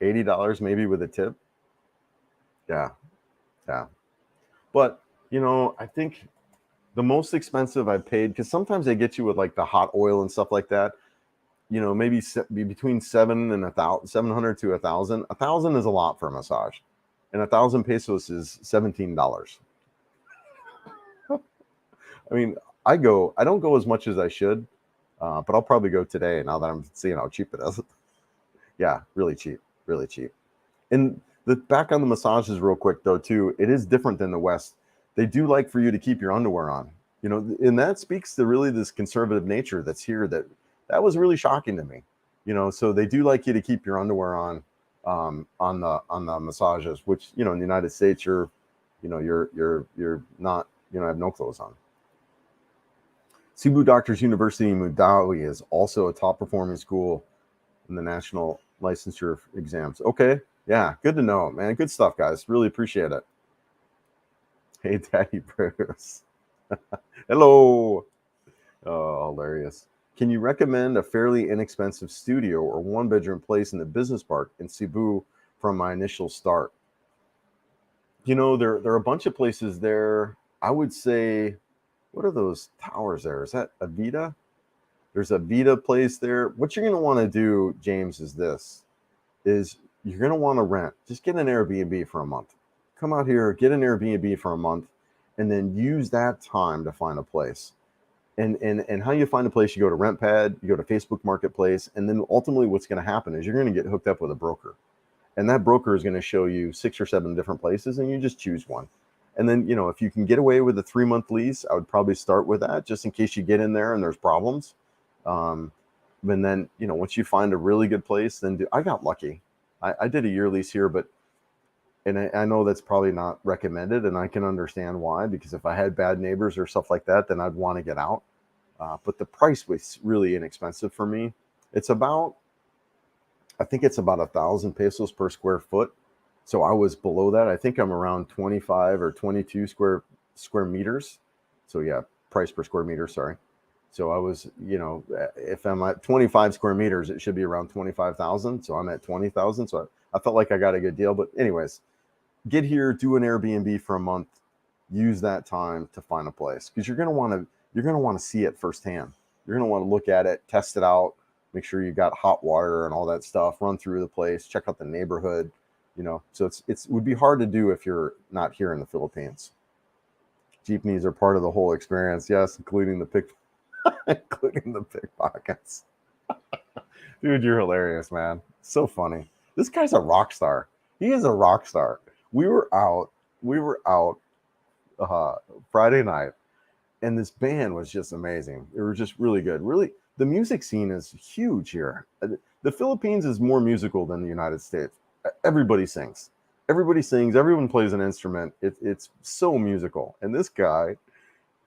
$80 maybe with a tip. Yeah, yeah. But, I think the most expensive I've paid, because sometimes they get you with like the hot oil and stuff like that, maybe be between 700 to 1,000. 1,000 is a lot for a massage, and 1,000 pesos is $17. I mean, I don't go as much as I should, but I'll probably go today now that I'm seeing how cheap it is. Yeah, really cheap, really cheap. And back on the massages real quick though too, it is different than the West. They do like for you to keep your underwear on, and that speaks to really this conservative nature that's here. That was really shocking to me, So they do like you to keep your underwear on the massages, which in the United States you're not, have no clothes on. Cebu Doctors University in Mandaue is also a top performing school in the national licensure exams. Okay, yeah, good to know, man. Good stuff, guys. Really appreciate it. Hey, Daddy Bruce. Hello. Oh, hilarious. Can you recommend a fairly inexpensive studio or one-bedroom place in the business park in Cebu from my initial start? There are a bunch of places there. I would say, what are those towers there? Is that Avida? There's a Vita place there. What you're going to want to do, James, is you're going to want to rent. Just get an Airbnb for a month. Come out here, get an Airbnb for a month, and then use that time to find a place. And how you find a place, you go to RentPad, you go to Facebook Marketplace, and then ultimately what's going to happen is you're going to get hooked up with a broker. And that broker is going to show you 6 or 7 different places, and you just choose one. And then, if you can get away with a 3-month lease, I would probably start with that just in case you get in there and there's problems. And then, once you find a really good place, then I got lucky. I did a year lease here, but And I know that's probably not recommended, and I can understand why, because if I had bad neighbors or stuff like that, then I'd want to get out. But the price was really inexpensive for me. It's about, I think it's about 1,000 pesos per square foot. So I was below that. I think I'm around 25 or 22 square meters. So yeah, price per square meter, sorry. So I was, if I'm at 25 square meters, it should be around 25,000. So I'm at 20,000. So I felt like I got a good deal. But anyways, get here, do an Airbnb for a month, use that time to find a place, because you're gonna want to see it firsthand. You're gonna want to look at it, test it out, make sure you got hot water and all that stuff, run through the place, check out the neighborhood. So it would be hard to do if you're not here in the Philippines. Jeepneys are part of the whole experience, yes, including the including the pickpockets. Dude, you're hilarious, man. So funny. This guy's a rock star. He is a rock star. We were out Friday night, and this band was just amazing. It was just really good. Really, the music scene is huge here. The Philippines is more musical than the United States. Everybody sings. Everybody sings. Everyone plays an instrument. It's so musical. And this guy,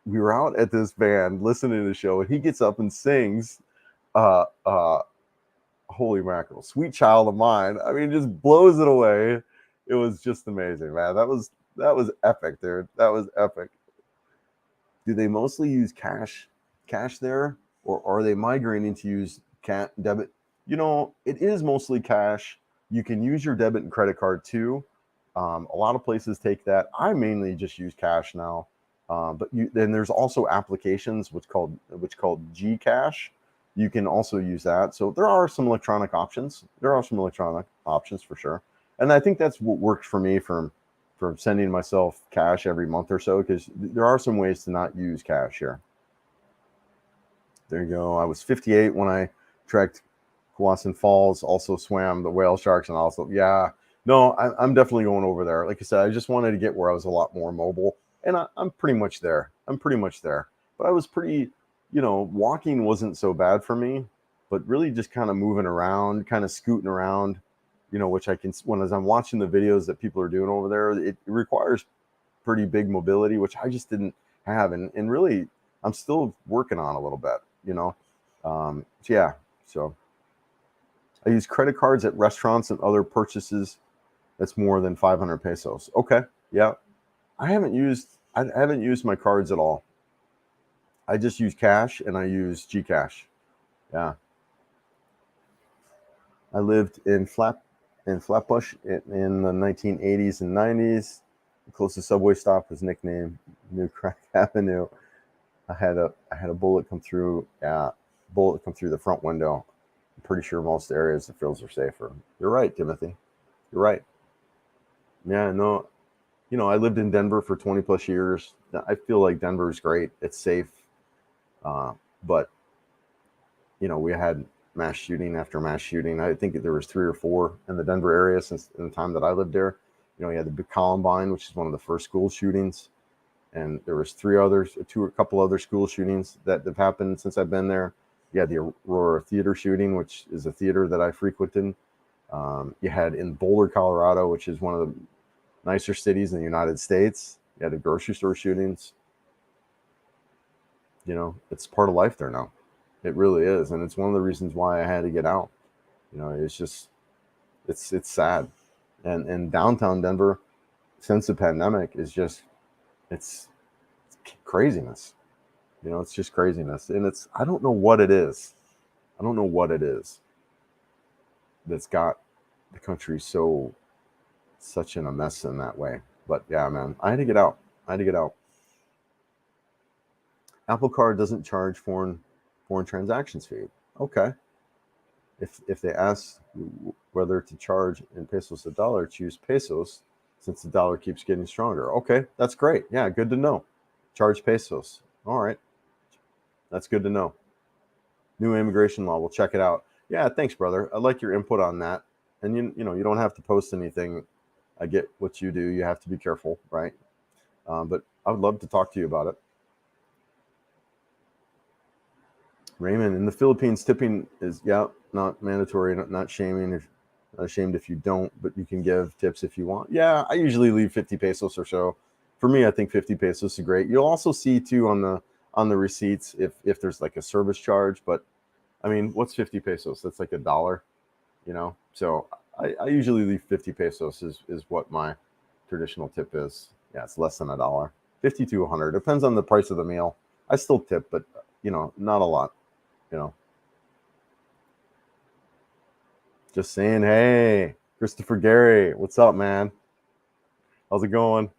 we were out at this band listening to the show, and he gets up and sings holy mackerel, Sweet Child of Mine. I mean, just blows it away. It was just amazing, man. That was epic, dude. That was epic. Do they mostly use cash there, or are they migrating to use debit? It is mostly cash. You can use your debit and credit card too. A lot of places take that. I mainly just use cash now. But then there's also applications which called Gcash. You can also use that. So there are some electronic options. There are some electronic options for sure. And I think that's what works for me from sending myself cash every month or so, because there are some ways to not use cash here. There you go. I was 58 when I trekked Kawasan Falls, also swam the whale sharks, and also, yeah. No, I'm definitely going over there. Like I said, I just wanted to get where I was a lot more mobile, and I'm pretty much there. But I was pretty, walking wasn't so bad for me, but really just kind of moving around, kind of scooting around, which I can, as I'm watching the videos that people are doing over there, it requires pretty big mobility, which I just didn't have. And really, I'm still working on a little bit, So yeah, so I use credit cards at restaurants and other purchases that's more than 500 pesos. Okay, yeah. I haven't used my cards at all. I just use cash, and I use Gcash. Yeah. I lived in Flatbush in the 1980s and 90s. The closest subway stop was nicknamed New Crack Avenue. I had a bullet come through the front window. I'm pretty sure most areas the fields are safer. You're right, Timothy. You're right. Yeah, no, I lived in Denver for 20 plus years. I feel like Denver is great. It's safe. But we had mass shooting after mass shooting. I think there was 3 or 4 in the Denver area since in the time that I lived there. You had the big Columbine, which is one of the first school shootings, and there was 3 others, a couple other school shootings that have happened since I've been there. You had the Aurora Theater shooting, which is a theater that I frequented. You had in Boulder, Colorado, which is one of the nicer cities in the United States. You had the grocery store shootings. It's part of life there now. It really is, and it's one of the reasons why I had to get out. It's just, it's sad, and downtown Denver, since the pandemic, is just, it's craziness. It's just craziness, and I don't know what it is. I don't know what it is that's got the country such in a mess in that way. But yeah, man, I had to get out. Apple Card doesn't charge foreign transactions fee. Okay. If they ask whether to charge in pesos a dollar, choose pesos, since the dollar keeps getting stronger. Okay, that's great. Yeah, good to know. Charge pesos. All right. That's good to know. New immigration law. We'll check it out. Yeah, thanks, brother. I like your input on that. And you don't have to post anything. I get what you do. You have to be careful, right? But I would love to talk to you about it. Raymond, in the Philippines, tipping is not mandatory, not shaming. Ashamed if you don't, but you can give tips if you want. Yeah, I usually leave 50 pesos or so. For me, I think 50 pesos is great. You'll also see too on the receipts if there's like a service charge, but I mean, what's 50 pesos? That's like $1, you know? So I usually leave 50 pesos is what my traditional tip is. Yeah, it's less than $1. 50 to 100. Depends on the price of the meal. I still tip, but not a lot, you know. Just saying, hey, Christopher Gary, what's up, man? How's it going?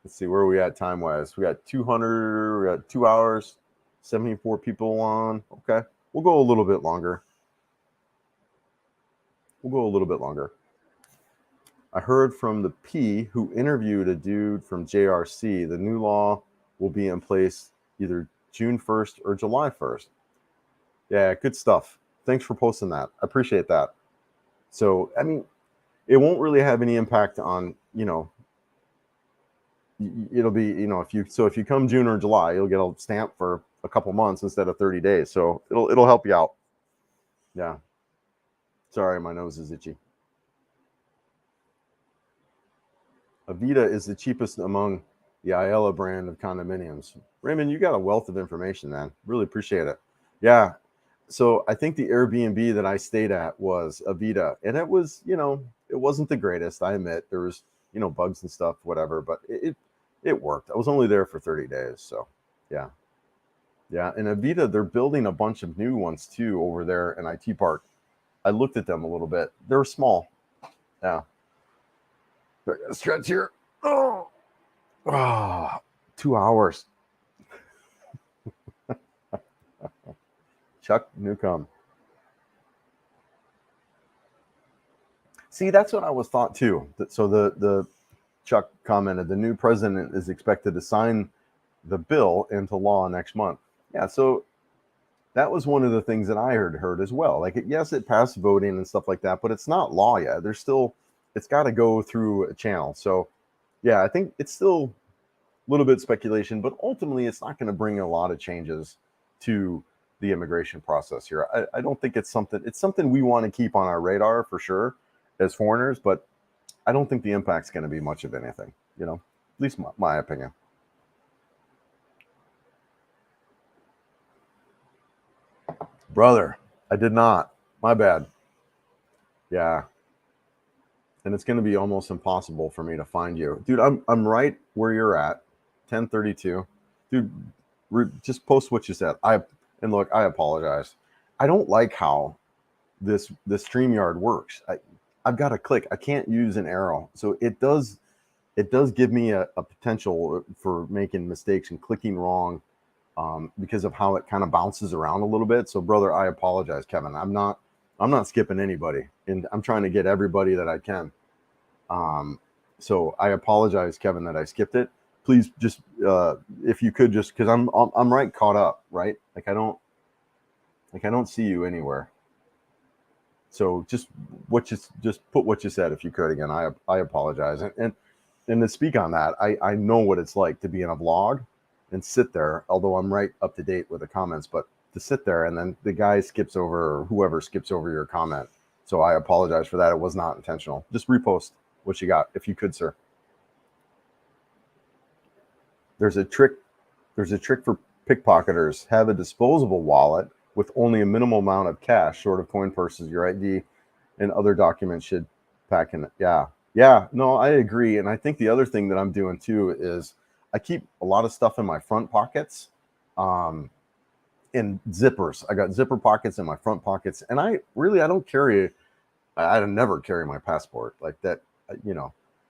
Let's see, where are we at time wise? We got 200, we got 2 hours, 74 people on. Okay, we'll go a little bit longer. I heard from the P who interviewed a dude from JRC. The new law will be in place either June 1st or July 1st. Yeah, good stuff. Thanks for posting that. I appreciate that. So, I mean, it won't really have any impact on, it'll be, if you come June or July, you'll get a stamp for a couple months instead of 30 days. So it'll help you out. Yeah. Sorry, my nose is itchy. Avita is the cheapest among the Ayala brand of condominiums. Raymond, you got a wealth of information, man. Really appreciate it. Yeah. So I think the Airbnb that I stayed at was Avita, and it was, it wasn't the greatest. I admit there was, bugs and stuff, whatever, but it worked. I was only there for 30 days. So yeah. Yeah. And Avita, they're building a bunch of new ones too over there in IT Park. I looked at them a little bit. They're small. Yeah. I gotta stretch here. Oh, 2 hours. Chuck Newcomb. See, that's what I was thought too. So the Chuck commented, the new president is expected to sign the bill into law next month. Yeah, so that was one of the things that I heard as well. Like, yes, it passed voting and stuff like that, but it's not law yet. There's still, it's got to go through a channel. So, yeah, I think it's still a little bit speculation, but ultimately, it's not going to bring a lot of changes to the immigration process here. I don't think it's something we want to keep on our radar for sure as foreigners, but I don't think the impact's going to be much of anything, at least my opinion. Brother, I did not. My bad. Yeah. And it's going to be almost impossible for me to find you. Dude, I'm right where you're at. 1032. Dude, just post what you said. And look, I apologize. I don't like how this StreamYard works. I've got to click. I can't use an arrow. So it does give me a potential for making mistakes and clicking wrong. Because of how it kind of bounces around a little bit. So, brother, I apologize, Kevin. I'm not skipping anybody, and I'm trying to get everybody that I can. So I apologize, Kevin, that I skipped it. Please, just if you could, just because I'm right caught up, right? Like I don't see you anywhere. So just put what you said if you could again. I apologize, and to speak on that, I know what it's like to be in a vlog and sit there, although I'm right up to date with the comments, but to sit there and then the guy skips over or whoever skips over your comment. So I apologize for that. It was not intentional. Just repost what you got if you could, sir. There's a trick for pickpocketers. Have a disposable wallet with only a minimal amount of cash, short of coin purses. Your ID and other documents should pack in it. Yeah, no, I agree. And I think the other thing that I'm doing too is I keep a lot of stuff in my front pockets, in zippers. I got zipper pockets in my front pockets, and I don't carry. I never carry my passport like that,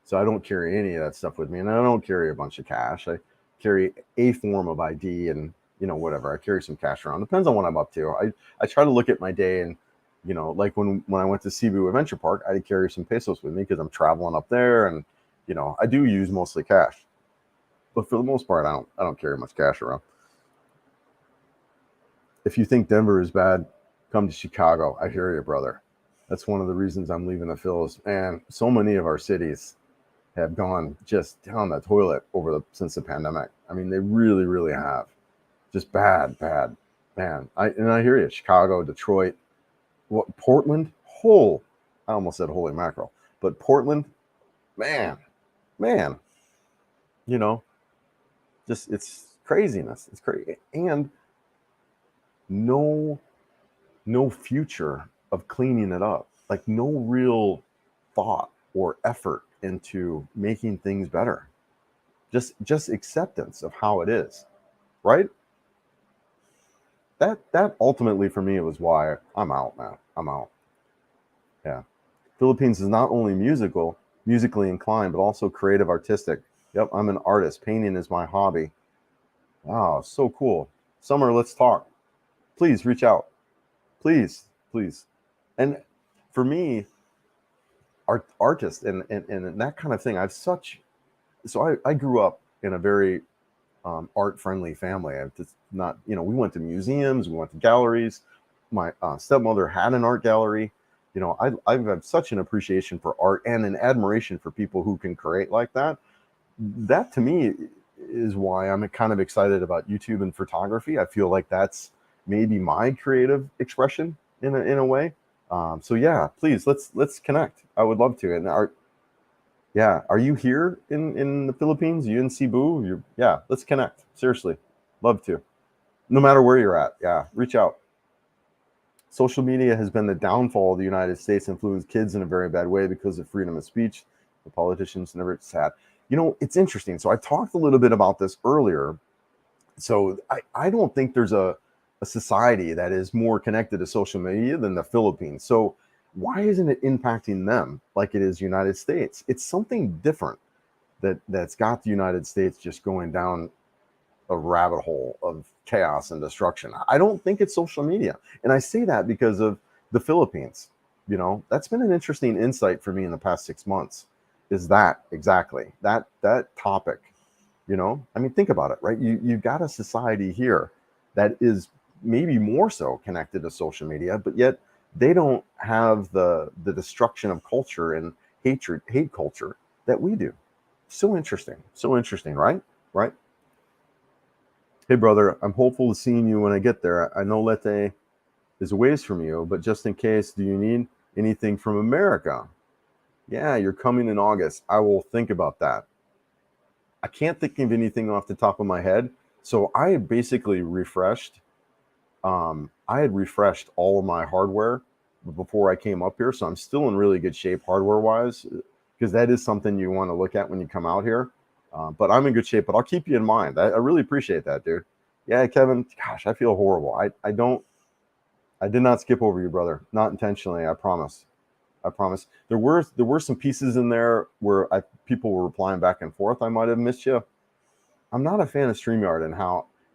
So I don't carry any of that stuff with me, and I don't carry a bunch of cash. I carry a form of ID, and whatever. I carry some cash around. Depends on what I'm up to. I try to look at my day, and like when I went to Cebu Adventure Park, I carry some pesos with me because I'm traveling up there, and I do use mostly cash. But for the most part, I don't carry much cash around. If you think Denver is bad, come to Chicago. I hear you, brother. That's one of the reasons I'm leaving the Phils. And so many of our cities have gone just down the toilet since the pandemic. I mean, they really, really have. Just bad, man. I hear you. Chicago, Detroit, Portland. I almost said holy mackerel, but Portland, man, man, you know, just it's craziness. It's crazy, and no, no future of cleaning it up. Like no real thought or effort into making things better. Just acceptance of how it is, right? That ultimately for me was why I'm out, man. I'm out. Yeah. Philippines is not only musically inclined, but also creative, artistic. Yep, I'm an artist. Painting is my hobby. Wow, so cool. Summer, let's talk. Please reach out. Please, please. And for me, artist and that kind of thing, I grew up in a very art friendly family. I've just not, we went to museums, we went to galleries. My stepmother had an art gallery. I've had such an appreciation for art and an admiration for people who can create like that. That to me is why I'm kind of excited about YouTube and photography. I feel like that's maybe my creative expression in a way. So yeah, please let's connect. I would love to. And are you here in the Philippines? Are you in Cebu? Yeah, let's connect. Seriously, love to. No matter where you're at, yeah, reach out. Social media has been the downfall of the United States, influenced kids in a very bad way because of freedom of speech. The politicians never sad. It's interesting. So I talked a little bit about this earlier. So I don't think there's a society that is more connected to social media than the Philippines. So why isn't it impacting them like it is United States? It's something different that's got the United States just going down a rabbit hole of chaos and destruction. I don't think it's social media. And I say that because of the Philippines. That's been an interesting insight for me in the past 6 months, is that exactly that topic. I mean, think about it, right? You've got a society here that is maybe more so connected to social media, but yet they don't have the destruction of culture and hate culture that we do. So interesting, right? Right. Hey, brother, I'm hopeful to seeing you when I get there. I know Leyte is a ways from you, but just in case, do you need anything from America? Yeah, you're coming in August. I will think about that. I can't think of anything off the top of my head. So I had basically refreshed. I had refreshed all of my hardware before I came up here. So I'm still in really good shape hardware wise, because that is something you want to look at when you come out here. But I'm in good shape, but I'll keep you in mind. I really appreciate that, dude. Yeah, Kevin, gosh, I feel horrible. I did not skip over you, brother. Not intentionally, I promise. I promise. There were some pieces in there where people were replying back and forth. I might have missed you. I'm not a fan of StreamYard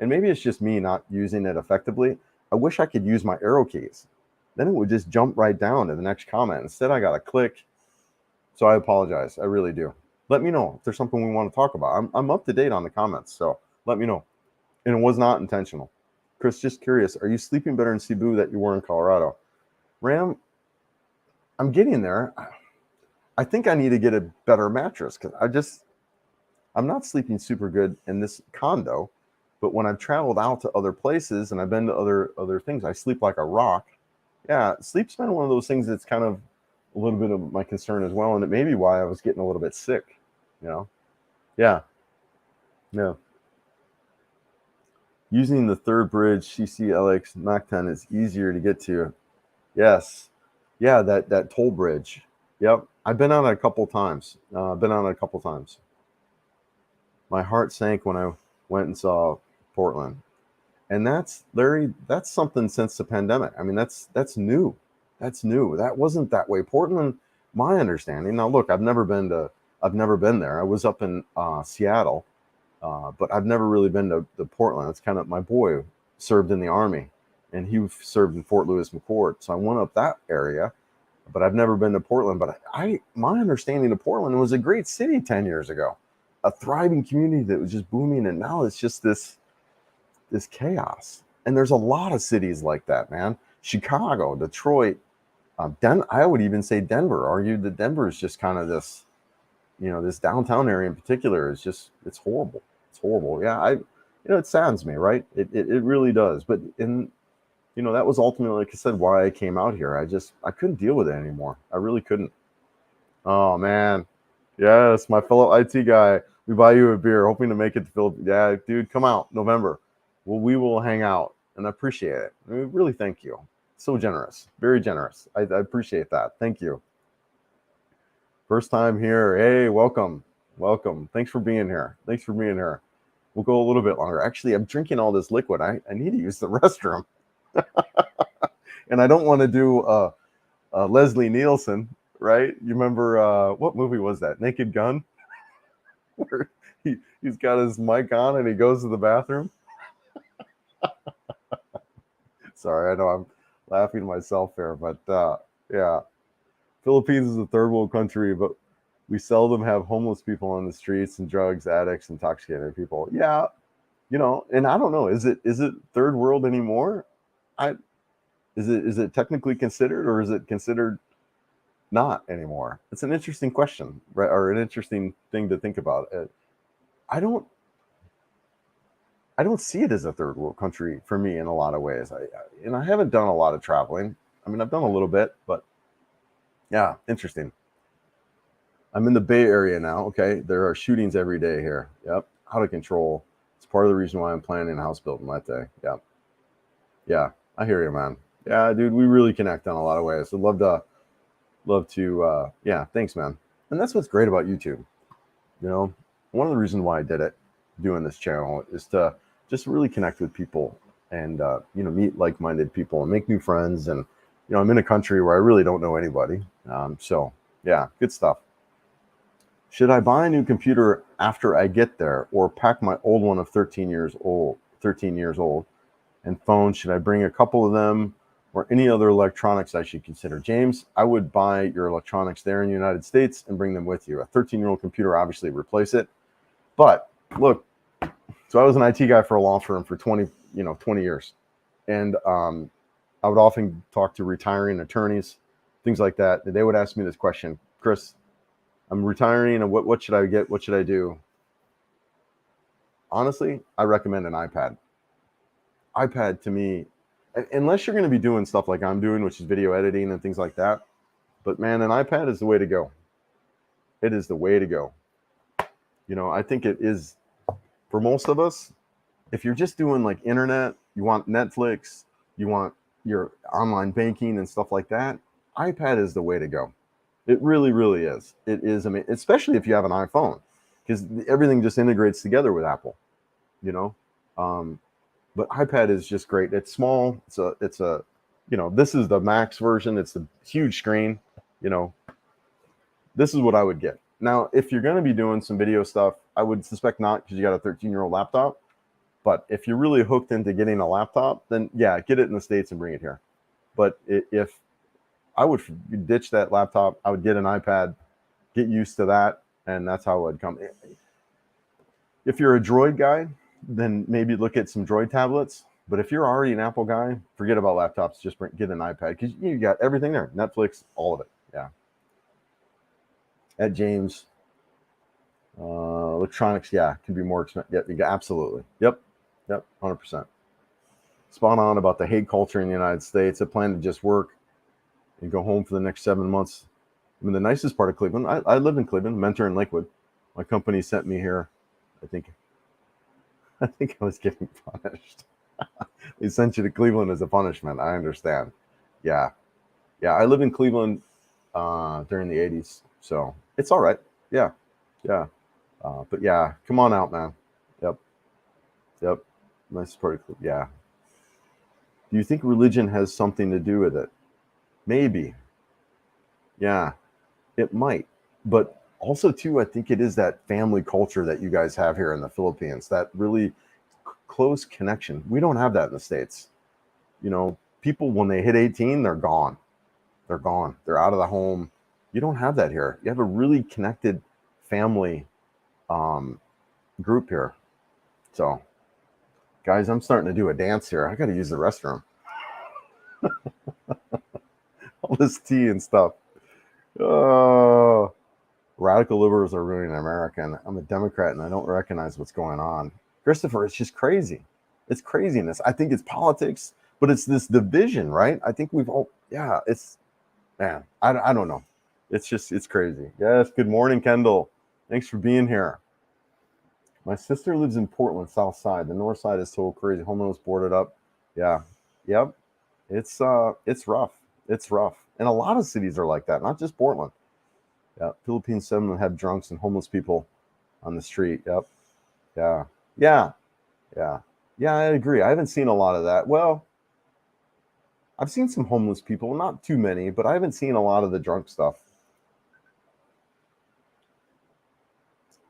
and maybe it's just me not using it effectively. I wish I could use my arrow keys. Then it would just jump right down to the next comment. Instead, I got to click. So I apologize. I really do. Let me know if there's something we want to talk about. I'm up to date on the comments, so let me know. And it was not intentional. Chris, just curious, are you sleeping better in Cebu that you were in Colorado? Ram, I'm getting there. I think I need to get a better mattress because I'm not sleeping super good in this condo. But when I've traveled out to other places and I've been to other things, I sleep like a rock. Yeah, sleep's been one of those things that's kind of a little bit of my concern as well, and it may be why I was getting a little bit sick. Yeah, no. Using the third bridge, CCLX MAC-10 is easier to get to. Yes, yeah, that toll bridge. Yep, I've been on it a couple times. My heart sank when I went and saw Portland. And that's Larry, that's something since the pandemic. I mean, that's new. That's new. That wasn't that way. Portland, my understanding. Now look, I've never been there. I was up in Seattle, but I've never really been to Portland. It's kind of, my boy served in the Army and he served in Fort Lewis McChord. So I went up that area, but I've never been to Portland. But my understanding of Portland was a great city 10 years ago, a thriving community that was just booming. And now it's just this chaos. And there's a lot of cities like that, man. Chicago, Detroit, I would even say Denver. Argue that Denver is just kind of this, this downtown area in particular is just, it's horrible. It's horrible. Yeah, it saddens me, right? It really does. But that was ultimately, like I said, why I came out here. I couldn't deal with it anymore. I really couldn't. Oh man, yes, my fellow IT guy. We buy you a beer, hoping to make it to Philippines. Yeah, dude, come out November. Well, we will hang out, and I appreciate it. I mean, really, thank you. So generous, very generous. I appreciate that. Thank you. First time here. Hey, welcome, welcome. Thanks for being here. Thanks for being here. We'll go a little bit longer. Actually, I'm drinking all this liquid. I need to use the restroom, and I don't want to do Leslie Nielsen, right? You remember what movie was that? Naked Gun, where he's got his mic on and he goes to the bathroom. Sorry, I know I'm laughing to myself here, but yeah, Philippines is a third world country, but we seldom have homeless people on the streets and drugs addicts, intoxicated people. Yeah, and I don't know, is it third world anymore? I is it technically considered, or is it considered not anymore? It's an interesting question, right? Or an interesting thing to think about. I don't I don't see it as a third world country for me in a lot of ways. And I haven't done a lot of traveling. I mean, I've done a little bit, but yeah, interesting. I'm in the Bay Area now. Okay, there are shootings every day here. Yep, out of control. It's part of the reason why I'm planning a house building that day. Yep, yeah, I hear you, man. Yeah, dude, we really connect on a lot of ways. I'd love to. Yeah, thanks, man. And that's what's great about YouTube. One of the reasons why I did it, doing this channel, is to just really connect with people and meet like-minded people and make new friends. And I'm in a country where I really don't know anybody. So yeah, good stuff. Should I buy a new computer after I get there, or pack my old one of 13 years old? And phone, should I bring a couple of them, or any other electronics I should consider? James, I would buy your electronics there in the United States and bring them with you. A 13-year-old computer, obviously replace it. But look, so I was an IT guy for a law firm for 20 years. And I would often talk to retiring attorneys, things like that. And they would ask me this question: Chris, I'm retiring, and what should I get? What should I do? Honestly, I recommend an iPad. iPad, to me, unless you're going to be doing stuff like I'm doing, which is video editing and things like that. But man, an iPad is the way to go. It is the way to go. I think it is for most of us. If you're just doing like internet, you want Netflix, you want your online banking and stuff like that, iPad is the way to go. It really, really is. It is. I mean, especially if you have an iPhone, because everything just integrates together with Apple. But iPad is just great. It's small. It's a this is the Max version. It's a huge screen. This is what I would get. Now, if you're going to be doing some video stuff, I would suspect not, because you got a 13-year-old laptop. But if you're really hooked into getting a laptop, then yeah, get it in the States and bring it here. But if I would ditch that laptop, I would get an iPad, get used to that, and that's how it would come. If you're a Droid guy, then maybe look at some Droid tablets. But if you're already an Apple guy, forget about laptops. Just get an iPad, because you got everything there. Netflix, all of it. Yeah. At James, electronics, yeah, can be more expensive. Yeah, absolutely. Yep, 100%. Spot on about the hate culture in the United States. I plan to just work and go home for the next 7 months. I mean, the nicest part of Cleveland, I live in Cleveland, Mentor in Lakewood. My company sent me here. I think I was getting punished. They sent you to Cleveland as a punishment. I understand. Yeah. I lived in Cleveland during the 80s, so it's all right. Yeah. But yeah, come on out, man. Yep. Nice part. Yeah. Do you think religion has something to do with it? Maybe. Yeah, it might. But also, too, I think it is that family culture that you guys have here in the Philippines, that really close connection. We don't have that in the States. People, when they hit 18, they're gone. They're out of the home. You don't have that here. You have a really connected family group here. So, guys, I'm starting to do a dance here. I got to use the restroom. All this tea and stuff. Oh, radical liberals are ruining America. And I'm a Democrat, and I don't recognize what's going on. Christopher, it's just crazy. It's craziness. I think it's politics. but it's this division, right? I think we've all, yeah, it's, man, I don't know. It's just, it's crazy. Yes, good morning, Kendall. Thanks for being here. My sister lives in Portland, South Side. The North Side is so crazy. Homeless, boarded up. Yeah, yep. It's rough. It's rough, and a lot of cities are like that. Not just Portland. Yeah, Philippines 7 have drunks and homeless people on the street. Yep. Yeah. Yeah. Yeah. Yeah. I agree. I haven't seen a lot of that. Well, I've seen some homeless people, not too many, but I haven't seen a lot of the drunk stuff.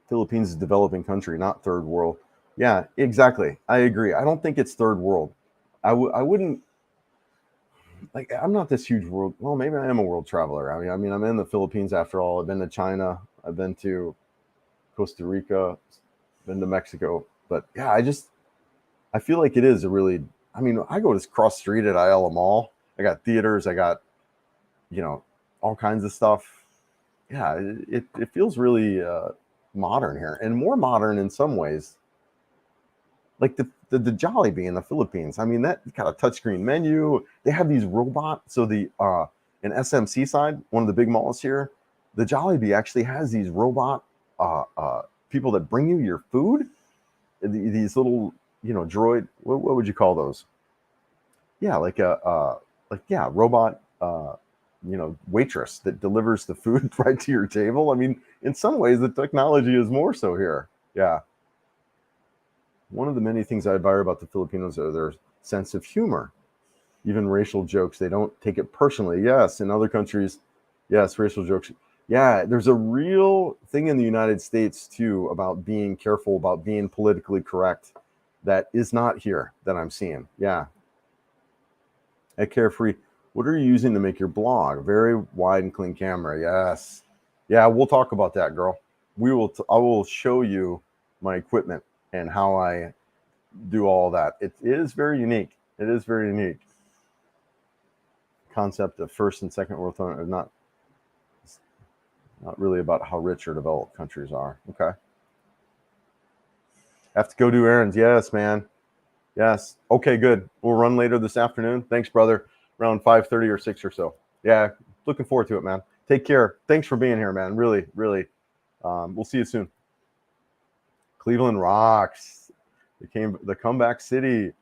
Philippines is a developing country, not third world. Yeah, exactly. I agree. I don't think it's third world. I wouldn't, like, I'm not this huge world. Well, maybe I am a world traveler. I mean, I'm in the Philippines after all. I've been to China. I've been to Costa Rica. Been to Mexico. But yeah, I feel like it is a really. I mean, I go to cross street at Ayala Mall. I got theaters. I got, you know, all kinds of stuff. Yeah, it feels really modern here, and more modern in some ways. Like the Jollibee in the Philippines. I mean, that got a touchscreen menu. They have these robots. So the in SMC side, one of the big malls here, the Jollibee actually has these robot people that bring you your food. These little, droid. What would you call those? Yeah, like a robot. Waitress that delivers the food right to your table. I mean, in some ways, the technology is more so here. Yeah. One of the many things I admire about the Filipinos are their sense of humor, even racial jokes. They don't take it personally. Yes, in other countries, yes, racial jokes. Yeah, there's a real thing in the United States too about being careful, about being politically correct, that is not here that I'm seeing. Yeah. At Carefree, what are you using to make your blog? Very wide and clean camera. Yes. Yeah, we'll talk about that, girl. I will show you my equipment and how I do all that. It is very unique. It is very unique. Concept of first and second world are not really about how rich or developed countries are. Okay. Have to go do errands. Yes, man. Yes. Okay, good. We'll run later this afternoon. Thanks, brother. Around 5:30 or 6 or so. Yeah, looking forward to it, man. Take care. Thanks for being here, man. Really, really. We'll see you soon. Cleveland rocks. The comeback city,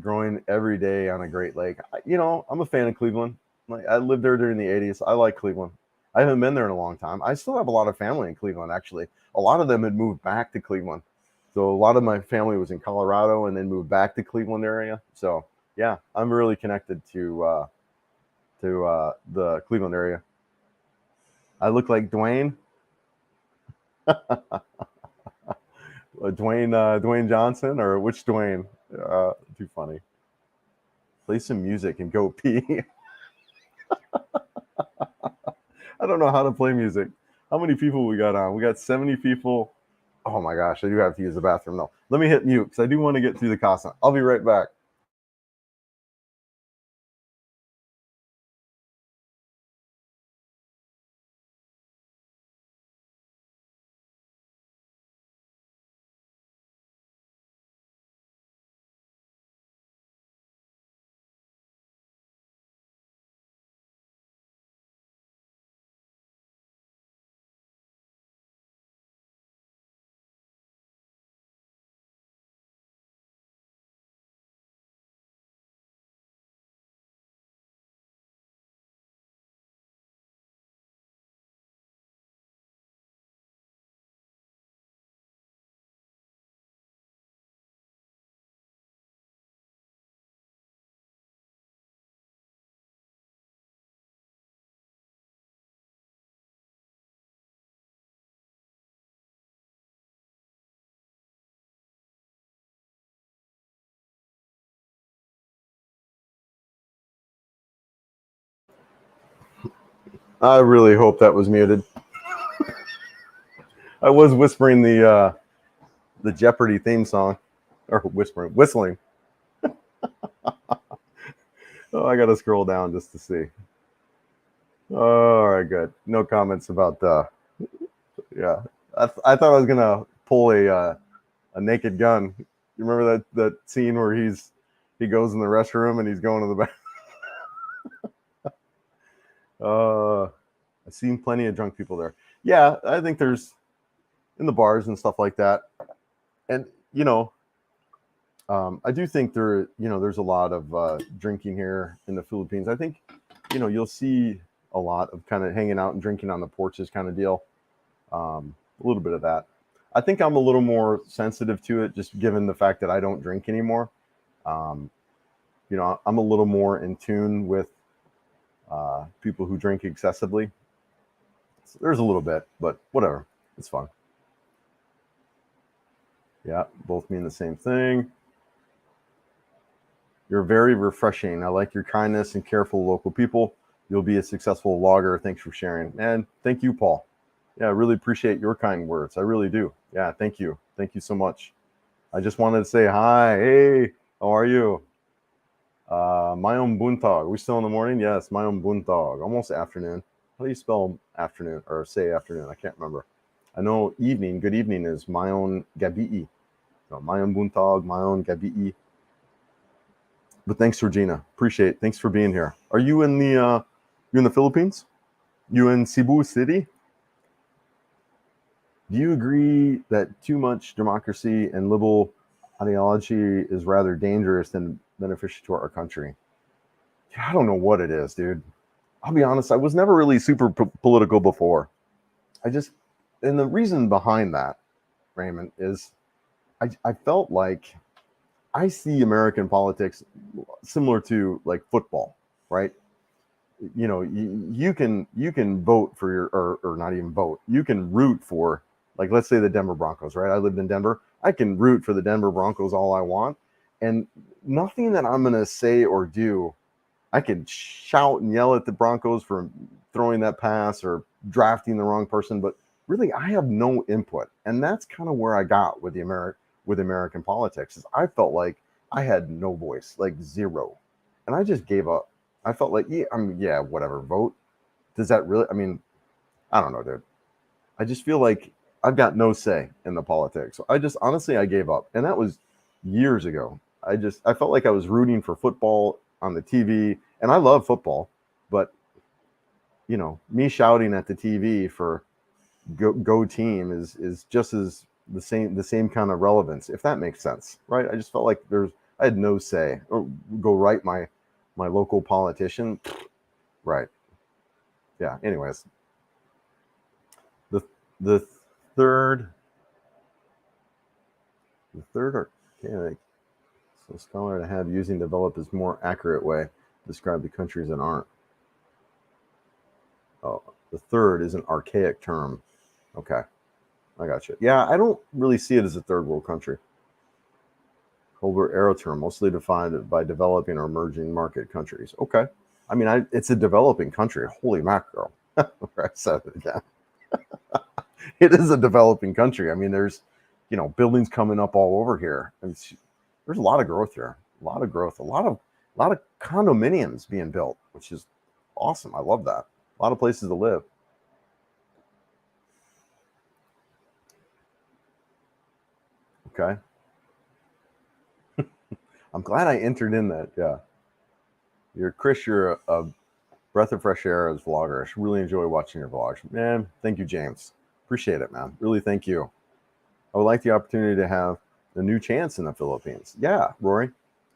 growing every day on a Great Lake. I'm a fan of Cleveland. Like, I lived there during the 80s. I like Cleveland. I haven't been there in a long time. I still have a lot of family in Cleveland, actually. A lot of them had moved back to Cleveland. So a lot of my family was in Colorado and then moved back to Cleveland area. So yeah, I'm really connected to the Cleveland area. I look like Dwayne. Dwayne Johnson, or which Dwayne? Too funny. Play some music and go pee. I don't know how to play music. How many people we got on? We got 70 people. Oh my gosh, I do have to use the bathroom though. Let me hit mute because I do want to get through the content. I'll be right back. I really hope that was muted. I was whispering the Jeopardy theme song, or whistling. Oh, I gotta scroll down just to see. All right, good. No comments about yeah. I thought I was gonna pull a naked gun. You remember that scene where he he goes in the restroom and he's going to the back. I've seen plenty of drunk people there. Yeah, I think there's in the bars and stuff like that. And, I do think there's a lot of drinking here in the Philippines. I think, you'll see a lot of kind of hanging out and drinking on the porches kind of deal. A little bit of that. I think I'm a little more sensitive to it, just given the fact that I don't drink anymore. I'm a little more in tune with people who drink excessively. So there's a little bit, but whatever. It's fun. Yeah, both mean the same thing. You're very refreshing. I like your kindness and care for local people. You'll be a successful vlogger. Thanks for sharing. And thank you, Paul. Yeah, I really appreciate your kind words. I really do. Yeah, thank you. Thank you so much. I just wanted to say hi. Hey, how are you? Mayong buntag. Are we still in the morning? Yes, mayong buntag. Almost afternoon. How do you spell afternoon or say afternoon? I can't remember. I know evening. Good evening is mayong gabi. So mayong buntag, mayong gabi. But thanks, Regina. Appreciate it. Thanks for being here. Are you in the Philippines? You in Cebu City? Do you agree that too much democracy and liberal ideology is rather dangerous than beneficial to our country? Yeah, I don't know what it is, dude. I'll be honest. I was never really super political before. And the reason behind that, Raymond, is I felt like I see American politics similar to like football, right? You can vote for your or not even vote. You can root for, like, let's say the Denver Broncos, right? I lived in Denver. I can root for the Denver Broncos all I want, and nothing that I'm gonna say or do, I can shout and yell at the Broncos for throwing that pass or drafting the wrong person, but really I have no input, and that's kind of where I got with American politics. Is I felt like I had no voice, like zero, and I just gave up. I felt like, yeah, whatever, vote. Does that really? I mean, I don't know, dude. I just feel like I've got no say in the politics. So honestly, I gave up, and that was years ago. I felt like I was rooting for football on the TV, and I love football, but me shouting at the TV for go team is just as the same kind of relevance, if that makes sense, right? I just felt like I had no say. Or go write my local politician, right? Yeah. Anyways, the third organic so scholar to have using develop is more accurate way to describe the countries that aren't. Oh, the third is an archaic term. Okay, I got you. Yeah, I don't really see it as a third world country. Colbert arrow term, mostly defined by developing or emerging market countries. Okay, I mean, it's a developing country. Holy mackerel! I said it again. It is a developing country. I mean, there's buildings coming up all over here. There's a lot of growth here. A lot of growth. A lot of condominiums being built, which is awesome. I love that. A lot of places to live. Okay. I'm glad I entered in that. Yeah. Chris, you're a breath of fresh air as vlogger. I really enjoy watching your vlogs. Man, thank you, James. Appreciate it, man. Really, thank you. I would like the opportunity to have a new chance in the Philippines. Yeah, Rory.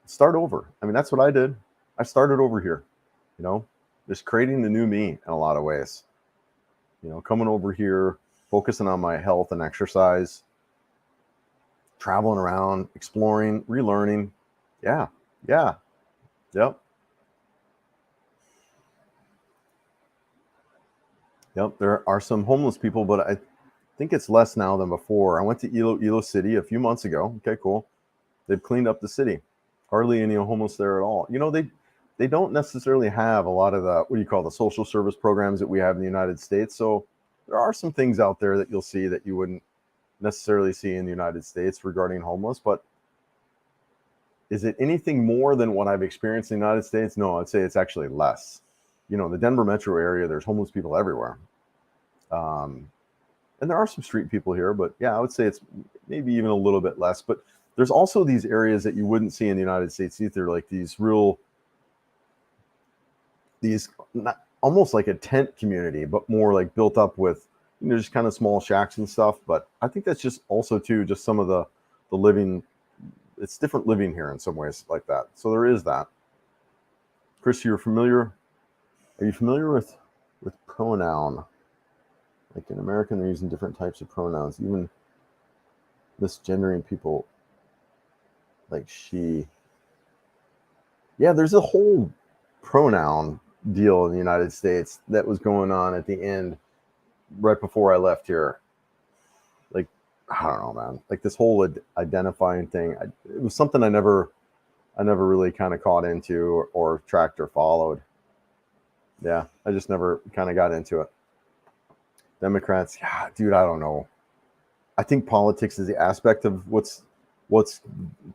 Start over. I mean, that's what I did. I started over here, just creating the new me in a lot of ways. Coming over here, focusing on my health and exercise, traveling around, exploring, relearning. Yeah. Yep. There are some homeless people, but I think it's less now than before. I went to Ilo City a few months ago. Okay, cool. They've cleaned up the city. Hardly any homeless there at all. They don't necessarily have a lot of the social service programs that we have in the United States. So there are some things out there that you'll see that you wouldn't necessarily see in the United States regarding homeless. But is it anything more than what I've experienced in the United States? No, I'd say it's actually less. The Denver metro area, there's homeless people everywhere. And there are some street people here, but yeah, I would say it's maybe even a little bit less. But there's also these areas that you wouldn't see in the United States either, like these not, almost like a tent community, but more like built up with, just kind of small shacks and stuff. But I think that's just also too just some of the living. It's different living here in some ways like that. So there is that. Chris, are you familiar with pronoun? Like in American, they're using different types of pronouns, even misgendering people like she. Yeah, there's a whole pronoun deal in the United States that was going on at the end, right before I left here. Like, I don't know, man. Like this whole identifying thing, it was something I never really kind of caught into or tracked or followed. Yeah, I just never kind of got into it. Democrats, yeah, dude, I don't know. I think politics is the aspect of what's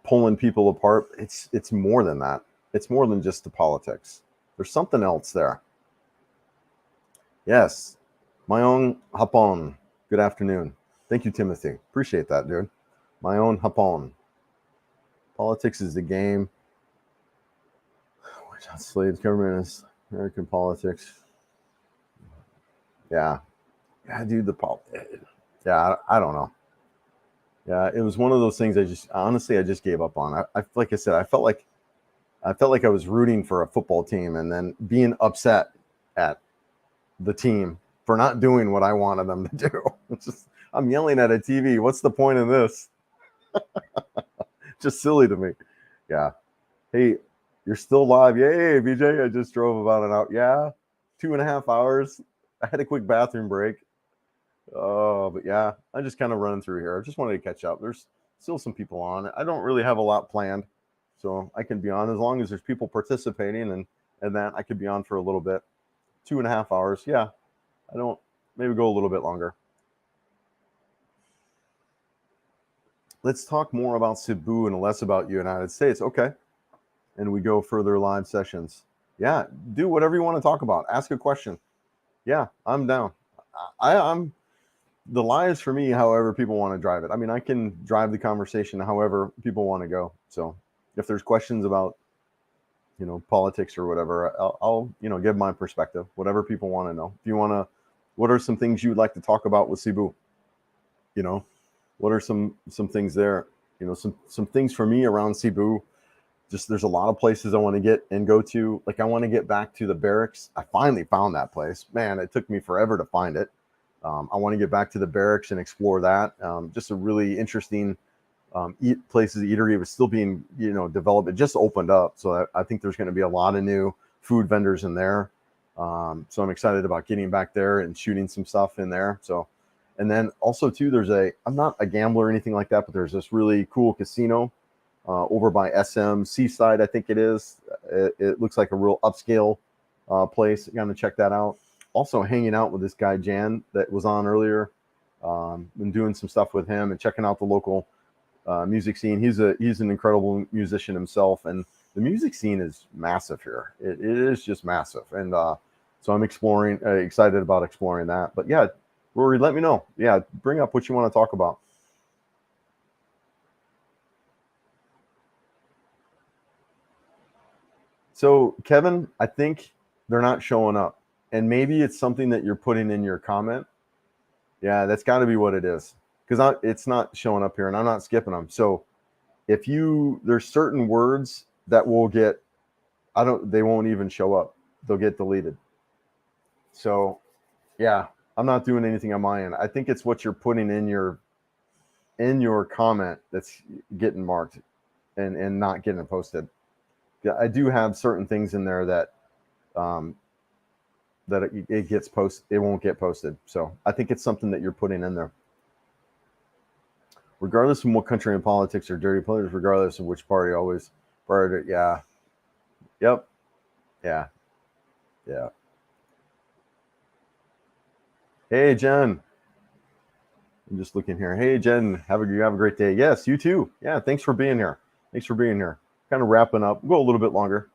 pulling people apart. It's more than that. It's more than just the politics. There's something else there. Yes, my own Hapon. Good afternoon. Thank you, Timothy. Appreciate that, dude. My own Hapon. Politics is the game. We're not slaves. Government is American politics. Yeah, dude. Yeah, I don't know. Yeah, it was one of those things I just gave up on. I like I said, I felt like I was rooting for a football team and then being upset at the team for not doing what I wanted them to do. I'm yelling at a TV. What's the point of this? Just silly to me. Yeah. Hey, you're still live. Yay, BJ. I just drove about an hour. Yeah. 2.5 hours. I had a quick bathroom break. Oh, but yeah, I'm just kind of running through here. I just wanted to catch up. There's still some people on. I don't really have a lot planned, so I can be on as long as there's people participating, and that I could be on for a little bit. 2.5 hours. Yeah, I don't, maybe go a little bit longer. Let's talk more about Cebu and less about United States. Okay. And we go further live sessions. Yeah, do whatever you want to talk about. Ask a question. Yeah, I'm down. I'm the lives for me, however people want to drive it. I mean, I can drive the conversation however people want to go. So if there's questions about, politics or whatever, I'll give my perspective, whatever people want to know. If you want to, what are some things you'd like to talk about with Cebu? What are some things there? Some things for me around Cebu. Just there's a lot of places I want to get and go to. Like I want to get back to the barracks. I finally found that place. Man, it took me forever to find it. I want to get back to the barracks and explore that. Just a really interesting places to eatery. It was still being developed. It just opened up, so I think there's going to be a lot of new food vendors in there. So I'm excited about getting back there and shooting some stuff in there. So, and then also too, I'm not a gambler or anything like that, but there's this really cool casino over by SM Seaside, I think it is. It looks like a real upscale place. I'm gonna check that out. Also hanging out with this guy Jan that was on earlier. Been doing some stuff with him and checking out the local music scene. He's an incredible musician himself, and the music scene is massive here. It is just massive, and so I'm excited about exploring that. But yeah, Rory, let me know. Yeah, bring up what you want to talk about. So Kevin, I think they're not showing up, and maybe it's something that you're putting in your comment. Yeah, that's got to be what it is, because it's not showing up here, and I'm not skipping them. So if there's certain words that will get, they won't even show up. They'll get deleted. So yeah, I'm not doing anything on my end. I think it's what you're putting in your comment that's getting marked and not getting posted. Yeah, I do have certain things in there that it gets posted. It won't get posted. So I think it's something that you're putting in there. Regardless of what country and politics are dirty players, regardless of which party, always prior to, yeah. Yep. Yeah. Yeah. Hey, Jen. I'm just looking here. Hey, Jen, have a great day. Yes, you too. Yeah, thanks for being here. Kind of wrapping up. We'll go a little bit longer.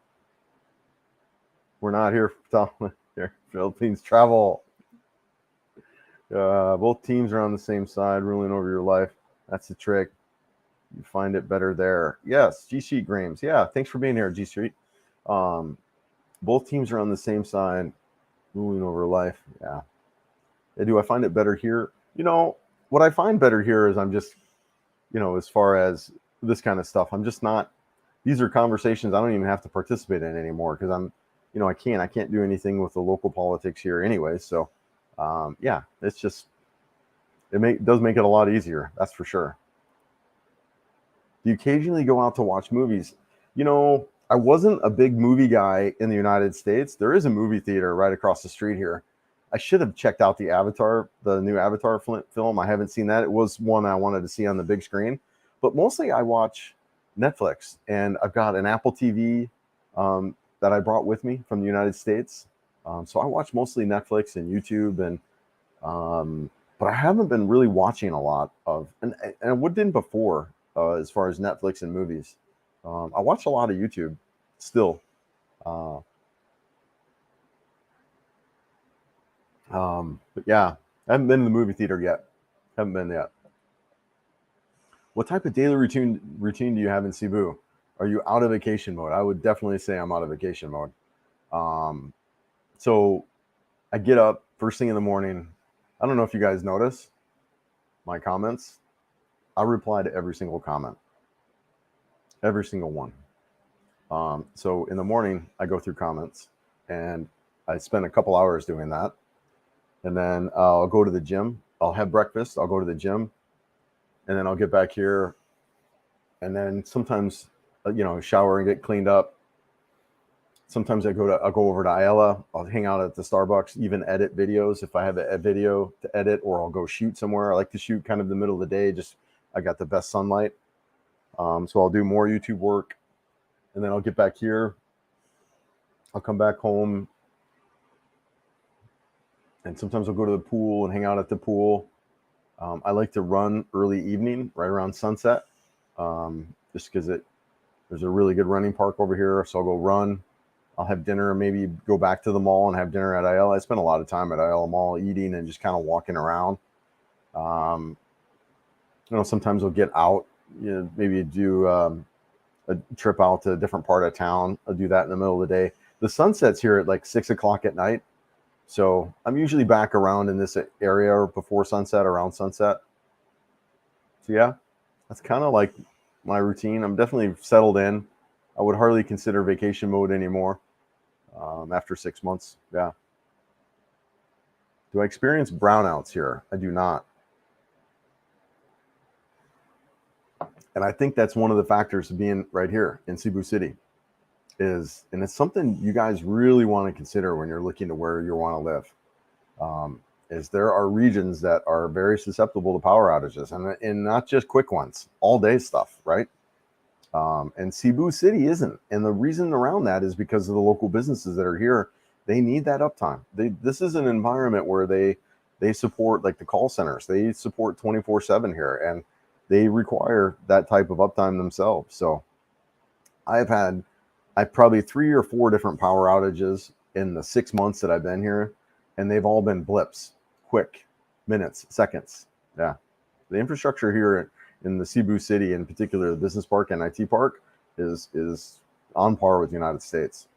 We're not here for Philippines travel. Both teams are on the same side, ruling over your life. That's the trick. You find it better there. Yes, G Street Grames. Yeah, thanks for being here, G Street. Both teams are on the same side, ruling over life. Yeah. Do I find it better here? What I find better here is I'm just, as far as this kind of stuff, I'm just not, these are conversations I don't even have to participate in anymore because I can't do anything with the local politics here anyway. So, yeah, it's just, does make it a lot easier. That's for sure. Do you occasionally go out to watch movies? I wasn't a big movie guy in the United States. There is a movie theater right across the street here. I should have checked out the new Avatar film. I haven't seen that. It was one I wanted to see on the big screen, but mostly I watch Netflix, and I've got an Apple TV that I brought with me from the United States. So I watch mostly Netflix and YouTube, and but I haven't been really watching a lot of, and I didn't before as far as Netflix and movies. I watch a lot of YouTube still. But yeah, I haven't been to the movie theater yet. Haven't been yet. What type of daily routine do you have in Cebu? Are you out of vacation mode? I would definitely say I'm out of vacation mode. So I get up first thing in the morning. I don't know if you guys notice my comments. I reply to every single comment, every single one. So in the morning, I go through comments, and I spend a couple hours doing that. And then I'll go to the gym. I'll have breakfast. I'll go to the gym, and then I'll get back here. And then sometimes, shower and get cleaned up. Sometimes I'll go over to Ayala. I'll hang out at the Starbucks, even edit videos if I have a video to edit, or I'll go shoot somewhere. I like to shoot kind of the middle of the day. Just I got the best sunlight. So I'll do more YouTube work, and then I'll get back here. I'll come back home, and sometimes I'll go to the pool and hang out at the pool. I like to run early evening, right around sunset, just because there's a really good running park over here. So I'll go run. I'll have dinner, maybe go back to the mall and have dinner at Ayala. I spend a lot of time at Ayala Mall eating and just kind of walking around. Sometimes I'll get out, maybe do a trip out to a different part of town. I'll do that in the middle of the day. The sunset's here at like 6 o'clock at night. So I'm usually back around in this area or before sunset, around sunset. So yeah, that's kind of like my routine. I'm definitely settled in. I would hardly consider vacation mode anymore after 6 months. Yeah. Do I experience brownouts here? I do not. And I think that's one of the factors of being right here in Cebu City and it's something you guys really want to consider when you're looking to where you want to live, is there are regions that are very susceptible to power outages, and not just quick ones, all day stuff, right? And Cebu City isn't. And the reason around that is because of the local businesses that are here. They need that uptime. This is an environment where they support, like the call centers. They support 24/7 here, and they require that type of uptime themselves. So I've probably 3 or 4 different power outages in the 6 months that I've been here, and they've all been blips, quick, minutes, seconds. Yeah. The infrastructure here in the Cebu City, in particular, the business park and IT park, is on par with the United States.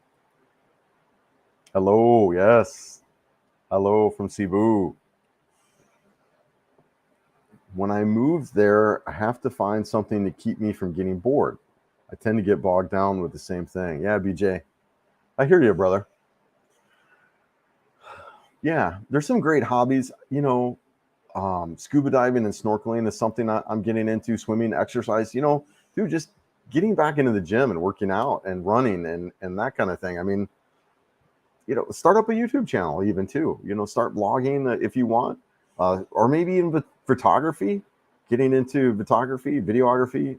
Hello, yes. Hello from Cebu. When I moved there, I have to find something to keep me from getting bored. I tend to get bogged down with the same thing. Yeah, BJ. I hear you, brother. Yeah, there's some great hobbies. Scuba diving and snorkeling is something I'm getting into. Swimming, exercise. Dude, just getting back into the gym and working out and running and that kind of thing. I mean, start up a YouTube channel even too. Start blogging if you want, or maybe even photography. Getting into photography, videography.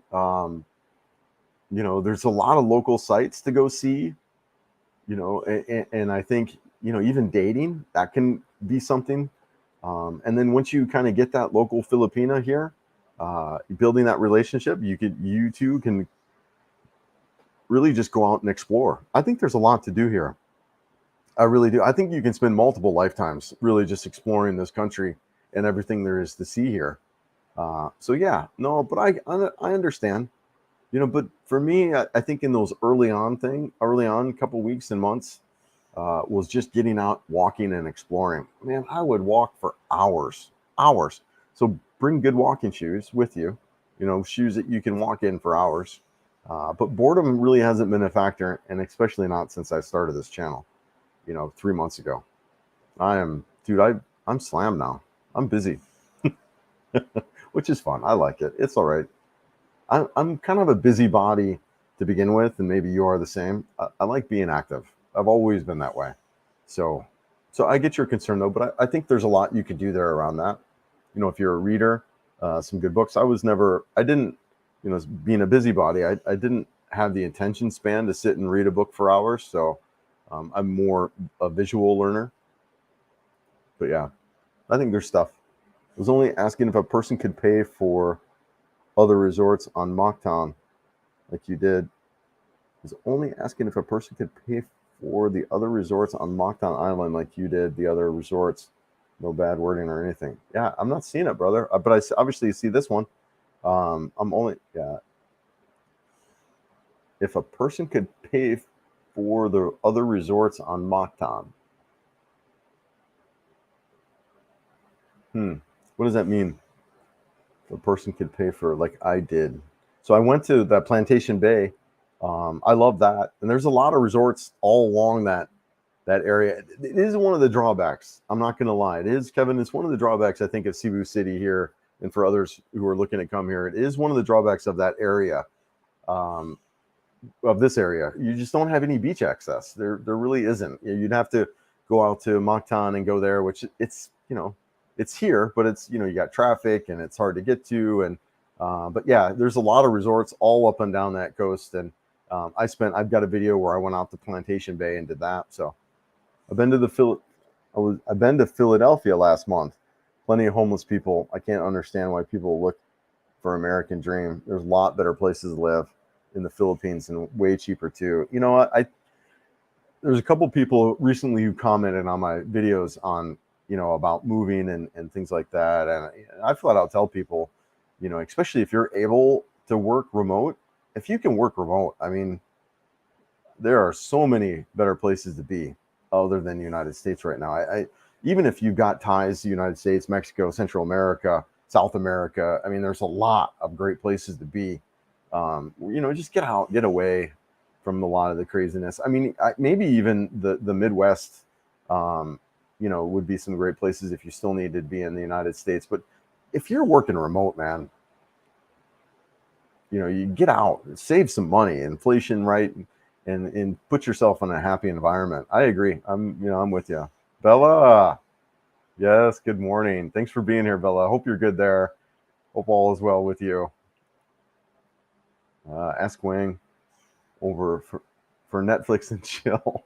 There's a lot of local sites to go see, and I think, even dating, that can be something. And then once you kind of get that local Filipina here, building that relationship, you two can really just go out and explore. I think there's a lot to do here. I really do. I think you can spend multiple lifetimes really just exploring this country and everything there is to see here. So yeah, no, but I understand, but for me, I think in those early on couple weeks and months, was just getting out, walking and exploring. Man, I would walk for hours, hours. So bring good walking shoes with you, shoes that you can walk in for hours. But boredom really hasn't been a factor, and especially not since I started this channel, 3 months ago. Dude, I'm slammed now. I'm busy, which is fun. I like it. It's all right. I'm kind of a busybody to begin with, and maybe you are the same. I like being active. I've always been that way. So, so I get your concern though, but I think there's a lot you could do there around that. If you're a reader, some good books. I didn't, being a busybody, I didn't have the attention span to sit and read a book for hours. So I'm more a visual learner. But yeah, I think there's stuff. I was only asking if a person could pay for other resorts on Mocktown like you did. I was only asking if a person could pay for the other resorts on Mocktown Island like you did the other resorts. No bad wording or anything. Yeah, I'm not seeing it, brother. But obviously see this one. I'm only, yeah. If a person could pay for the other resorts on Mocktown. What does that mean? If a person could pay for, like I did. So I went to that Plantation Bay. I love that. And there's a lot of resorts all along that area. It is one of the drawbacks. I'm not going to lie. It is, Kevin, it's one of the drawbacks, I think, of Cebu City here. And for others who are looking to come here, it is one of the drawbacks of that area, of this area. You just don't have any beach access. There really isn't. You'd have to go out to Mocktown and go there, which it's here, but it's, you got traffic and it's hard to get to. And, but yeah, there's a lot of resorts all up and down that coast. And I've got a video where I went out to Plantation Bay and did that. So I've been to I've been to Philadelphia last month. Plenty of homeless people. I can't understand why people look for American Dream. There's a lot better places to live in the Philippines and way cheaper too. You know what? There's a couple people recently who commented on my videos on, about moving and things like that. And I flat out tell people, especially if you're able to work remote, if you can work remote, I mean, there are so many better places to be other than the United States right now. Even if you've got ties to the United States, Mexico, Central America, South America, I mean, there's a lot of great places to be. Just get out, get away from a lot of the craziness. I mean, maybe even the Midwest, would be some great places if you still needed to be in the United States. But if you're working remote, man, you get out, save some money, inflation, right? And put yourself in a happy environment. I agree. I'm with you. Bella, yes, good morning. Thanks for being here, Bella. Hope you're good there. Hope all is well with you. Ask Wang over for Netflix and chill.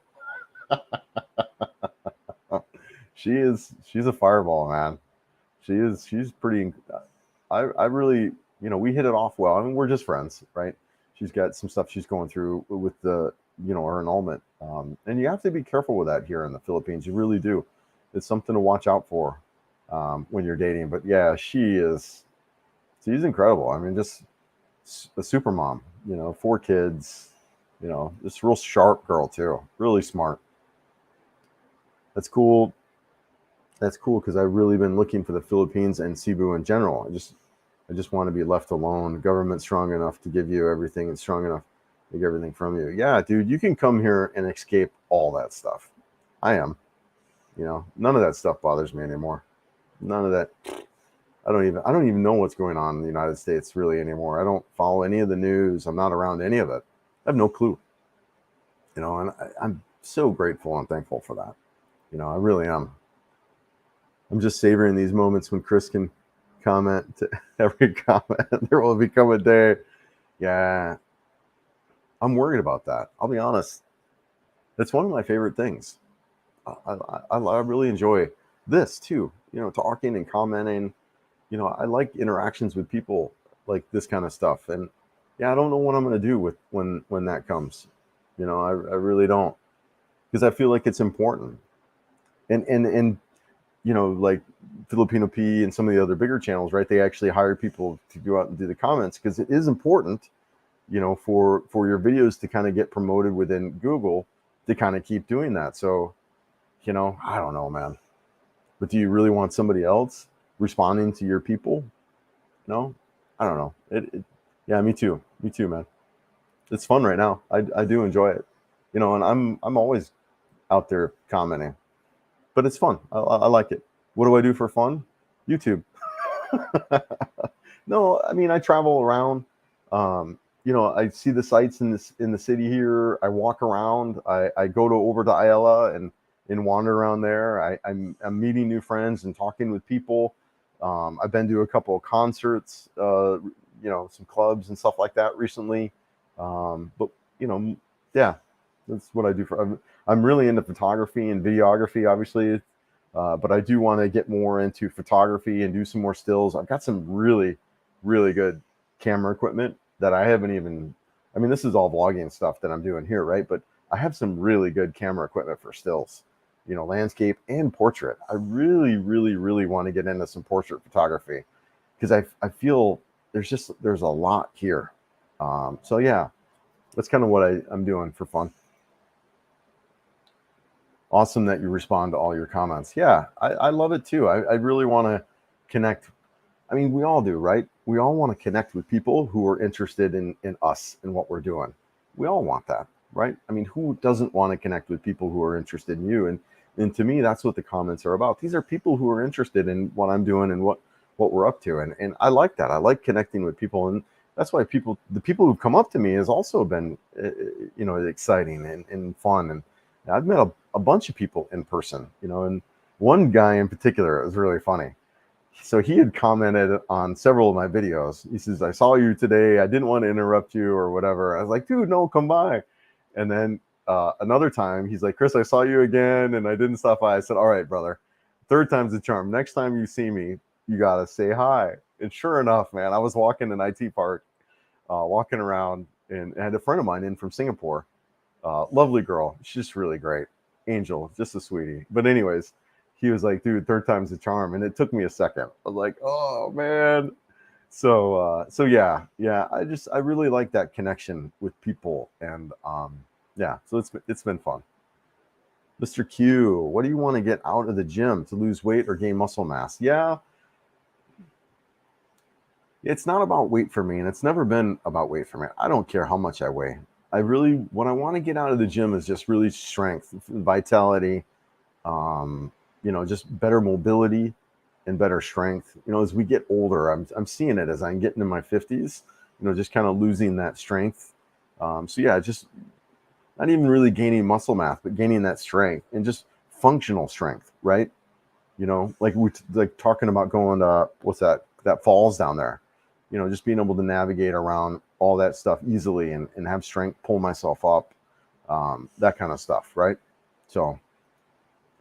She's a fireball, man. She's pretty. I really, we hit it off well. I mean, we're just friends, right? She's got some stuff she's going through with the, her annulment. And you have to be careful with that here in the Philippines. You really do. It's something to watch out for when you're dating. But yeah, she's incredible. I mean, just a super mom, 4 kids, just real sharp girl too. Really smart. That's cool. That's cool because I've really been looking for the Philippines and Cebu in general. I just want to be left alone. The government's strong enough to give you everything. It's strong enough to take everything from you. Yeah, dude, you can come here and escape all that stuff. I am. None of that stuff bothers me anymore. None of that. I don't even know what's going on in the United States really anymore. I don't follow any of the news. I'm not around any of it. I have no clue. And I'm so grateful and thankful for that. I really am. I'm just savoring these moments when Chris can comment to every comment. There will become a day. Yeah. I'm worried about that. I'll be honest. That's one of my favorite things. I really enjoy this too, talking and commenting. I like interactions with people, like this kind of stuff. And yeah, I don't know what I'm going to do with when that comes. I really don't, because I feel like it's important. And like Filipino P and some of the other bigger channels, right? They actually hire people to go out and do the comments because it is important, for your videos to kind of get promoted within Google, to kind of keep doing that. So, I don't know, man. But do you really want somebody else responding to your people? No, I don't know. Yeah, me too. Me too, man. It's fun right now. I do enjoy it, and I'm always out there commenting, but it's fun. I like it. What do I do for fun? YouTube. No, I mean, I travel around. I see the sights in the city here. I walk around. I go over to Ayala and wander around there. I'm meeting new friends and talking with people. I've been to a couple of concerts, some clubs and stuff like that recently. But yeah, that's what I do I'm really into photography and videography, obviously. But I do want to get more into photography and do some more stills. I've got some really, really good camera equipment that I haven't even, I mean, this is all vlogging stuff that I'm doing here, right? But I have some really good camera equipment for stills, landscape and portrait. I really, really, really want to get into some portrait photography because I feel there's a lot here. So yeah, that's kind of what I'm doing for fun. Awesome that you respond to all your comments. Yeah, I love it too. I really want to connect. I mean, we all do, right? We all want to connect with people who are interested in us and what we're doing. We all want that, right? I mean, who doesn't want to connect with people who are interested in you? And to me, that's what the comments are about. These are people who are interested in what I'm doing and what we're up to. And I like that. I like connecting with people. And that's why the people who come up to me has also been, exciting and fun. And I've met a bunch of people in person, and one guy in particular, it was really funny. So he had commented on several of my videos. He says, I saw you today. I didn't want to interrupt you or whatever. I was like, dude, no, come by. And then another time, he's like, Chris, I saw you again and I didn't stop by. I said, all right, brother. Third time's the charm. Next time you see me, you got to say hi. And sure enough, man, I was walking in IT Park, walking around, and I had a friend of mine in from Singapore. Lovely girl. She's just really great. Angel, just a sweetie. But anyways, he was like, dude, third time's the charm. And it took me a second. I was like, oh man. So yeah. I really like that connection with people. And yeah, so it's been fun. Mr. Q, what do you want to get out of the gym to lose weight or gain muscle mass? Yeah. It's not about weight for me, and it's never been about weight for me. I don't care how much I weigh. What I want to get out of the gym is just really strength, vitality, just better mobility and better strength. As we get older, I'm seeing it as I'm getting in my 50s, just kind of losing that strength. So yeah, just not even really gaining muscle mass, but gaining that strength and just functional strength, right? Like we're like talking about going to what's that falls down there, just being able to navigate around all that stuff easily and have strength, pull myself up, that kind of stuff, right? So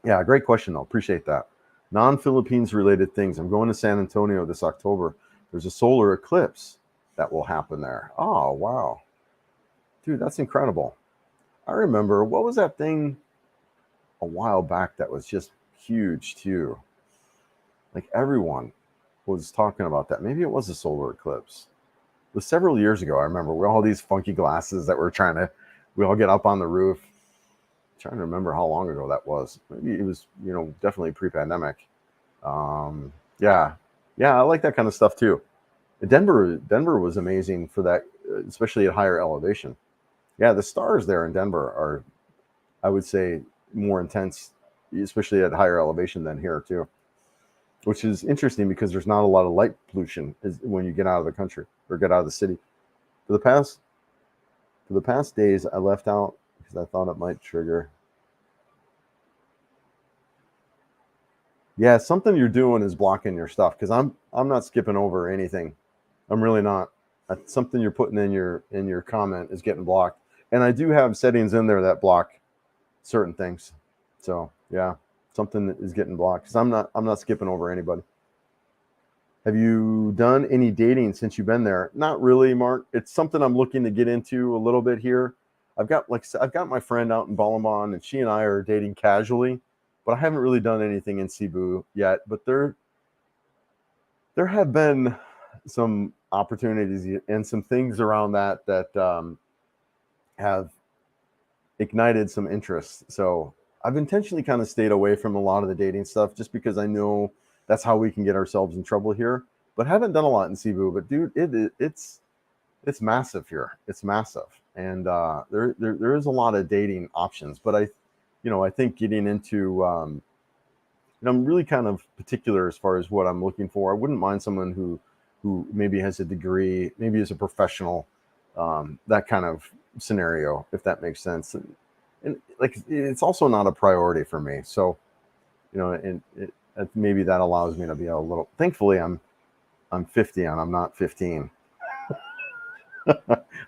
yeah, great question though. Appreciate that. Non-Philippines related things. I'm going to San Antonio this October. There's a solar eclipse that will happen there. Oh, wow. Dude, that's incredible. I remember, what was that thing a while back that was just huge too? Like everyone was talking about that. Maybe it was a solar eclipse. It was several years ago. I remember we all these funky glasses that we all get up on the roof. I'm trying to remember how long ago that was. Maybe it was, definitely pre-pandemic. Yeah, I like that kind of stuff too. Denver was amazing for that, especially at higher elevation. Yeah, the stars there in Denver are, I would say, more intense, especially at higher elevation than here too. Which is interesting because there's not a lot of light pollution when you get out of the country or get out of the city. For the past days, I left out because I thought it might trigger. Yeah, something you're doing is blocking your stuff because I'm not skipping over anything. I'm really not. Something you're putting in your comment is getting blocked, and I do have settings in there that block certain things. So yeah, something is getting blocked because I'm not skipping over anybody. Have you done any dating since you've been there? Not really, Mark. It's something I'm looking to get into a little bit here. I've got my friend out in Balaban, and she and I are dating casually, but I haven't really done anything in Cebu yet. But there have been some opportunities and some things around that have ignited some interest. So I've intentionally kind of stayed away from a lot of the dating stuff just because I know that's how we can get ourselves in trouble here. But haven't done a lot in Cebu. But dude, it's massive here. It's massive, and there is a lot of dating options. But I think getting into I'm really kind of particular as far as what I'm looking for. I wouldn't mind someone who maybe has a degree, maybe is a professional, that kind of scenario, if that makes sense. And like, it's also not a priority for me. So, and maybe that allows me to be a little. Thankfully, I'm 50 and I'm not 15.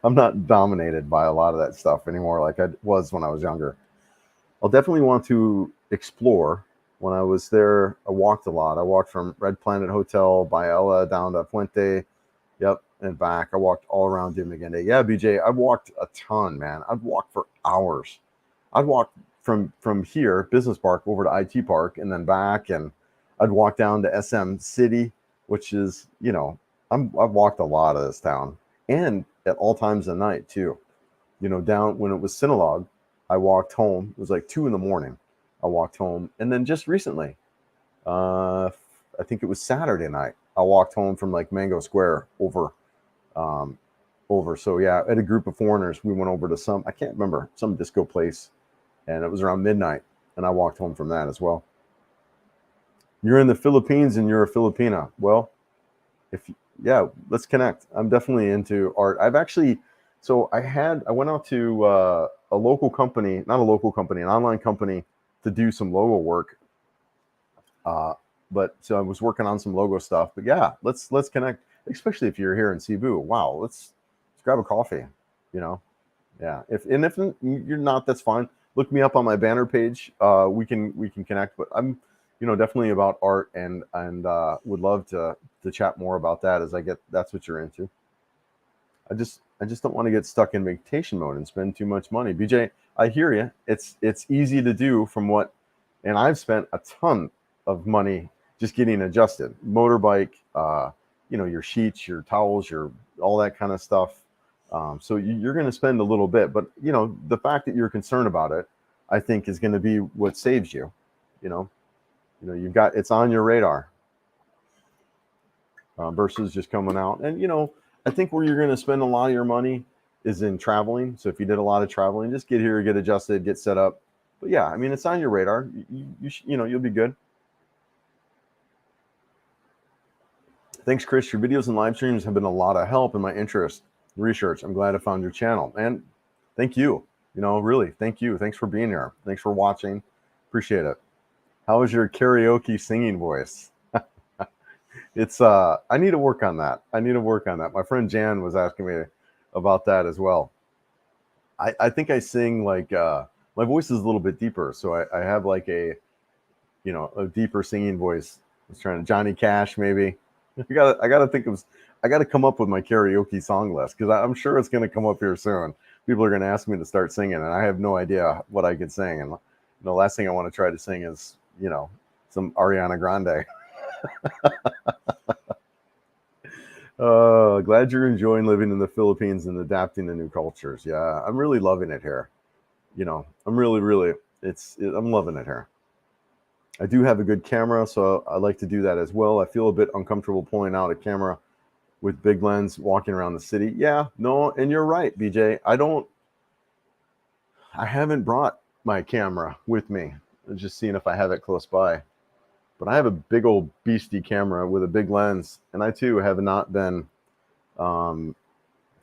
I'm not dominated by a lot of that stuff anymore, like I was when I was younger. I'll definitely want to explore. When I was there, I walked a lot. I walked from Red Planet Hotel, Biella, down to Puente, yep, and back. I walked all around Dimagende. Yeah, BJ, I've walked a ton, man. I've walked for hours. I'd walk from here, Business Park, over to IT Park, and then back, and I'd walk down to SM City, which is, I've walked a lot of this town, and at all times of night too. Down when it was Sinulog, I walked home. It was like 2 a.m. I walked home, and then just recently, I think it was Saturday night, I walked home from like Mango Square over. So yeah, I had a group of foreigners. We went over to I can't remember, some disco place, and it was around midnight, and I walked home from that as well. You're in the Philippines and you're a Filipina. Well, yeah, let's connect. I'm definitely into art. I went out to a local company, not a local company, an online company, to do some logo work. But so I was working on some logo stuff. But yeah, let's connect, especially if you're here in Cebu. Wow, let's grab a coffee. Yeah. If you're not, that's fine. Look me up on my banner page. We can connect. But I'm definitely about art, and would love to chat more about that as that's what you're into. I just don't want to get stuck in vacation mode and spend too much money. BJ, I hear you. It's easy to do and I've spent a ton of money just getting adjusted. Motorbike, your sheets, your towels, your all that kind of stuff. So you're going to spend a little bit, but the fact that you're concerned about it, I think, is going to be what saves you. It's on your radar, versus just coming out. And I think where you're going to spend a lot of your money is in traveling. So if you did a lot of traveling, just get here, get adjusted, get set up. But yeah, I mean, it's on your radar. You'll be good. Thanks, Chris. Your videos and live streams have been a lot of help in my interest research. I'm glad I found your channel, and thank you. Really, thank you. Thanks for being here. Thanks for watching. Appreciate it. How is your karaoke singing voice? It's I need to work on that. My friend Jan was asking me about that as well. I think I sing like my voice is a little bit deeper, so I have like a deeper singing voice. I was trying to Johnny Cash maybe. I gotta come up with my karaoke song list, because I'm sure it's gonna come up here soon. People are gonna ask me to start singing, and I have no idea what I could sing. And the last thing I want to try to sing is some Ariana Grande. Glad you're enjoying living in the Philippines and adapting to new cultures. Yeah, I'm really loving it here. I'm really I'm loving it here. I do have a good camera, so I like to do that as well. I feel a bit uncomfortable pulling out a camera with big lens walking around the city. Yeah, no, and you're right, BJ. I haven't brought my camera with me. I'm just seeing if I have it close by. But I have a big old beastie camera with a big lens, and I too have not been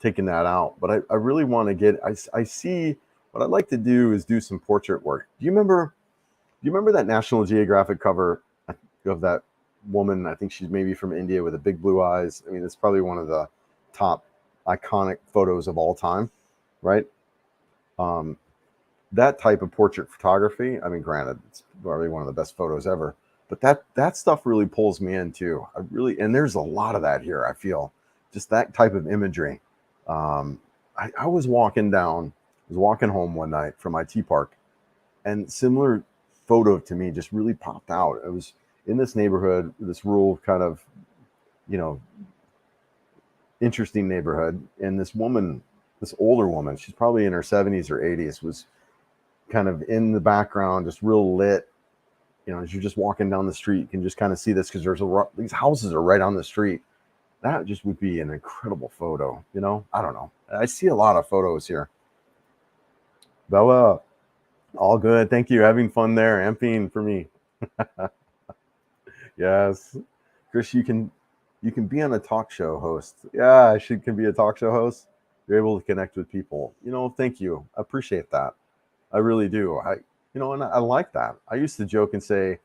taking that out. But I really want to get. I see what I'd like to do is do some portrait work. Do you remember that National Geographic cover of that woman? I think she's maybe from India with the big blue eyes. I mean, it's probably one of the top iconic photos of all time, right? That type of portrait photography. I mean, granted, it's probably one of the best photos ever. But that stuff really pulls me in too. And there's a lot of that here. I feel just that type of imagery. I was walking home one night from IT Park, and similar photo to me just really popped out. It was in this neighborhood, this rural kind of, you know, interesting neighborhood. And this woman, this older woman, she's probably in her 70s or 80s, was kind of in the background, just real lit. You know, as you're just walking down the street, you can just kind of see this because these houses are right on the street. That just would be an incredible photo. You know, I don't know. I see a lot of photos here. Bella, all good. Thank you. Having fun there. Amping for me. Yes. Chris, you can be on a talk show host. Yeah, she can be a talk show host. You're able to connect with people. You know, thank you. I appreciate that. I really do. And I like that. I used to joke and say,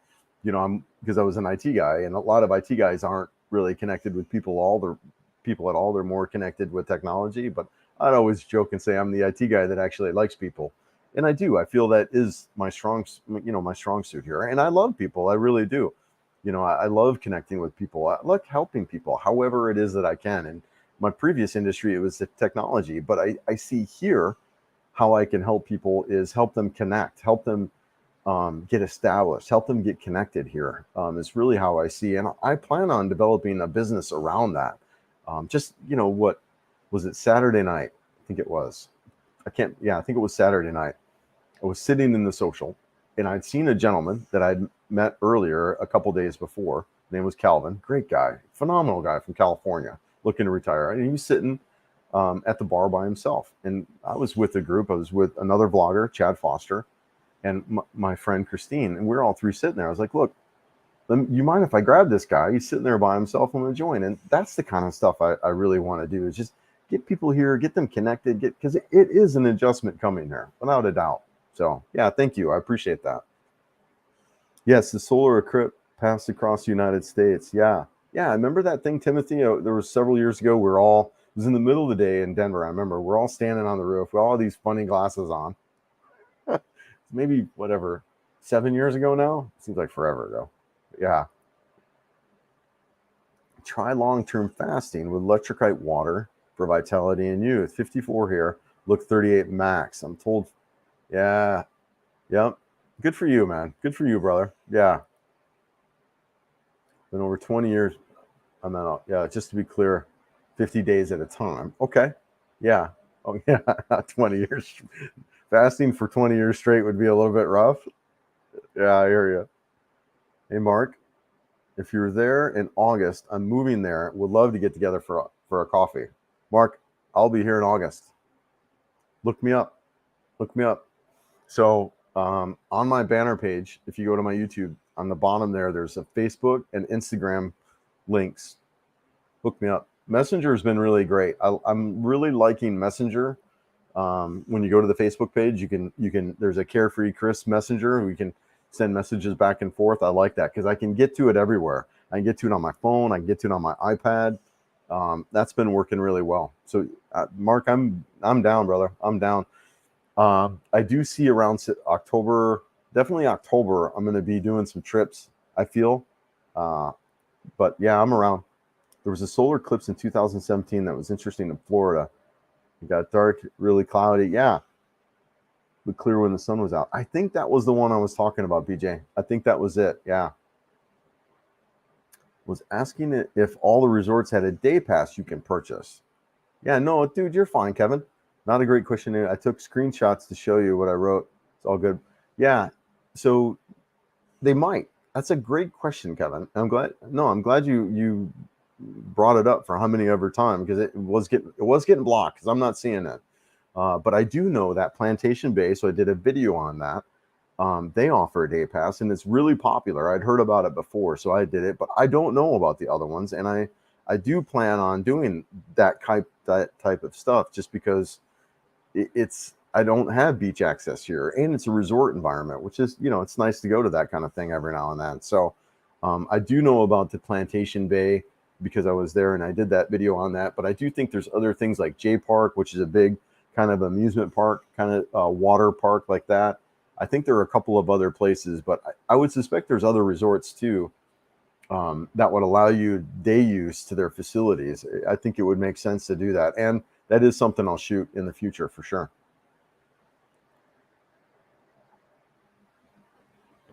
because I was an IT guy, and a lot of IT guys aren't really connected with people at all. They're more connected with technology. But I'd always joke and say I'm the IT guy that actually likes people, and I do. I feel that is my strong suit here, and I love people. I really do. I love connecting with people. I like helping people, however it is that I can. And my previous industry, it was the technology, but I see here how I can help people is help them connect, help them get established, help them get connected here. Is really how I see, and I plan on developing a business around that. What was it? Saturday night, I think it was. I think it was Saturday night. I was sitting in the social, and I'd seen a gentleman that I'd met earlier a couple days before. His name was Calvin. Great guy, phenomenal guy from California, looking to retire. And he was sitting at the bar by himself. And I was with a group. I was with another vlogger, Chad Foster, and my friend Christine. And we're all three sitting there. I was like, look, you mind if I grab this guy? He's sitting there by himself. I'm going to join. And that's the kind of stuff I really want to do, is just get people here, get them connected, because it is an adjustment coming here, without a doubt. So, yeah, thank you. I appreciate that. Yes, the solar eclipse passed across the United States. Yeah. Yeah, I remember that thing, Timothy. There was several years ago. It was in the middle of the day in Denver. I remember we're all standing on the roof with all these funny glasses on. Maybe, 7 years ago now? Seems like forever ago. Yeah. Try long-term fasting with electrolyte water for vitality and youth. 54 here. Look 38 max. I'm told. Yeah. Yep. Good for you, man. Good for you, brother. Yeah. Been over 20 years. I'm not. Yeah. Just to be clear, 50 days at a time. Okay. Yeah. Oh, yeah. 20 years. Fasting for 20 years straight would be a little bit rough. Yeah, I hear you. Hey, Mark, if you're there in August, I'm moving there. Would love to get together for a coffee. Mark, I'll be here in August. Look me up. Look me up. So on my banner page, if you go to my YouTube, on the bottom there's a Facebook and Instagram links. Look me up. Messenger has been really great. I'm really liking Messenger. When you go to the Facebook page, you can there's a Carefree Chris Messenger. We can send messages back and forth. I like that because I can get to it everywhere. I can get to it on my phone. I can get to it on my iPad. That's been working really well. So Mark, I'm down, brother. I'm down. I do see around October, definitely October, I'm going to be doing some trips, I feel. But yeah, I'm around. There was a solar eclipse in 2017 that was interesting in Florida. It got dark, really cloudy. Yeah. But clear when the sun was out. I think that was the one I was talking about, BJ. I think that was it. Yeah. Was asking if all the resorts had a day pass you can purchase. Yeah, no, dude, you're fine, Kevin. Not a great question. I took screenshots to show you what I wrote. It's all good. Yeah. So they might. That's a great question, Kevin. I'm glad you brought it up for how many ever time, because it was getting blocked because I'm not seeing it. But I do know that Plantation Bay, so I did a video on that. They offer a day pass, and it's really popular. I'd heard about it before, so I did it, but I don't know about the other ones, and I do plan on doing that type of stuff just because I don't have beach access here, and it's a resort environment, which is, it's nice to go to that kind of thing every now and then. So I do know about the Plantation Bay because I was there and I did that video on that. But I do think there's other things like J Park, which is a big kind of amusement park, kind of water park like that. I think there are a couple of other places, but I would suspect there's other resorts too that would allow you day use to their facilities. I think it would make sense to do that. And that is something I'll shoot in the future for sure.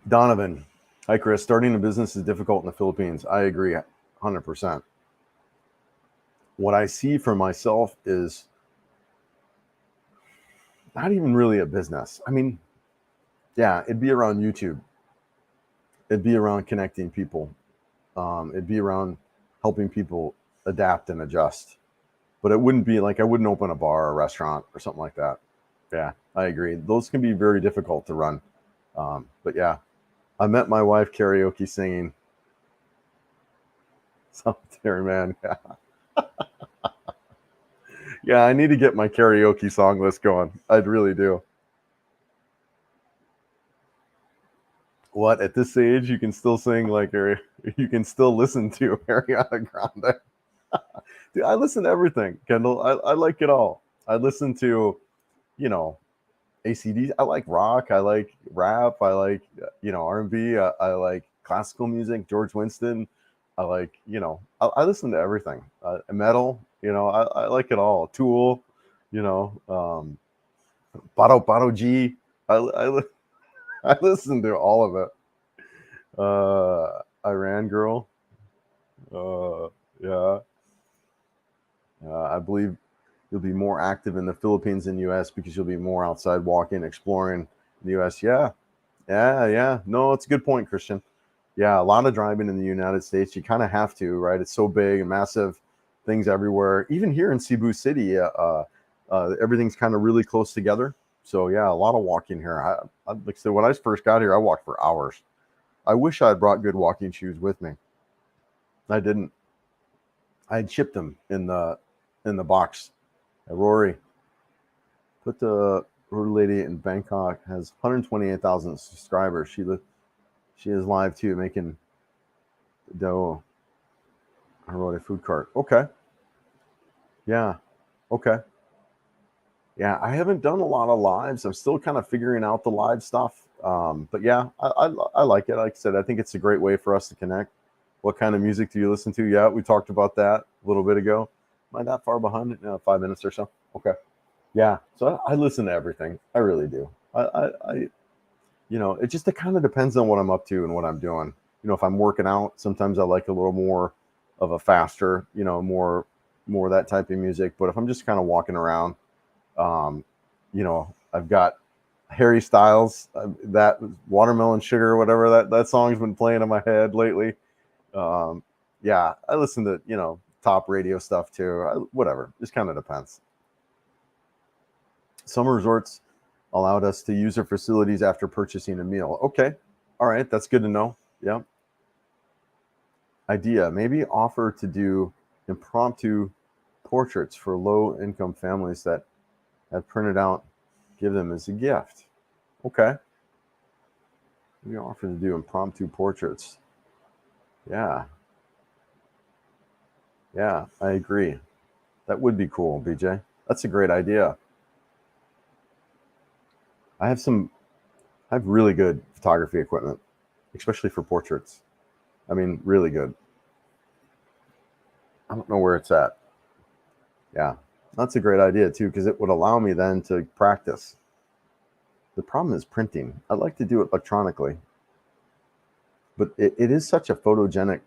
Donovan, hi Chris. Starting a business is difficult in the Philippines. I agree 100%. What I see for myself is not even really a business. I mean, yeah, it'd be around YouTube. It'd be around connecting people. It'd be around helping people adapt and adjust. But it wouldn't be like I wouldn't open a bar or a restaurant or something like that. Yeah, I agree. Those can be very difficult to run. But yeah, I met my wife karaoke singing. Solitary man. Yeah. Yeah, I need to get my karaoke song list going. I'd really do. What, at this age you can still sing like you can still listen to Ariana Grande. Dude, I listen to everything, Kendall. I like it all. I listen to, you know, ACD. I like rock. I like rap. I like, R&B. I like classical music, George Winston. I like, I listen to everything. Metal, I like it all. Tool, Bado G. I, I listen to all of it. Iran Girl. Yeah. I believe you'll be more active in the Philippines than U.S. because you'll be more outside walking, exploring the U.S. Yeah. No, it's a good point, Christian. Yeah, a lot of driving in the United States. You kind of have to, right? It's so big and massive, things everywhere. Even here in Cebu City, everything's kind of really close together. So yeah, a lot of walking here. Like I said, when I first got here, I walked for hours. I wish I had brought good walking shoes with me. I didn't. I had shipped them in the box. Rory, put the Rory lady in Bangkok has 128,000 subscribers. She is live too, making dough. I wrote a food cart. Okay. Yeah. Okay. Yeah, I haven't done a lot of lives. I'm still kind of figuring out the live stuff. But yeah, I like it. Like I said, I think it's a great way for us to connect. What kind of music do you listen to? Yeah, we talked about that a little bit ago. Am I that far behind? 5 minutes or so. Okay. Yeah. So I listen to everything. I really do. It just kind of depends on what I'm up to and what I'm doing. If I'm working out, sometimes I like a little more of a faster, more that type of music. But if I'm just kind of walking around, I've got Harry Styles, that Watermelon Sugar, whatever that song's been playing in my head lately. Yeah, I listen to top radio stuff too. Whatever, just kind of depends. Some resorts allowed us to use their facilities after purchasing a meal. Okay, all right, that's good to know. Yeah. Idea: maybe offer to do impromptu portraits for low-income families that have printed out, give them as a gift. Okay. We offer to do impromptu portraits. Yeah. Yeah, I agree. That would be cool, BJ. That's a great idea. I have some I have really good photography equipment, especially for portraits. I mean, really good. I don't know where it's at. Yeah. That's a great idea too, because it would allow me then to practice. The problem is printing. I'd like to do it electronically, but it is such a photogenic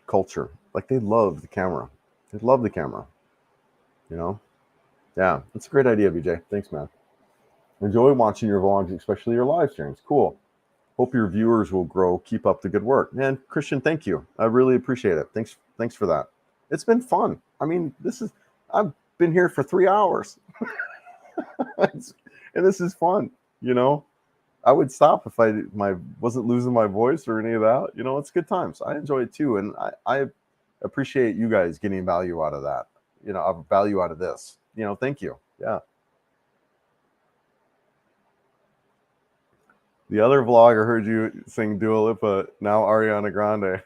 culture. Like they love the camera. They love the camera. You know? Yeah, that's a great idea, BJ. Thanks, man. Enjoy watching your vlogs, especially your live streams. Cool. Hope your viewers will grow. Keep up the good work. Man, Christian, thank you. I really appreciate it. Thanks for that. It's been fun. I mean, I've been here for 3 hours. And this is fun, you know. I would stop if I wasn't losing my voice or any of that. It's good times. I enjoy it too, and I appreciate you guys getting value out of that. Value out of this. Thank you. Yeah. The other vlogger heard you sing Dua Lipa. Now Ariana Grande.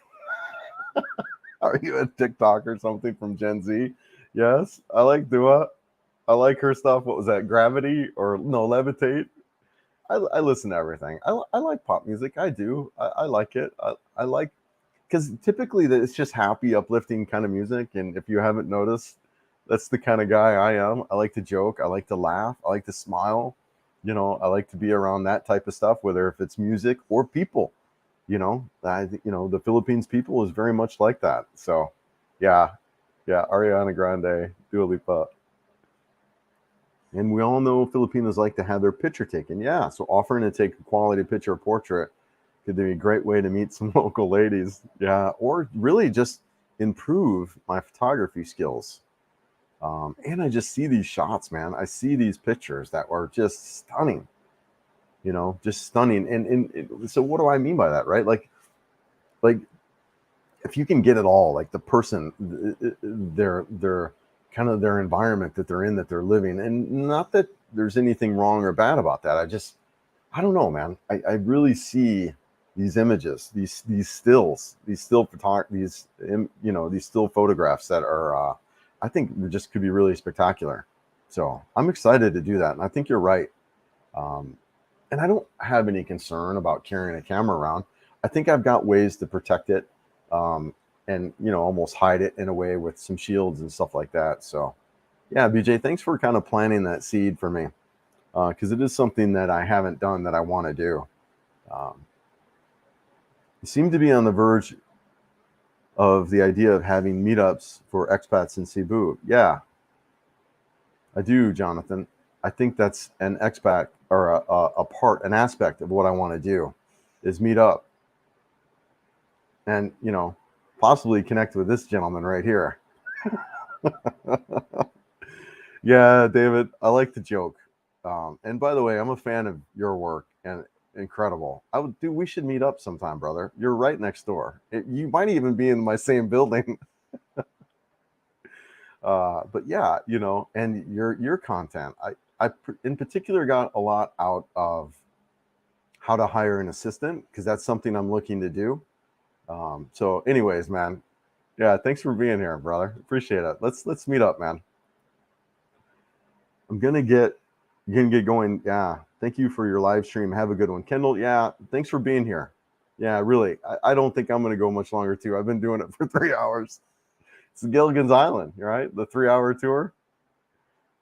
Are you a TikTok or something from Gen Z? Yes, I like Dua. I like her stuff. What was that? Gravity or no? Levitate. I listen to everything. I like pop music. I do. I like it. I like because typically it's just happy, uplifting kind of music. And if you haven't noticed, that's the kind of guy I am. I like to joke. I like to laugh. I like to smile. You know, I like to be around that type of stuff, whether if it's music or people. You know, the Philippines people is very much like that. So, yeah, yeah, Ariana Grande, Dua Lipa. And we all know Filipinos like to have their picture taken. Yeah, so offering to take a quality picture or portrait could be a great way to meet some local ladies. Yeah, or really just improve my photography skills. And I just see these shots, man. I see these pictures that are just stunning. You know, just stunning. And so, what do I mean by that, right? Like if you can get it all, like the person, their kind of their environment that they're in, that they're living, and not that there's anything wrong or bad about that. I don't know, man. I really see these images, these stills, these still photog, these still photographs that are, I think, just could be really spectacular. So I'm excited to do that, and I think you're right. Um, and I don't have any concern about carrying a camera around. I think I've got ways to protect it, um, and almost hide it in a way with some shields and stuff like that. So, yeah, BJ, thanks for kind of planting that seed for me, because it is something that I haven't done that I want to do. Um, you seem to be on the verge of the idea of having meetups for expats in Cebu. Yeah, I do, Jonathan. I think that's an expat or an aspect of what I want to do is meet up and, possibly connect with this gentleman right here. Yeah, David, I like to joke. And by the way, I'm a fan of your work and incredible. We should meet up sometime, brother. You're right next door. You might even be in my same building. But yeah, and your content, I in particular got a lot out of how to hire an assistant, because that's something I'm looking to do. So anyways, man, yeah, thanks for being here, brother. Appreciate it. Let's meet up, man. I'm gonna get going. Yeah, thank you for your live stream. Have a good one, Kendall. Yeah, thanks for being here. Yeah, really, I don't think I'm gonna go much longer too. I've been doing it for 3 hours. It's Gilligan's Island, right? The 3 hour tour.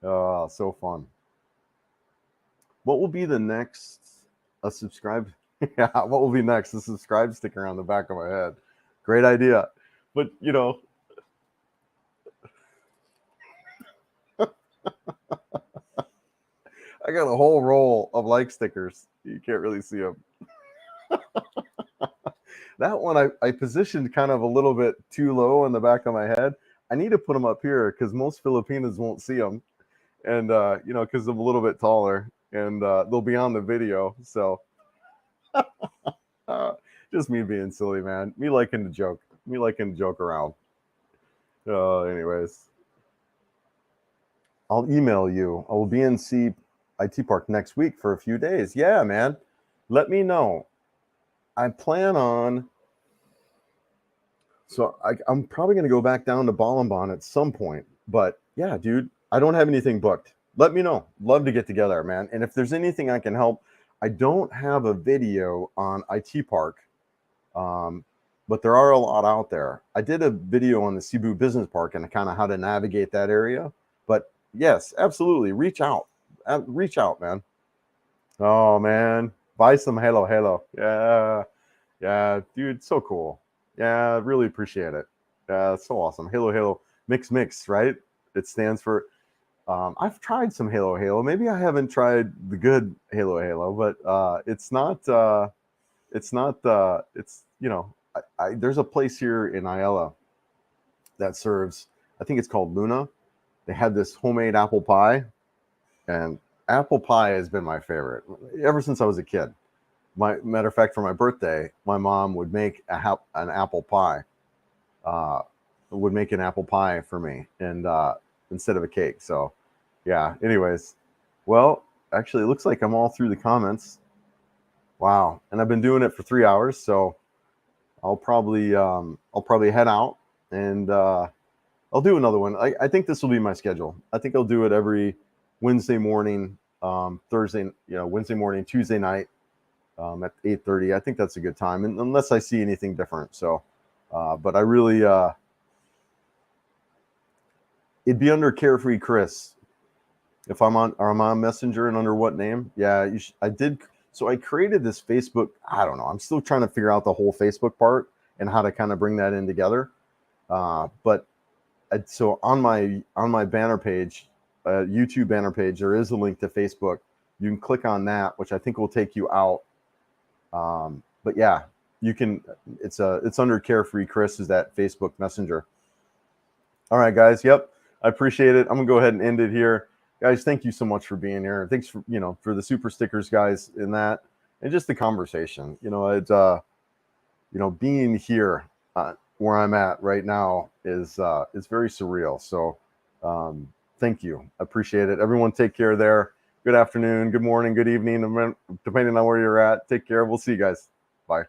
Oh, so fun. What will be the next? A subscribe. Yeah, what will be next? A subscribe sticker on the back of my head. Great idea. But I got a whole roll of like stickers. You can't really see them. That one I positioned kind of a little bit too low on the back of my head. I need to put them up here because most Filipinos won't see them, and because I'm a little bit taller, and they'll be on the video. So uh, just me being silly, man. Me liking to joke. Me liking to joke around. Anyways, I'll email you. I will be in CIT Park next week for a few days. Yeah, man. Let me know. I plan on. So I'm probably going to go back down to Ballambon at some point. But yeah, dude, I don't have anything booked. Let me know. Love to get together, man. And if there's anything I can help, I don't have a video on IT Park, but there are a lot out there. I did a video on the Cebu Business Park and kind of how to navigate that area. But yes, absolutely. Reach out. Reach out, man. Oh, man. Buy some Halo Halo. Yeah. Yeah, dude, so cool. Yeah, really appreciate it. It's so awesome. Halo Halo Mix, right? It stands for. I've tried some Halo Halo. Maybe I haven't tried the good Halo Halo, but it's not. It's not. It's there's a place here in Ayala that serves. I think it's called Luna. They had this homemade apple pie, and apple pie has been my favorite ever since I was a kid. Matter of fact, for my birthday, my mom would make an apple pie. Uh, would make an apple pie for me, and instead of a cake. So, yeah. Anyways, well, actually, it looks like I'm all through the comments. Wow, and I've been doing it for 3 hours, so I'll probably head out, and I'll do another one. I think this will be my schedule. I think I'll do it every Wednesday morning, Thursday, Wednesday morning, Tuesday night. At 8:30. I think that's a good time, and unless I see anything different. So, but I really, it'd be under Carefree Chris. If I'm on Messenger and under what name? Yeah, I did. So I created this Facebook. I don't know. I'm still trying to figure out the whole Facebook part and how to kind of bring that in together. But so on my banner page, YouTube banner page, there is a link to Facebook. You can click on that, which I think will take you out. But yeah, you can. It's under Carefree Chris is that Facebook Messenger. All right, guys. Yep, I appreciate it. I'm gonna go ahead and end it here, guys. Thank you so much for being here. Thanks for for the super stickers, guys, in that, and just the conversation. It's being here where I'm at right now is very surreal. So thank you. I appreciate it. Everyone take care there. Good afternoon, good morning, good evening, depending on where you're at. Take care. We'll see you guys. Bye.